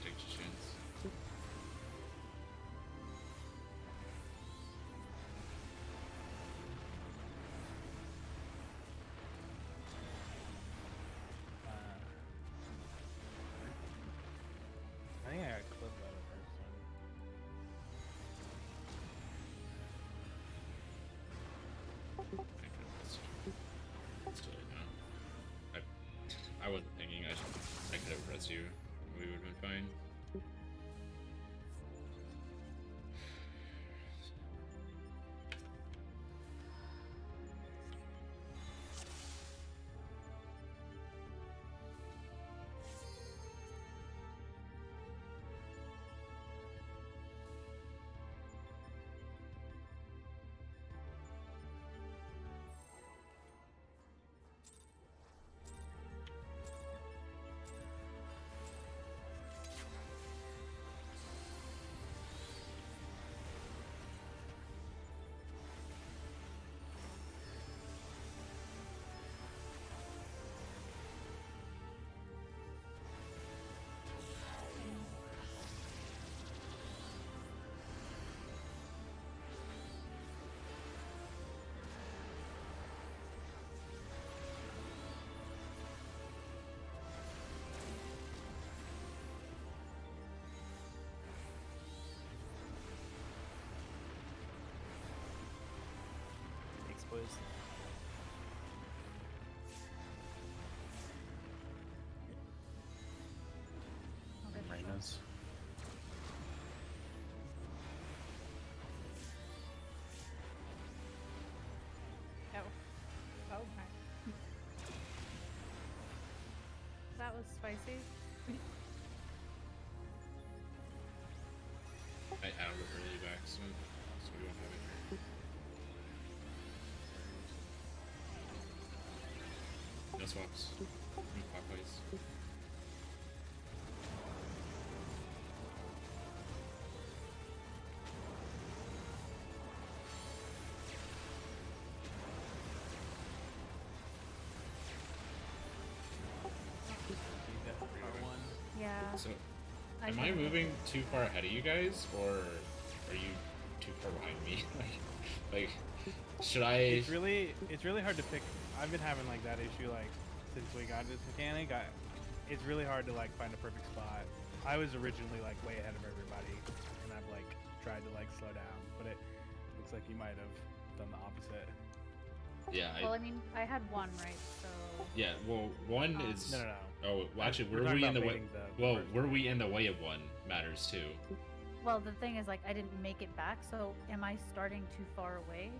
Take your chance. I think I got clipped by the first one. Still, no. I wasn't thinking. I could have pressed you. We would have been fine. Exposed. Okay. Reyna's. was spicy. I added it early back, so we won't have it here. No swaps. No clockwise. Yeah. So, I am I think- moving too far ahead of you guys, or are you too far behind me? like, should I? It's really hard to pick. I've been having like that issue like since we got this mechanic. It's really hard to like find a perfect spot. I was originally like way ahead of everybody, and I've like tried to like slow down, but it looks like you might have done the opposite. Yeah. Well, I mean, I had one, right? So. Yeah. Well, one is. No. Oh, well, actually, We're were talking we in about the way? baiting the Well, first were one. we in the way of one matters too. Well, the thing is, like, I didn't make it back, so am I starting too far away?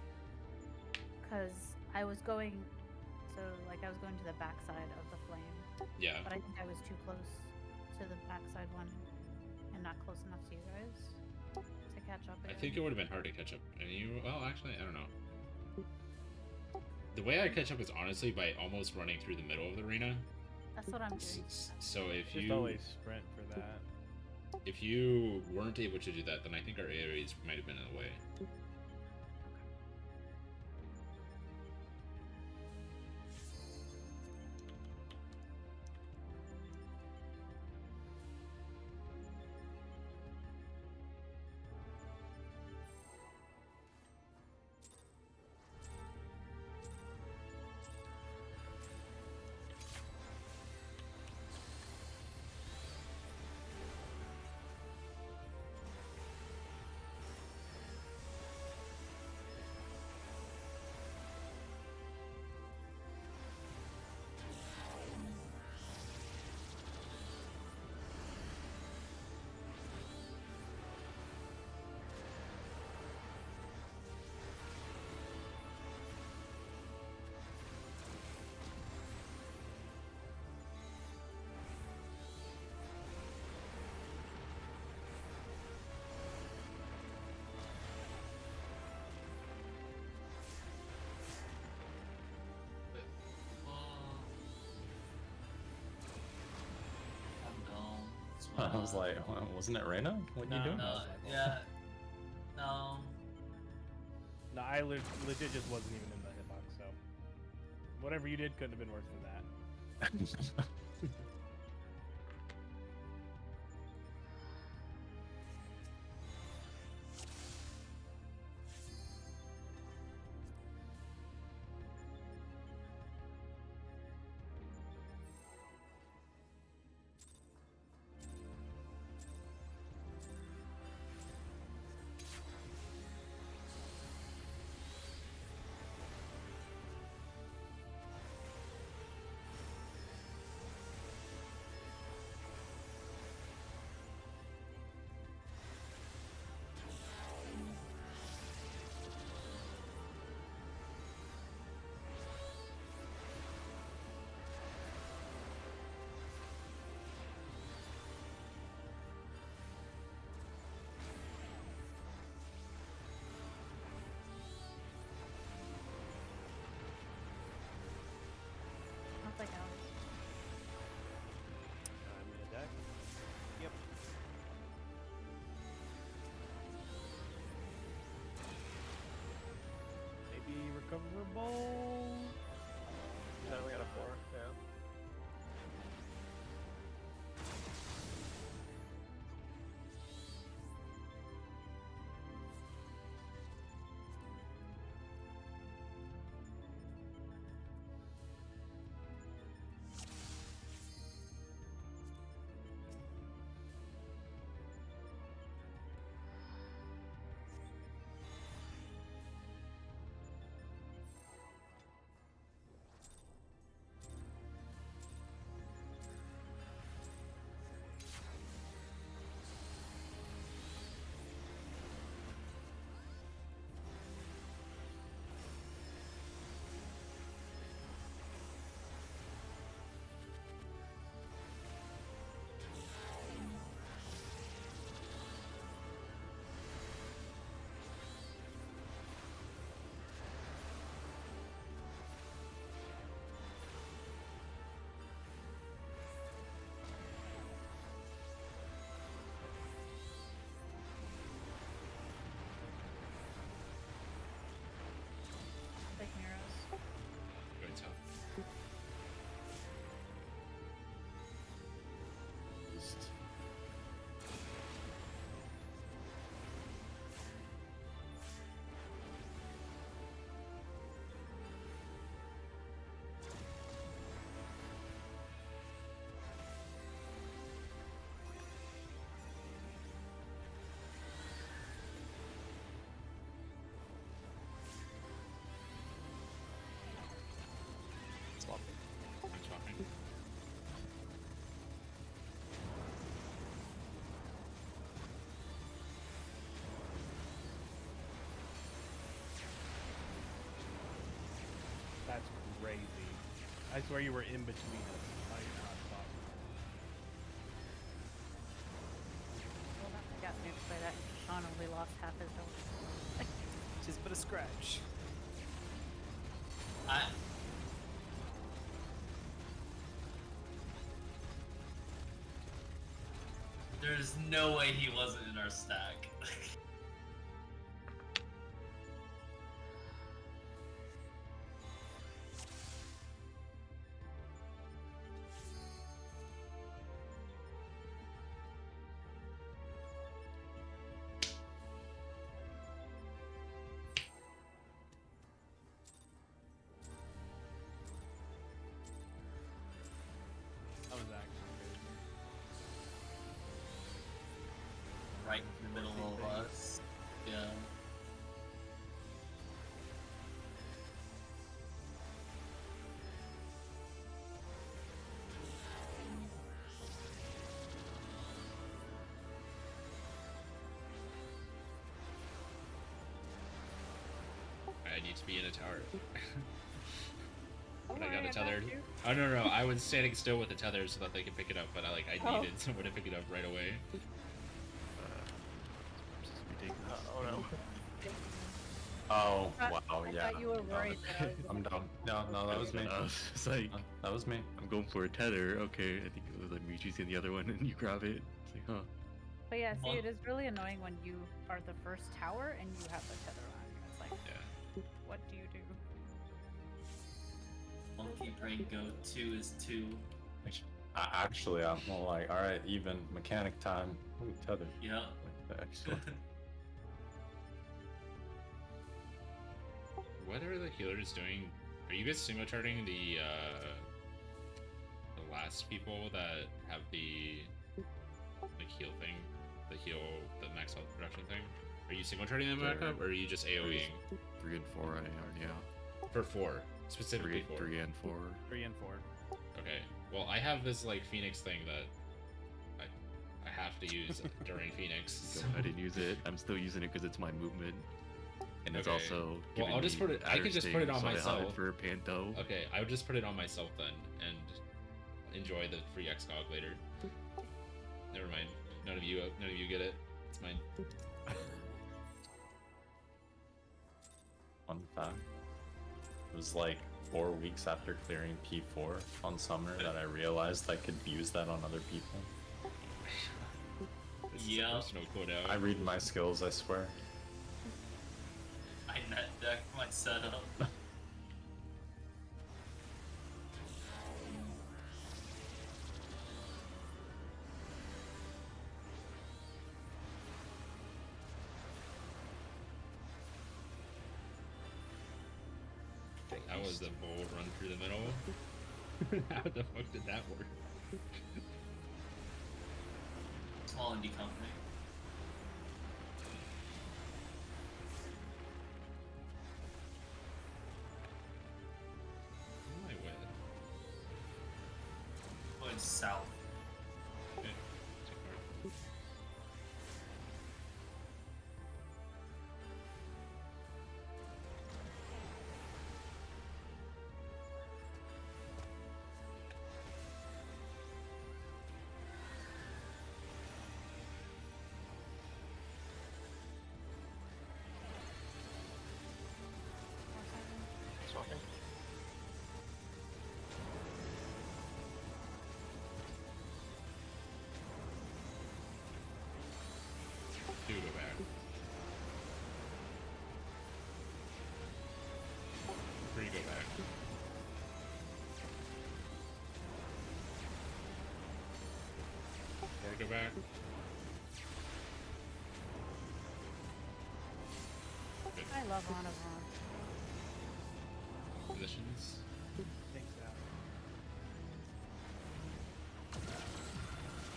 Because I was going, so, like, I was going to the backside of the flame, Yeah. but I think I was too close to the backside one and not close enough to you guys to catch up. I again. think it would have been hard to catch up. And you, well, actually, I don't know. The way I catch up is honestly by almost running through the middle of the arena. That's what I'm doing. So if Just you always sprint for that. if you weren't able to do that, then I think our AOEs might have been in the way. I'm dumb. I was like, wasn't it Reyna? What you No, doing? No, yeah. No. No, I legit just wasn't even in the hitbox, so whatever you did couldn't have been worse than that. I'll take Alex. I'm gonna deck. Yep. Maybe recoverable. No, we got a 4. Yeah. crazy. I swear you were in between us. I don't know how it's possible. Well, I got nuked by that. Sean only lost half his health. Just but a scratch. There's no way he wasn't in our stack. That was actually Right in the middle of us. Yeah. I need to be in a tower. Don't But I worry, got it got tethered. you. Oh no, I was standing still with the tether so that they could pick it up, but I Oh. needed someone to pick it up right away. Oh no. Oh, I wow, yeah. thought you were no, worried that I was I'm down. No, that was me. It's like, That was me. I'm going for a tether. Okay, I think it was like me choosing the other one, and you grab it. It's like, huh. But yeah, see, Mon- it is really annoying when you are the first tower and you have the tether on you. It's like, Yeah. what do you do? Monkey Brain Go 2 is 2. Actually, I'm more like, all right, even mechanic time. Ooh, tether. Yep. Excellent. What are the healers doing? Are you guys single charting the last people that have the heal thing? The max health production thing? Are you single charting them back up, or are you just AoEing? 3 and 4 I am, yeah. For 4. Specifically 4. 3 and 4. 3 and 4. Okay. Well, I have this like Phoenix thing that I have to use during Phoenix. Go ahead and use it. I'm still using it because it's my movement. And it's Okay. also Well, giving I'll just me put it- I can adder just put it sting, on so I have myself. it for Panto. Okay, I would just put it on myself then and enjoy the free XCOG later. Never mind. None of you get it. It's mine. Fun fact. It was like 4 weeks after clearing P4 on summer that I realized I could use that on other people. This is Yeah. a personal quote out. I read my skills, I swear. I net decked my setup. That was a bold run through the middle. How the fuck did that work? Small indie company. Who am I with? Going south. Okay, take part. Swapping. Two go back. Three go back. Four go back. Good. I love Ron. Positions. Thanks, Al.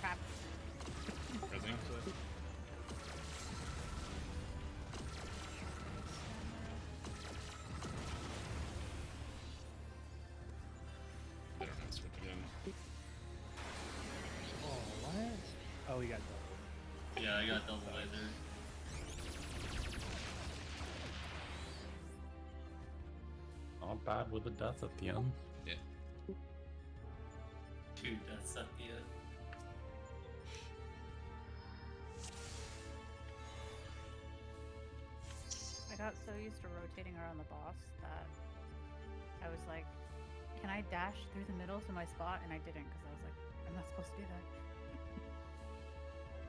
Crap. Pressing. They don't have to switch again. Oh, what? Oh, we got double. Yeah, I got double laser. Not bad with the death at the end. Yeah. 2 deaths at the end. I got so used to rotating around the boss that I was like, can I dash through the middle to my spot? And I didn't because I was like, I'm not supposed to do that.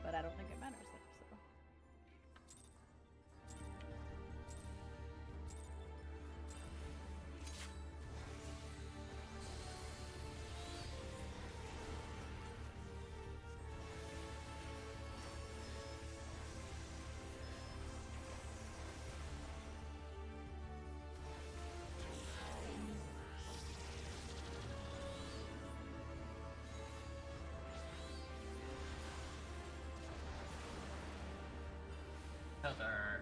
But I don't think it matters there, so. Tether.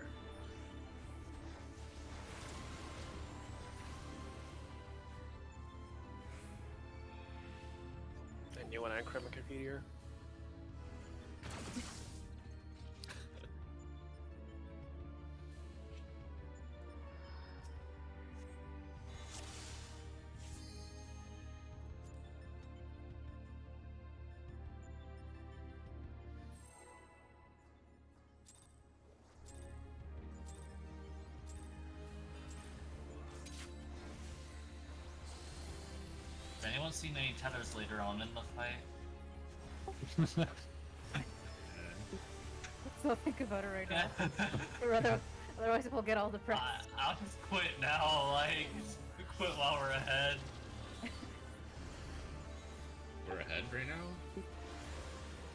And you want to encrypt my computer? Has anyone seen any tethers later on in the fight? So think about it right now. Otherwise we'll get all depressed. I'll just quit now, like, quit while we're ahead. We're ahead right now?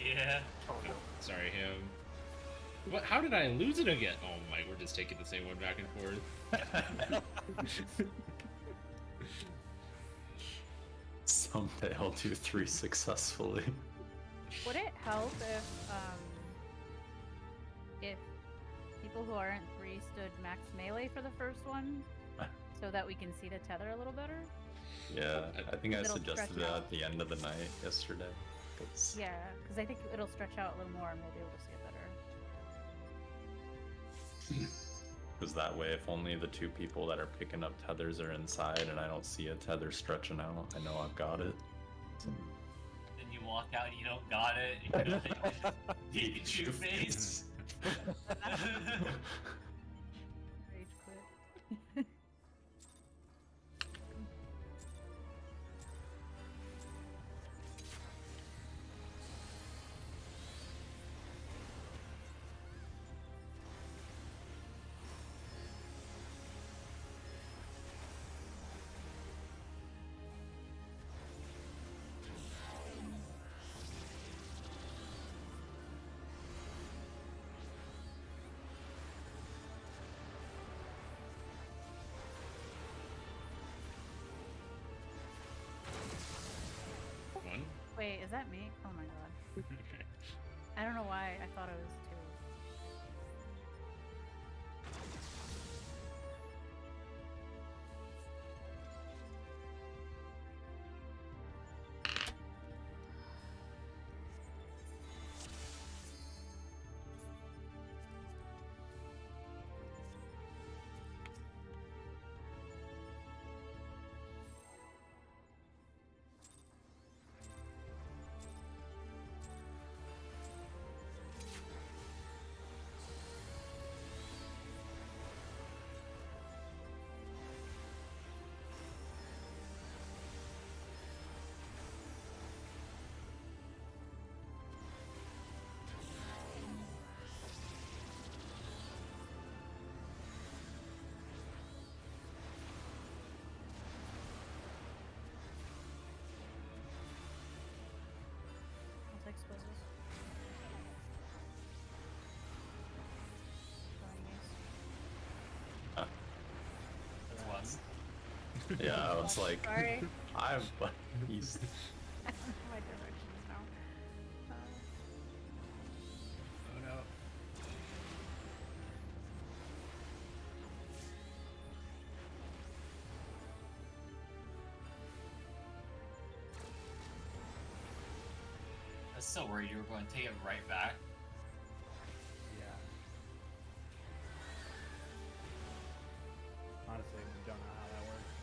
Yeah. Oh no. Sorry, him. What? How did I lose it again? Oh my, we're just taking the same one back and forth. Someday I'll do 3 successfully. Would it help if people who aren't 3 stood max melee for the first one, so that we can see the tether a little better? Yeah, I think I It'll suggested stretch it out. at the end of the night yesterday. 'cause- Yeah, because I think it'll stretch out a little more and we'll be able to see it better. Because that way, if only the 2 people that are picking up tethers are inside and I don't see a tether stretching out, I know I've got it. So- Then you walk out and you don't got it. You're like, Pikachu face. Rage quit. One? Wait, is that me? Oh my god. I don't know why I thought it was 2. I'll take explosives. Throwing these. That's less. Yeah, I was like, Sorry. I'm. He's. I don't know my directions now. Oh no. I was so worried you were going to take it right back. Yeah. Honestly, we don't know how that works.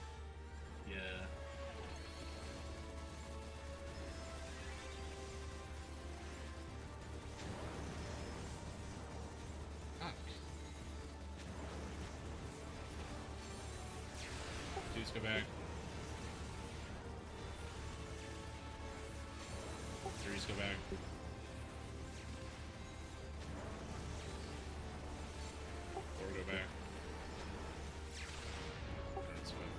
Please go back. Threes go back. Four go back. That's fine.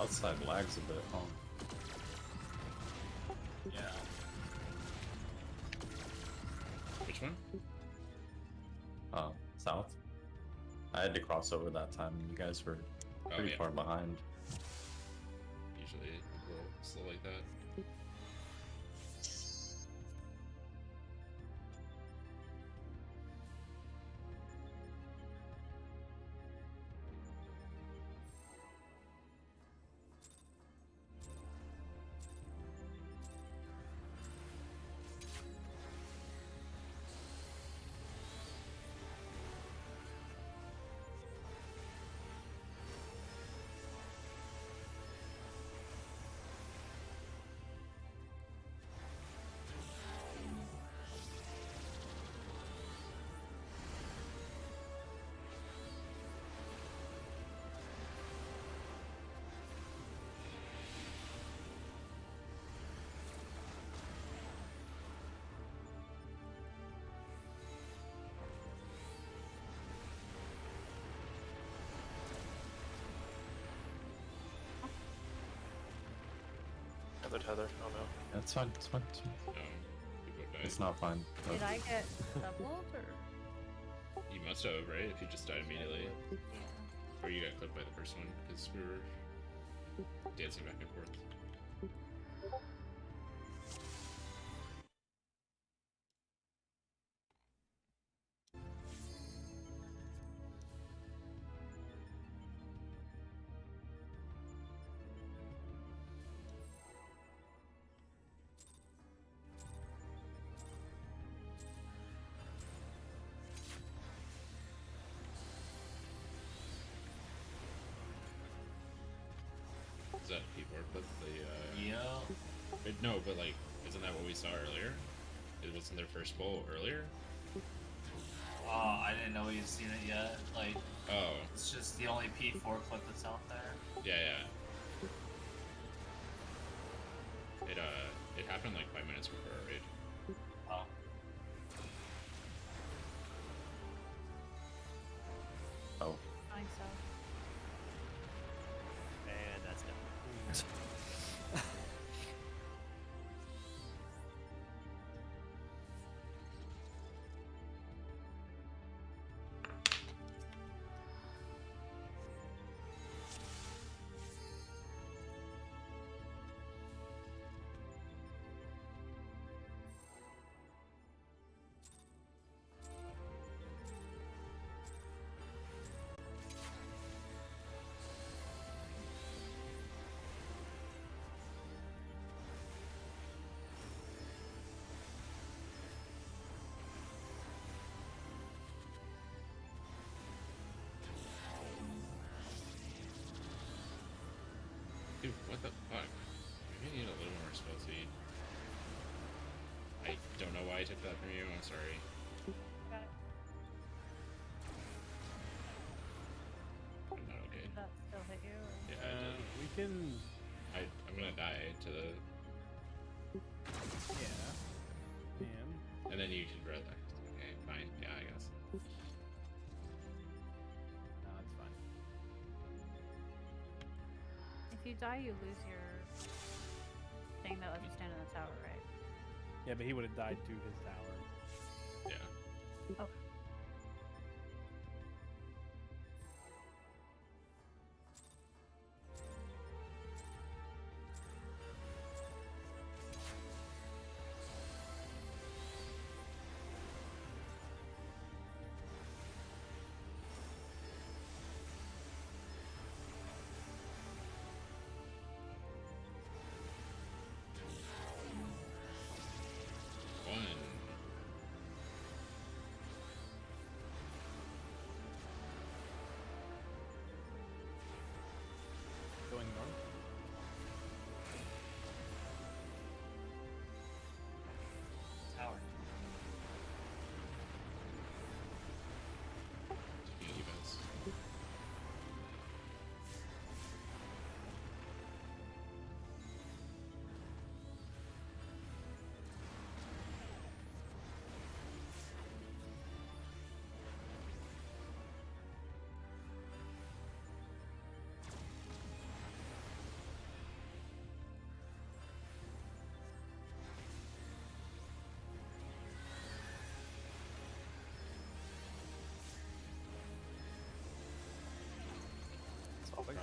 Outside lags a bit, huh? Yeah. Which one? South. I had to cross over that time. You guys were pretty yeah. far behind. Usually a little slow like that. Tether. Oh no. It's fine. It's fine. It's fine. People died. It's not fine. Did I get doubled or? You must have, right? If you just died immediately. Yeah. Or you got clipped by the first one, because we were dancing back and forth. Is that P4 clip? The, Yeah. No, but like, isn't that what we saw earlier? It wasn't their first bowl earlier? Oh, I didn't know you'd seen it yet. Like, Oh, it's just the only P4 clip that's out there. yeah. It happened like 5 minutes before our raid. Oh. Oh, I think so. And that's done. Dude, what the fuck? Maybe I need a little more spell speed. I don't know why I took that from you, I'm sorry. Got it. I'm not okay. Did that still hit you? Or? Yeah, I did. We can. I'm gonna die to the... Yeah. And And then you should read that. Okay, fine. Yeah, I guess. no, it's fine. If you die, you lose your thing that lets you stand in the tower, right? Yeah, but he would have died to his tower. Yeah. Okay. One.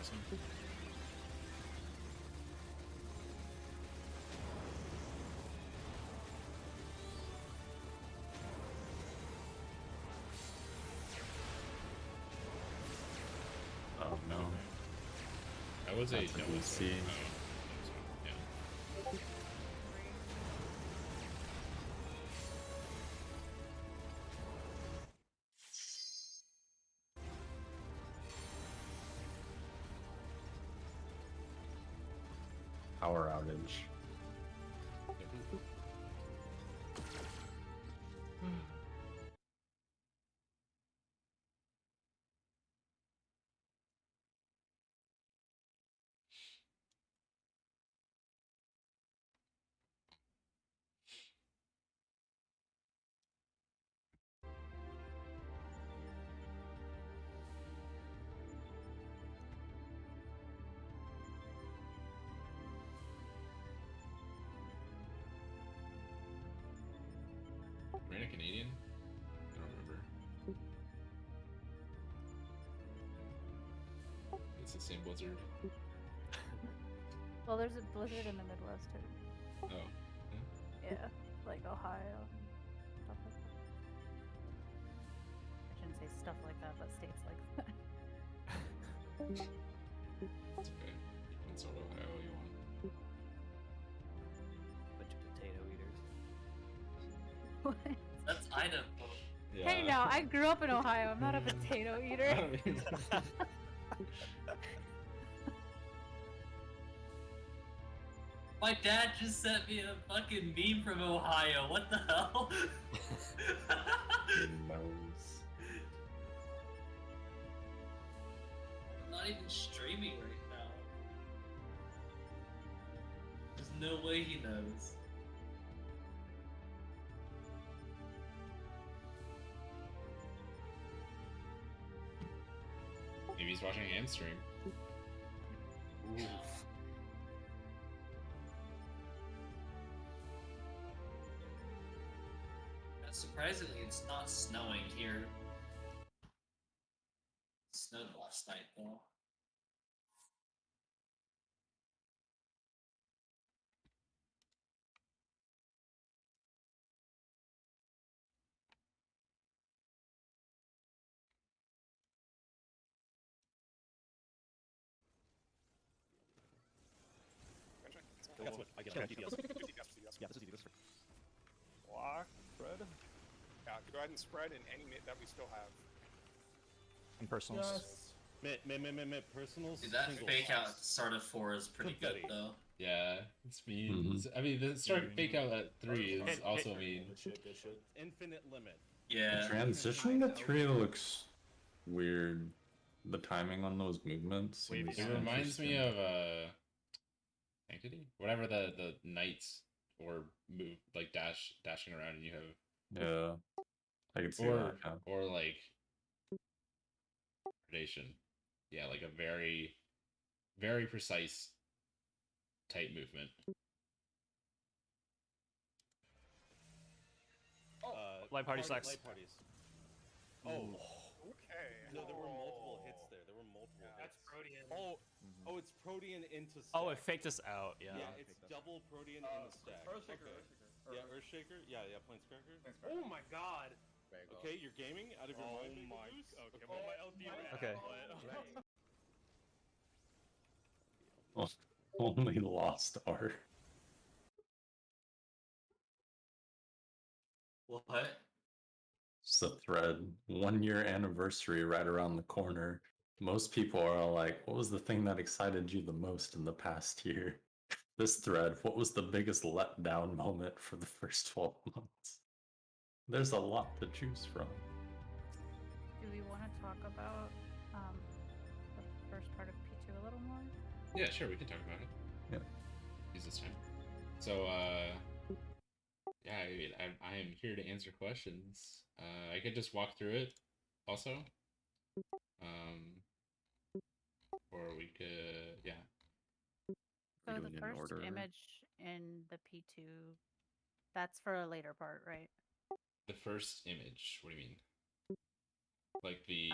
Awesome. Oh no. That was a That's a no. good It's scene. yeah. Power outage. Ran a Canadian? I don't remember. It's the same Blizzard. Well, there's a blizzard in the Midwest too. Oh. Yeah, like Ohio and stuff like that. I shouldn't say stuff like that, but states like that. It's okay. Minnesota, Ohio, you want. Bunch of potato eaters. What? That's Idaho. Hey, now I grew up in Ohio. I'm not a potato eater. My dad just sent me a fucking meme from Ohio. What the hell? Your nose. I'm not even streaming right now. There's no way he knows. Maybe he's watching a hand stream. Surprisingly, it's not snowing here. It snowed last night, though. That's what I get. Yeah, DPS. Yeah, this is easy. This is Block, spread. Yeah, go ahead and spread in any mid that we still have. And personals. Mid personals. Dude, that singles. fake out start of 4 is pretty good, Confetti. though. Yeah, it's mean. I mean, the start fake out at 3 is also mean. Infinite limit. Yeah. Transitioning to 3 looks weird. The timing on those movements. seems It reminds me interesting. of Sanctity? Whatever the knights or move like dashing around and you have Yeah. I can see that. Yeah. or like predation. Yeah, like a very very precise tight movement. Light party sucks. Light parties. Oh. Okay. No, there were multiple hits there. There were multiple hits. That's Protean. Oh, it's Protean into stack. Oh, it faked us out. Yeah. Yeah, it's double Protean in the stack. Earthshaker. Okay. Yeah, Earthshaker. Yeah, Planescracker. Oh my god. Okay, you're gaming out of your mind. Okay, well, my LD ran. Okay. Only lost art. What? It's a thread. 1 year anniversary right around the corner. Most people are like, what was the thing that excited you the most in the past year? This thread, what was the biggest letdown moment for the first 12 months? There's a lot to choose from. Do we want to talk about the first part of P2 a little more? Yeah, sure, we can talk about it. Yeah. Use this time. So yeah, I am here to answer questions. I could just walk through it also. Or we could, yeah. So We're the doing it in first order. image in the P2, that's for a later part, right? The first image, what do you mean? Like the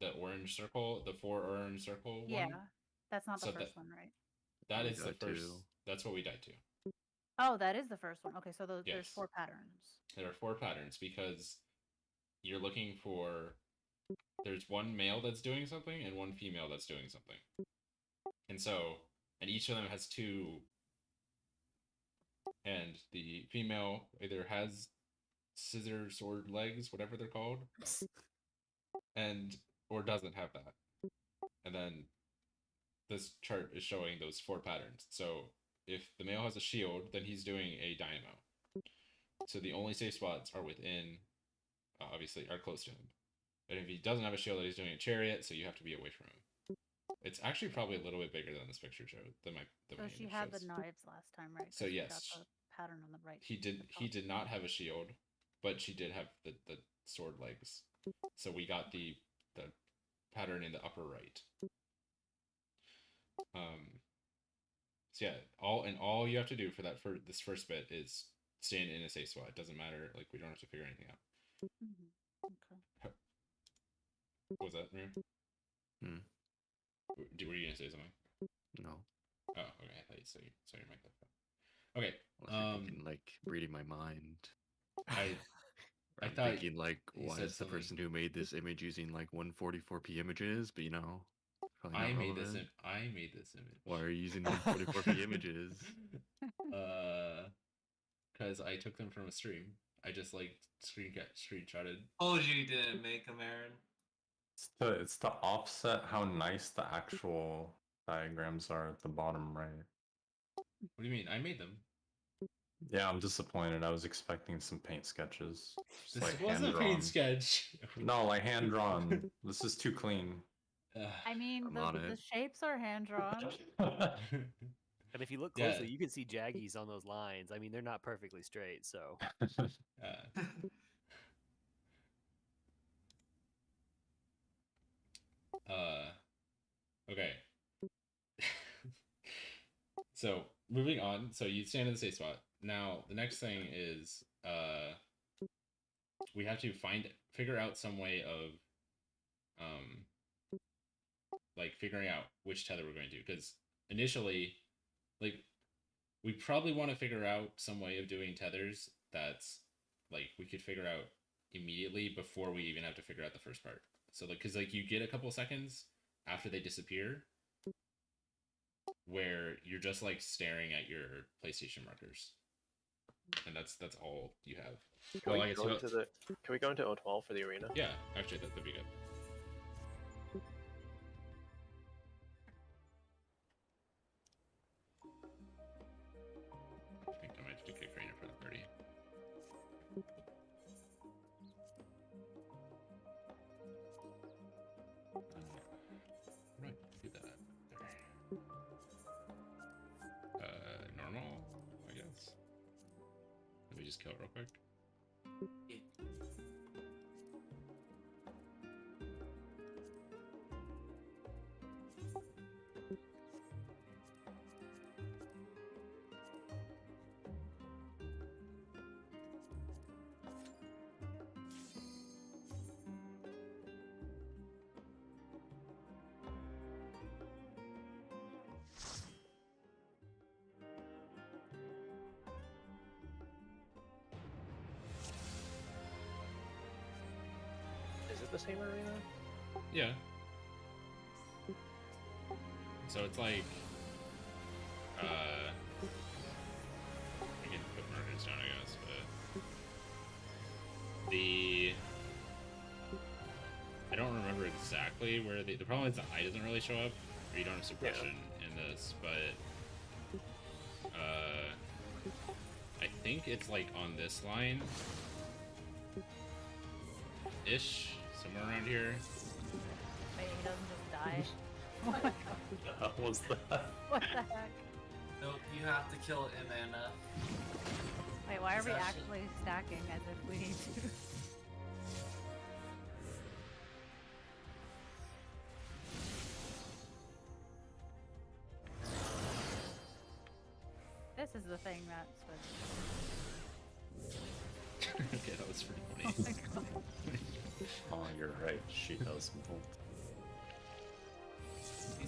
the orange circle, the 4 orange circle Yeah, one. that's not the So first one, right? That We is the died first. to. That's what we died to. Oh, that is the first one. Okay, so there's Yes. 4 patterns. There are 4 patterns because you're looking for. There's one male that's doing something and one female that's doing something. And each of them has 2. And the female either has scissor sword legs, whatever they're called, or doesn't have that. And then this chart is showing those 4 patterns. So if the male has a shield, then he's doing a dynamo. So the only safe spots are within, obviously, are close to him. And if he doesn't have a shield, then he's doing a chariot, so you have to be away from him. It's actually probably a little bit bigger than this picture showed. So she had shows. the knives last time, right? So 'Cause we yes, got the pattern on the right. he did not have a shield, but she did have the sword legs. So we got the pattern in the upper right. So yeah, all you have to do for this first bit is stand in a safe spot. It doesn't matter, like we don't have to figure anything out. Okay. What was that, Miriam? Were you gonna say something? No. Oh, okay. I thought you saw your mic up. Okay. Unless you're thinking, like reading my mind. I I'm thought thinking like, you why said is the something. person who made this image using like 144p images? But probably not I made this. relevant. I made this image. Why are you using 144p images? Because I took them from a stream. I just like screenshotted. Told you didn't make them, Aaron. It's to offset how nice the actual diagrams are at the bottom right. What do you mean? I made them. Yeah, I'm disappointed. I was expecting some paint sketches. Just This like wasn't a hand-drawn. paint sketch. No, like hand drawn. This is too clean. I mean, I'm on the it. shapes are hand drawn. And if you look Yeah. closely, you can see jaggies on those lines. I mean, they're not perfectly straight, so. Okay. So moving on. So you stand in the safe spot. Now the next thing is we have to figure out some way of like figuring out which tether we're going to do, because initially, like, we probably want to figure out some way of doing tethers that's like we could figure out immediately before we even have to figure out the first part. So like, because like you get a couple seconds after they disappear where you're just like staring at your PlayStation markers, and that's all you have. Can we go into O12 for the arena? Yeah, actually that'd be good. I think I might have to kick Rainer for the party. Right, do that. There. Normal, I guess. Let me just kill it real quick. Is it the same arena? Yeah. So it's like, I can put markers down, I guess, but I don't remember exactly where the problem is the eye doesn't really show up, or you don't have suppression in this, but I think it's like on this line ish, somewhere around here. Wait, he doesn't just die. Oh my god. What was that? What the heck? Nope, you have to kill Amanda. Wait, why are It's we actually- actually stacking as if we need to? This is the thing that's Okay, that was pretty funny. Oh my god. Oh, you're right. She does both.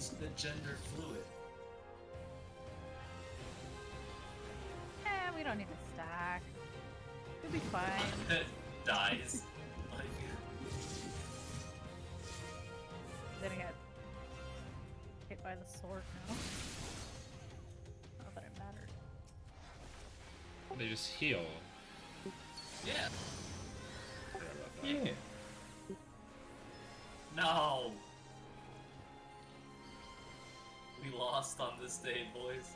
He's the gender fluid. We don't need to stack. We'll be fine. Dies. Like, Gonna get hit by the sword now. Not that it mattered. They just heal. yeah. Forgot about that. Yeah. No. We lost on this day, boys.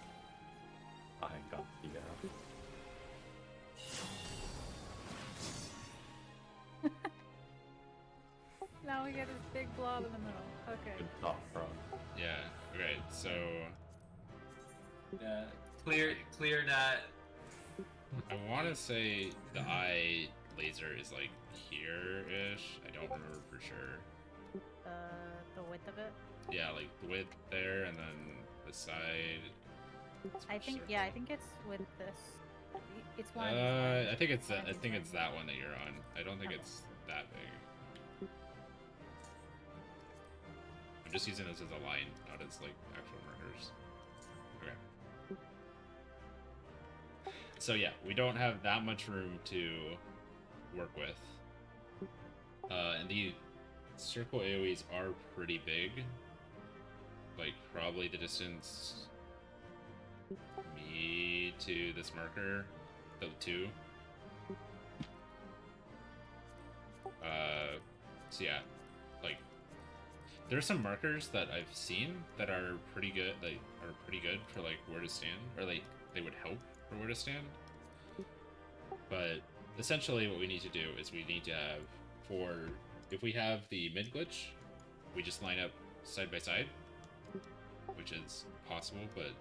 I got the Now we get this big blob in the middle. Okay. good top frog. Yeah. Okay. So Yeah. Clear that. I want to say the eye laser is like here-ish. I don't remember for sure. The width of it. Yeah, like the width there, and then the side. I think circle. yeah, I think it's with this. It's one. Of these lines. I think it's One of I these think lines. it's that one that you're on. I don't think Okay. it's that big. I'm just using this as a line, not as like actual markers. Okay. So yeah, we don't have that much room to work with. And the circle AoEs are pretty big. Like probably the distance me to this marker, the 2. So yeah, like there are some markers that I've seen that are pretty good, like are pretty good for like where to stand, or like they would help for where to stand. But essentially what we need to do is we need to have, if we have the mid glitch, we just line up side by side, which is possible but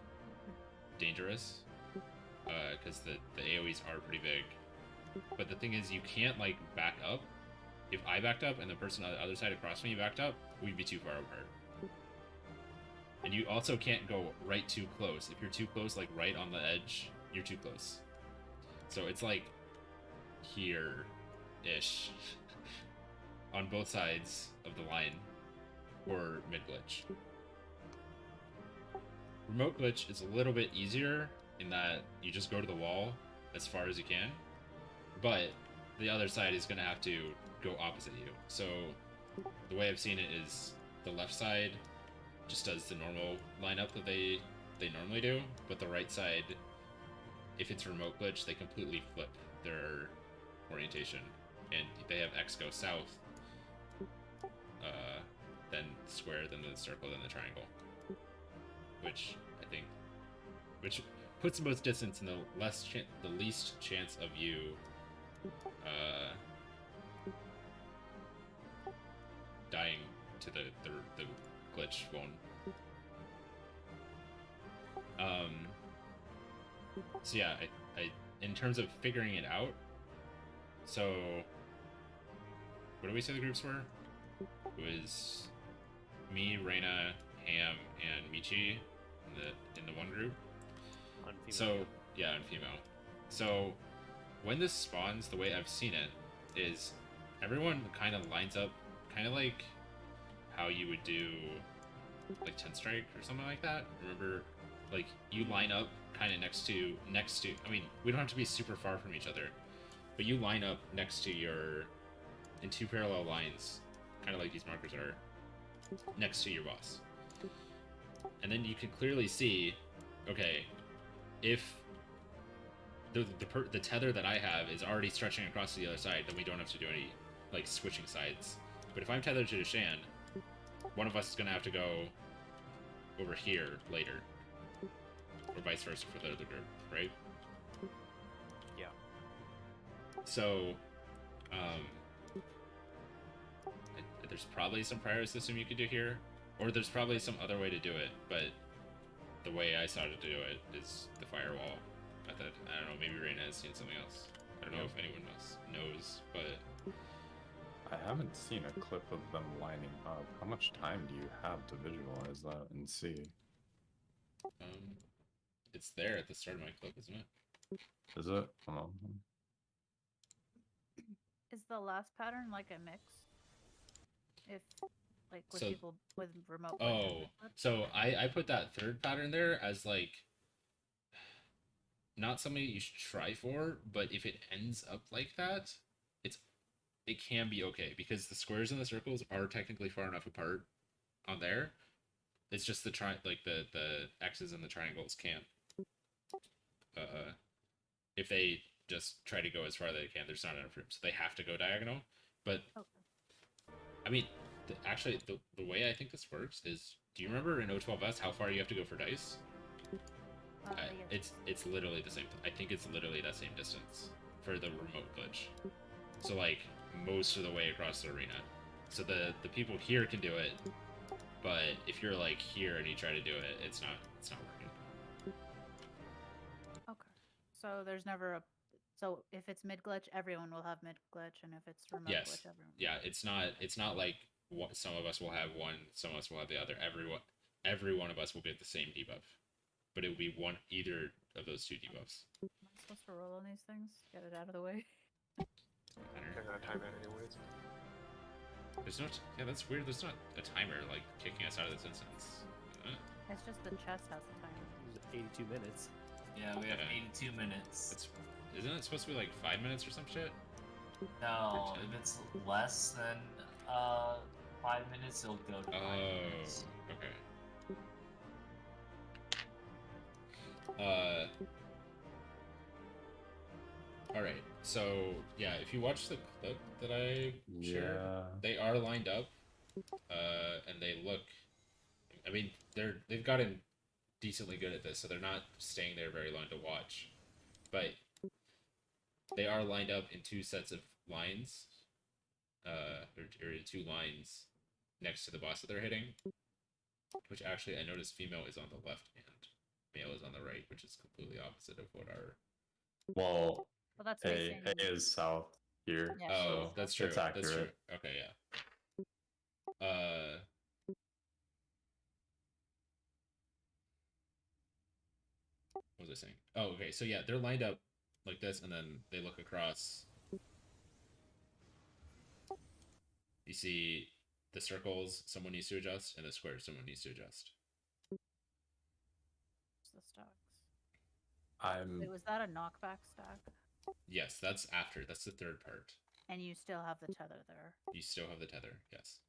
dangerous, because the AoEs are pretty big. But the thing is, you can't like back up. If I backed up and the person on the other side across from me backed up, we'd be too far apart. And you also can't go right too close. If you're too close, like right on the edge, you're too close. So it's like here-ish on both sides of the line for mid-glitch. Remote glitch is a little bit easier in that you just go to the wall as far as you can, but the other side is going to have to go opposite you. So the way I've seen it is the left side just does the normal lineup that they normally do, but the right side, if it's remote glitch, they completely flip their orientation, and they have X go south, then square, then the circle, then the triangle, which I think, which puts the most distance and the least chance of you dying to the glitch one. So yeah, I in terms of figuring it out, so what did we say the groups were? It was me, Reina, Ham, and Michi in the one group. On female. So yeah, and female. So when this spawns, the way I've seen it is everyone kind of lines up, kind of like how you would do like 10 strike or something like that. Remember, like you line up kind of next to. I mean, we don't have to be super far from each other, but you line up next to in 2 parallel lines, kind of like these markers are, next to your boss. And then you can clearly see, okay, if the tether that I have is already stretching across to the other side, then we don't have to do any like switching sides. But if I'm tethered to Deshan, one of us is gonna have to go over here later, or vice versa for the other group, right? Yeah. So, there's probably some prior system you could do here, or there's probably some other way to do it, but the way I saw to do it is the firewall method. I don't know, maybe Reina has seen something else. I don't know if anyone else knows, but I haven't seen a clip of them lining up. How much time do you have to visualize that and see? it's there at the start of my clip, isn't it? Is it? Hold on. Is the last pattern like a mix? If Like with So- people with remote. glitch and Oh, glitch? so I put that third pattern there as like not something you should try for, but if it ends up like that, it can be okay because the squares and the circles are technically far enough apart on there. It's just the the X's and the triangles can't. If they just try to go as far as they can, there's not enough room, so they have to go diagonal. But Okay. I mean, actually, the way I think this works is, do you remember in O12S how far you have to go for dice? Yes. It's literally the same. I think it's literally that same distance for the remote glitch. So like most of the way across the arena. So the people here can do it, but if you're like here and you try to do it, it's not working. Okay. So there's never a. So if it's mid glitch, everyone will have mid glitch, and if it's remote Yes. glitch, everyone. Yeah, it's not like some of us will have one, some of us will have the other. Every one of us will get the same debuff, but it will be either of those two debuffs. Am I supposed to roll on these things? Get it out of the way. They're gonna time it anyways. There's no. Yeah, that's weird. There's not a timer like kicking us out of this instance. It's just the chest has the timer. There's 82 minutes. Yeah, we have Yeah. 82 minutes. Isn't it supposed to be like 5 minutes or some shit? No, Pretend. if it's less than 5 minutes, it'll go to 5 minutes. Okay. All right. So yeah, if you watch the clip that I shared, Yeah. they are lined up, and they look. I mean, they've gotten decently good at this, so they're not staying there very long to watch, but they are lined up in two sets of lines, or in two lines next to the boss that they're hitting. Which actually, I noticed female is on the left and male is on the right, which is completely opposite of what our. Well, Well, that's A facing. is south here. Yeah, Oh, she's that's It's true. That's accurate. true. Okay, yeah. What was I saying? Oh, okay. So yeah, they're lined up like this, and then they look across. You see the circles someone needs to adjust, and the squares someone needs to adjust. the stacks. I'm Wait, was that a knockback stack? Yes, that's after. That's the third part. And you still have the tether there. You still have the tether. Yes.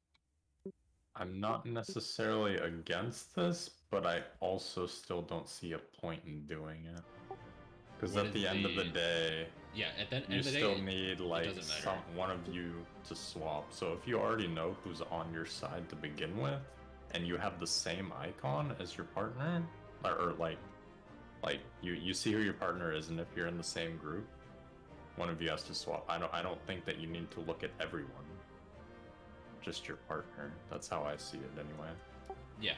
I'm not necessarily against this, but I also still don't see a point in doing it. Because What at is the end of the the- day, Yeah. At the end you of the still day, need like doesn't matter. one of you to swap. So if you already know who's on your side to begin with, and you have the same icon as your partner, or like you see who your partner is, and if you're in the same group, one of you has to swap. I don't think that you need to look at everyone, just your partner. That's how I see it anyway. Yeah.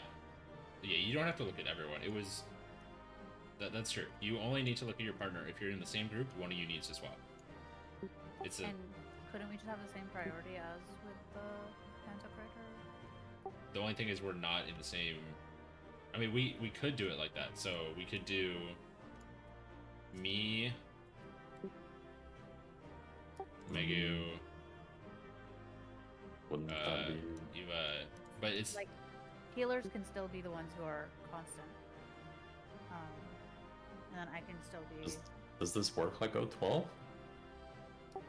Yeah, you don't have to look at everyone. It was. That's true. You only need to look at your partner. If you're in the same group, one of you needs to swap. It's a. And couldn't we just have the same priority as with the Pantocrator? The only thing is we're not in the same. I mean, we could do it like that. So we could do. Me. Megu. Wouldn't that be? Eva. But it's. Like, healers can still be the ones who are constant. And then I can still be. Does this work like O12? What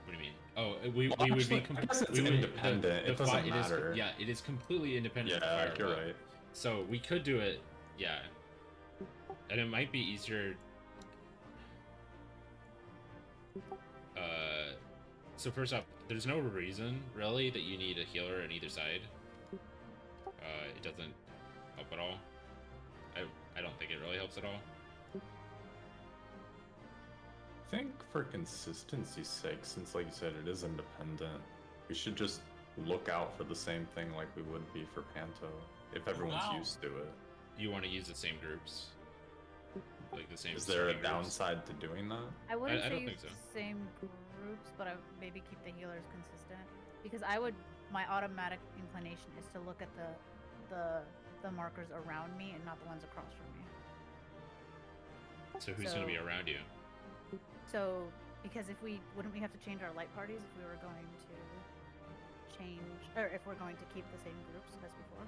do you mean? Oh, we Well, would actually, be I guess it's we would- independent. It doesn't matter. Yeah, it is completely independent. of Yeah, Firewall. you're right. So we could do it, yeah, and it might be easier. So first off, there's no reason really that you need a healer on either side. It doesn't help at all. I don't think it really helps at all. I think for consistency's sake, since like you said, it is independent, we should just look out for the same thing like we would be for Panto, if everyone's Wow. used to it. You want to use the same groups, like the same. Is there a starting groups? downside to doing that? I wouldn't I say don't use think so. the same groups, but I would maybe keep the healers consistent. Because my automatic inclination is to look at the markers around me and not the ones across from me. So who's going to be So- around you? So, because wouldn't we have to change our light parties if we were going to change, or if we're going to keep the same groups as before,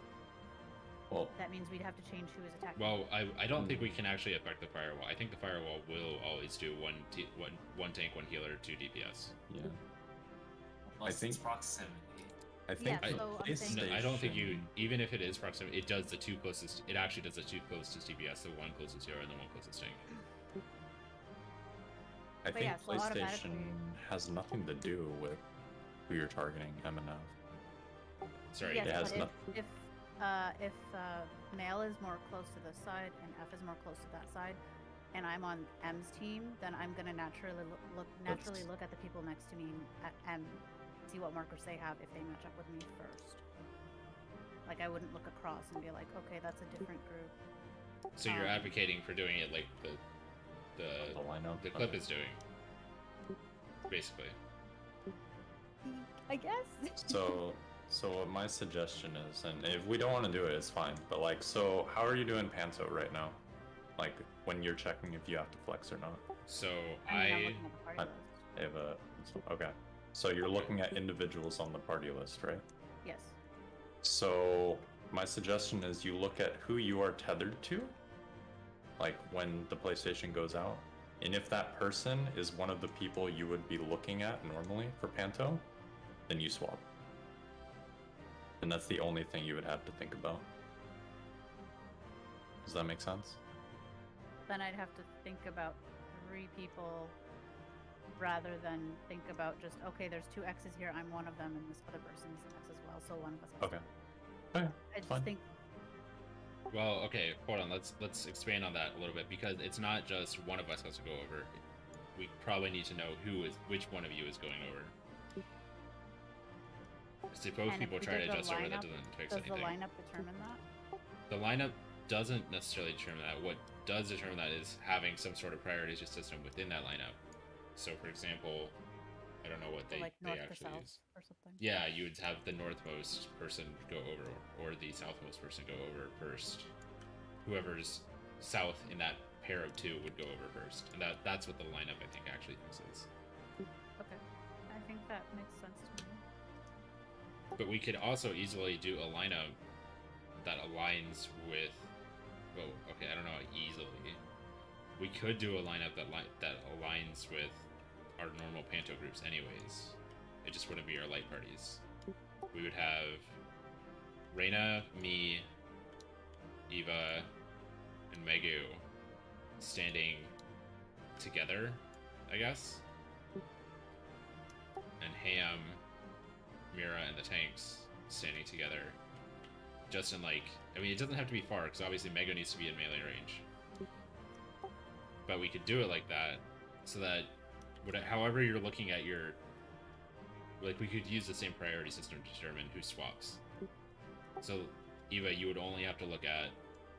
Well, that means we'd have to change who is attacking. Well, I don't think we can actually affect the firewall. I think the firewall will always do one tank, one healer, 2 DPS. yeah. Plus think- it's proximity. I think Yeah, the so I'm saying- No, I don't think you, PlayStation- even if it is proximity, it does the 2 closest. It actually does the 2 closest DPS, the 1 closest healer and the 1 closest tank. I But think yeah, so PlayStation automatically- has nothing to do with who you're targeting, M and F. Sorry, Yes, it has but if male is more close to this side and F is more close to that side, and I'm on M's team, then I'm gonna naturally look at the people next to me at M, see what markers they have if they match up with me first. Like I wouldn't look across and be like, okay, that's a different group. So you're advocating for doing it like the lineup. the clip Okay. is doing, basically. I guess. So what my suggestion is, and if we don't want to do it, it's fine. But like, so how are you doing Panto right now? Like when you're checking if you have to flex or not. So I'm I looking at the party I- list. I have okay. So you're looking at individuals on the party list, right? Yes. So my suggestion is you look at who you are tethered to, like when the PlayStation goes out, and if that person is one of the people you would be looking at normally for Panto, then you swap. And that's the only thing you would have to think about. Does that make sense? Then I'd have to think about 3 people rather than think about just, okay, there's 2 X's here, I'm one of them, and this other person's an X as well, so one of us has Okay. to. Okay. I just fine. think Well, okay, hold on. Let's expand on that a little bit because it's not just one of us has to go over. We probably need to know which one of you is going over. Because if both And if people we try to did the adjust over, that lineup, doesn't fix does anything. the lineup determine that? The lineup doesn't necessarily determine that. What does determine that is having some sort of priority system within that lineup. So, for example, I don't know what So they, like they north to actually south use. or something? Yeah, you would have the northmost person go over, or the southmost person go over first. Whoever's south in that pair of 2 would go over first, and that's what the lineup I think actually fixes. Okay. I think that makes sense to me. But we could also easily do a lineup that aligns with. Well, okay, I don't know how easily. We could do a lineup that aligns with our normal Panto groups, anyways. It just wouldn't be our light parties. We would have Reina, me, Eva, and Megu standing together, I guess. And Ham, Mira, and the tanks standing together. Just in like, I mean, it doesn't have to be far, because obviously Mega needs to be in melee range. But we could do it like that, so that however you're looking at your, like we could use the same priority system to determine who swaps. So Eva, you would only have to look at,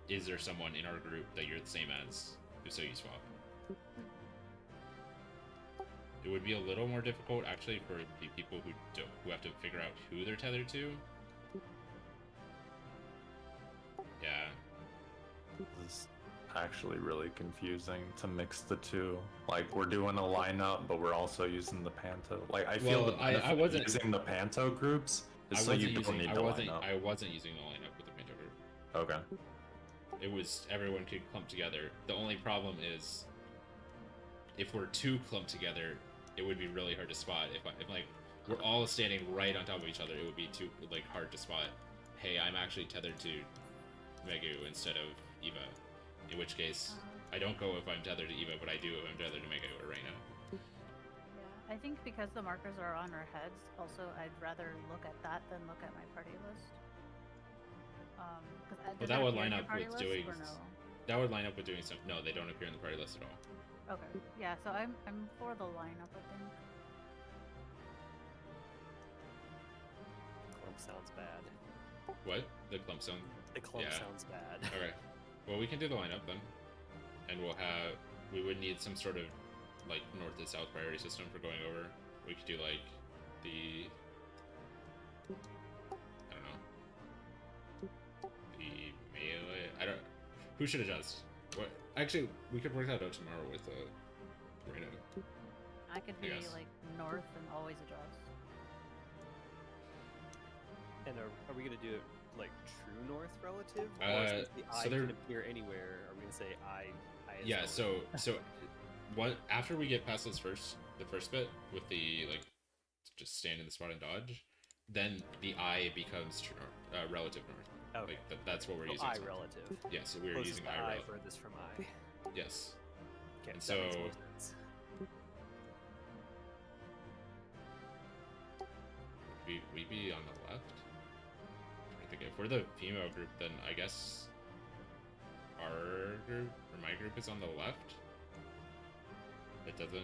is there someone in our group that you're the same as, so you swap. It would be a little more difficult actually for the people who have to figure out who they're tethered to. Yeah. This is actually really confusing to mix the 2. Like we're doing a lineup, but we're also using the Panto. Like I feel Well, the I benefit of wasn't- using the Panto groups is so you don't need to line up. I wasn't using the lineup with the Panto group. Okay. It was everyone could clump together. The only problem is if we're 2 clumped together, it would be really hard to spot. If like we're all standing right on top of each other, it would be too like hard to spot. Hey, I'm actually tethered to Megu instead of Eva. In which case, I don't go if I'm tethered to Eva, but I do if I'm tethered to Megu or Reina. Yeah, I think because the markers are on our heads, also I'd rather look at that than look at my party list. But that would line up with doing. That would line up with doing some. No, they don't appear in the party list at all. Okay. Yeah, so I'm for the lineup, I think. Clump sounds bad. What? The clump zone? The clump Yeah. sounds bad. Okay. Well, we can do the lineup then, and we would need some sort of like north to south priority system for going over. We could do like the I don't know, the melee. I don't. Who should adjust? What? Actually, we could work that out tomorrow with Reno. I could be Yes. like north and always adjust. And are we gonna do it like true north relative? Or since the so eye they're- can appear anywhere, are we gonna say I is Yeah. north? So what after we get past the first bit with the like just stand in the spot and dodge, then the eye becomes relative north. Okay. Like that's what we're So using. I sometimes. relative. Yeah. So we're Closest using to eye I, relative. furthest from I. Yes. Okay, And that makes so- more sense. We be on the left. I think if we're the female group, then I guess our group or my group is on the left. It doesn't.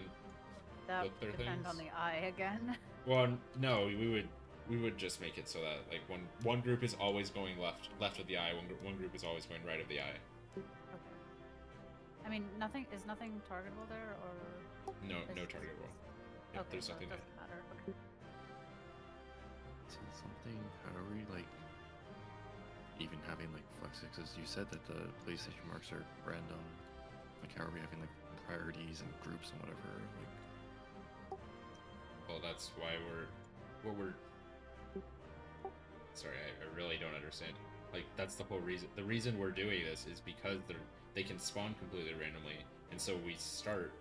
That Flip their depends on things? the eye again. Well, no, we would just make it so that like one group is always going left of the eye, one group is always going right of the eye. Okay. I mean, nothing targetable there, or No is- targetable. If okay, there's so something it that doesn't matter. Okay. So something, how are we like even having like flexes? You said that the PlayStation marks are random. Like how are we having like priorities and groups and whatever? Like well, that's why we're. Sorry, I really don't understand. Like that's the whole reason. The reason we're doing this is because they can spawn completely randomly, and so we start.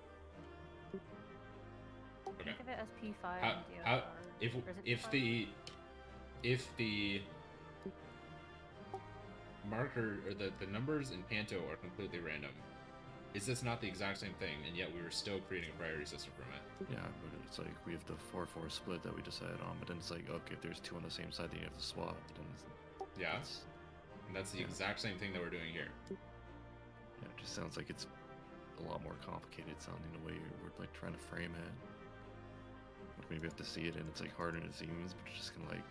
Okay. Think of it as P5 How, and how DSR. if Or is it if P5? the marker or the numbers in Panto are completely random, is this not the exact same thing? And yet we were still creating a priority system from it. yeah, but it's like we have the 4-4 split that we decided on, but then it's like okay, if there's two on the same side, then you have to swap. Then Yeah, it's, and that's the Yeah. exact same thing that we're doing here. yeah, it just sounds like it's a lot more complicated sounding the way we're like trying to frame it. Like maybe we have to see it and it's like harder than it seems, but it's just kind of like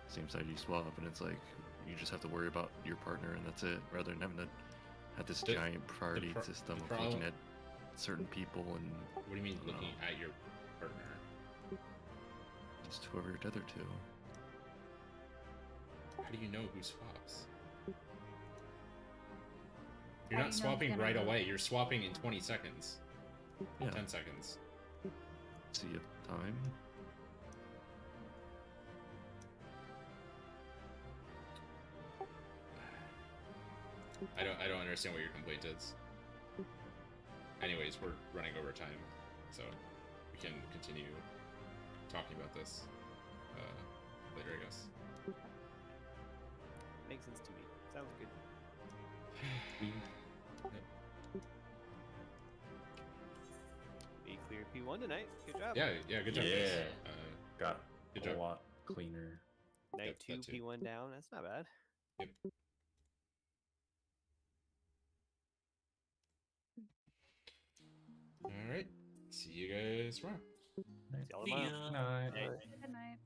same side you swap, and it's like you just have to worry about your partner and that's it, rather than having to have this The- giant priority pro- system the of looking problem- at certain people and What do you mean I don't looking know. at your partner? just whoever you're tethered to. How do you know who swaps? How You're do not you know swapping it's right gonna away. You're swapping in 20 seconds. Yeah, 10 seconds. see you time. I don't understand what your complaint is. Anyways, we're running over time, so we can continue talking about this later, I guess. Makes sense to me. Sounds good. We cleared P1 tonight. Good job. Yeah, good job, guys. Yeah. Got Good a job. lot cleaner. Night Yep, 2, that too. P1 down. That's not bad. All right. See you guys tomorrow. See y'all See tomorrow. ya. Night. Good night.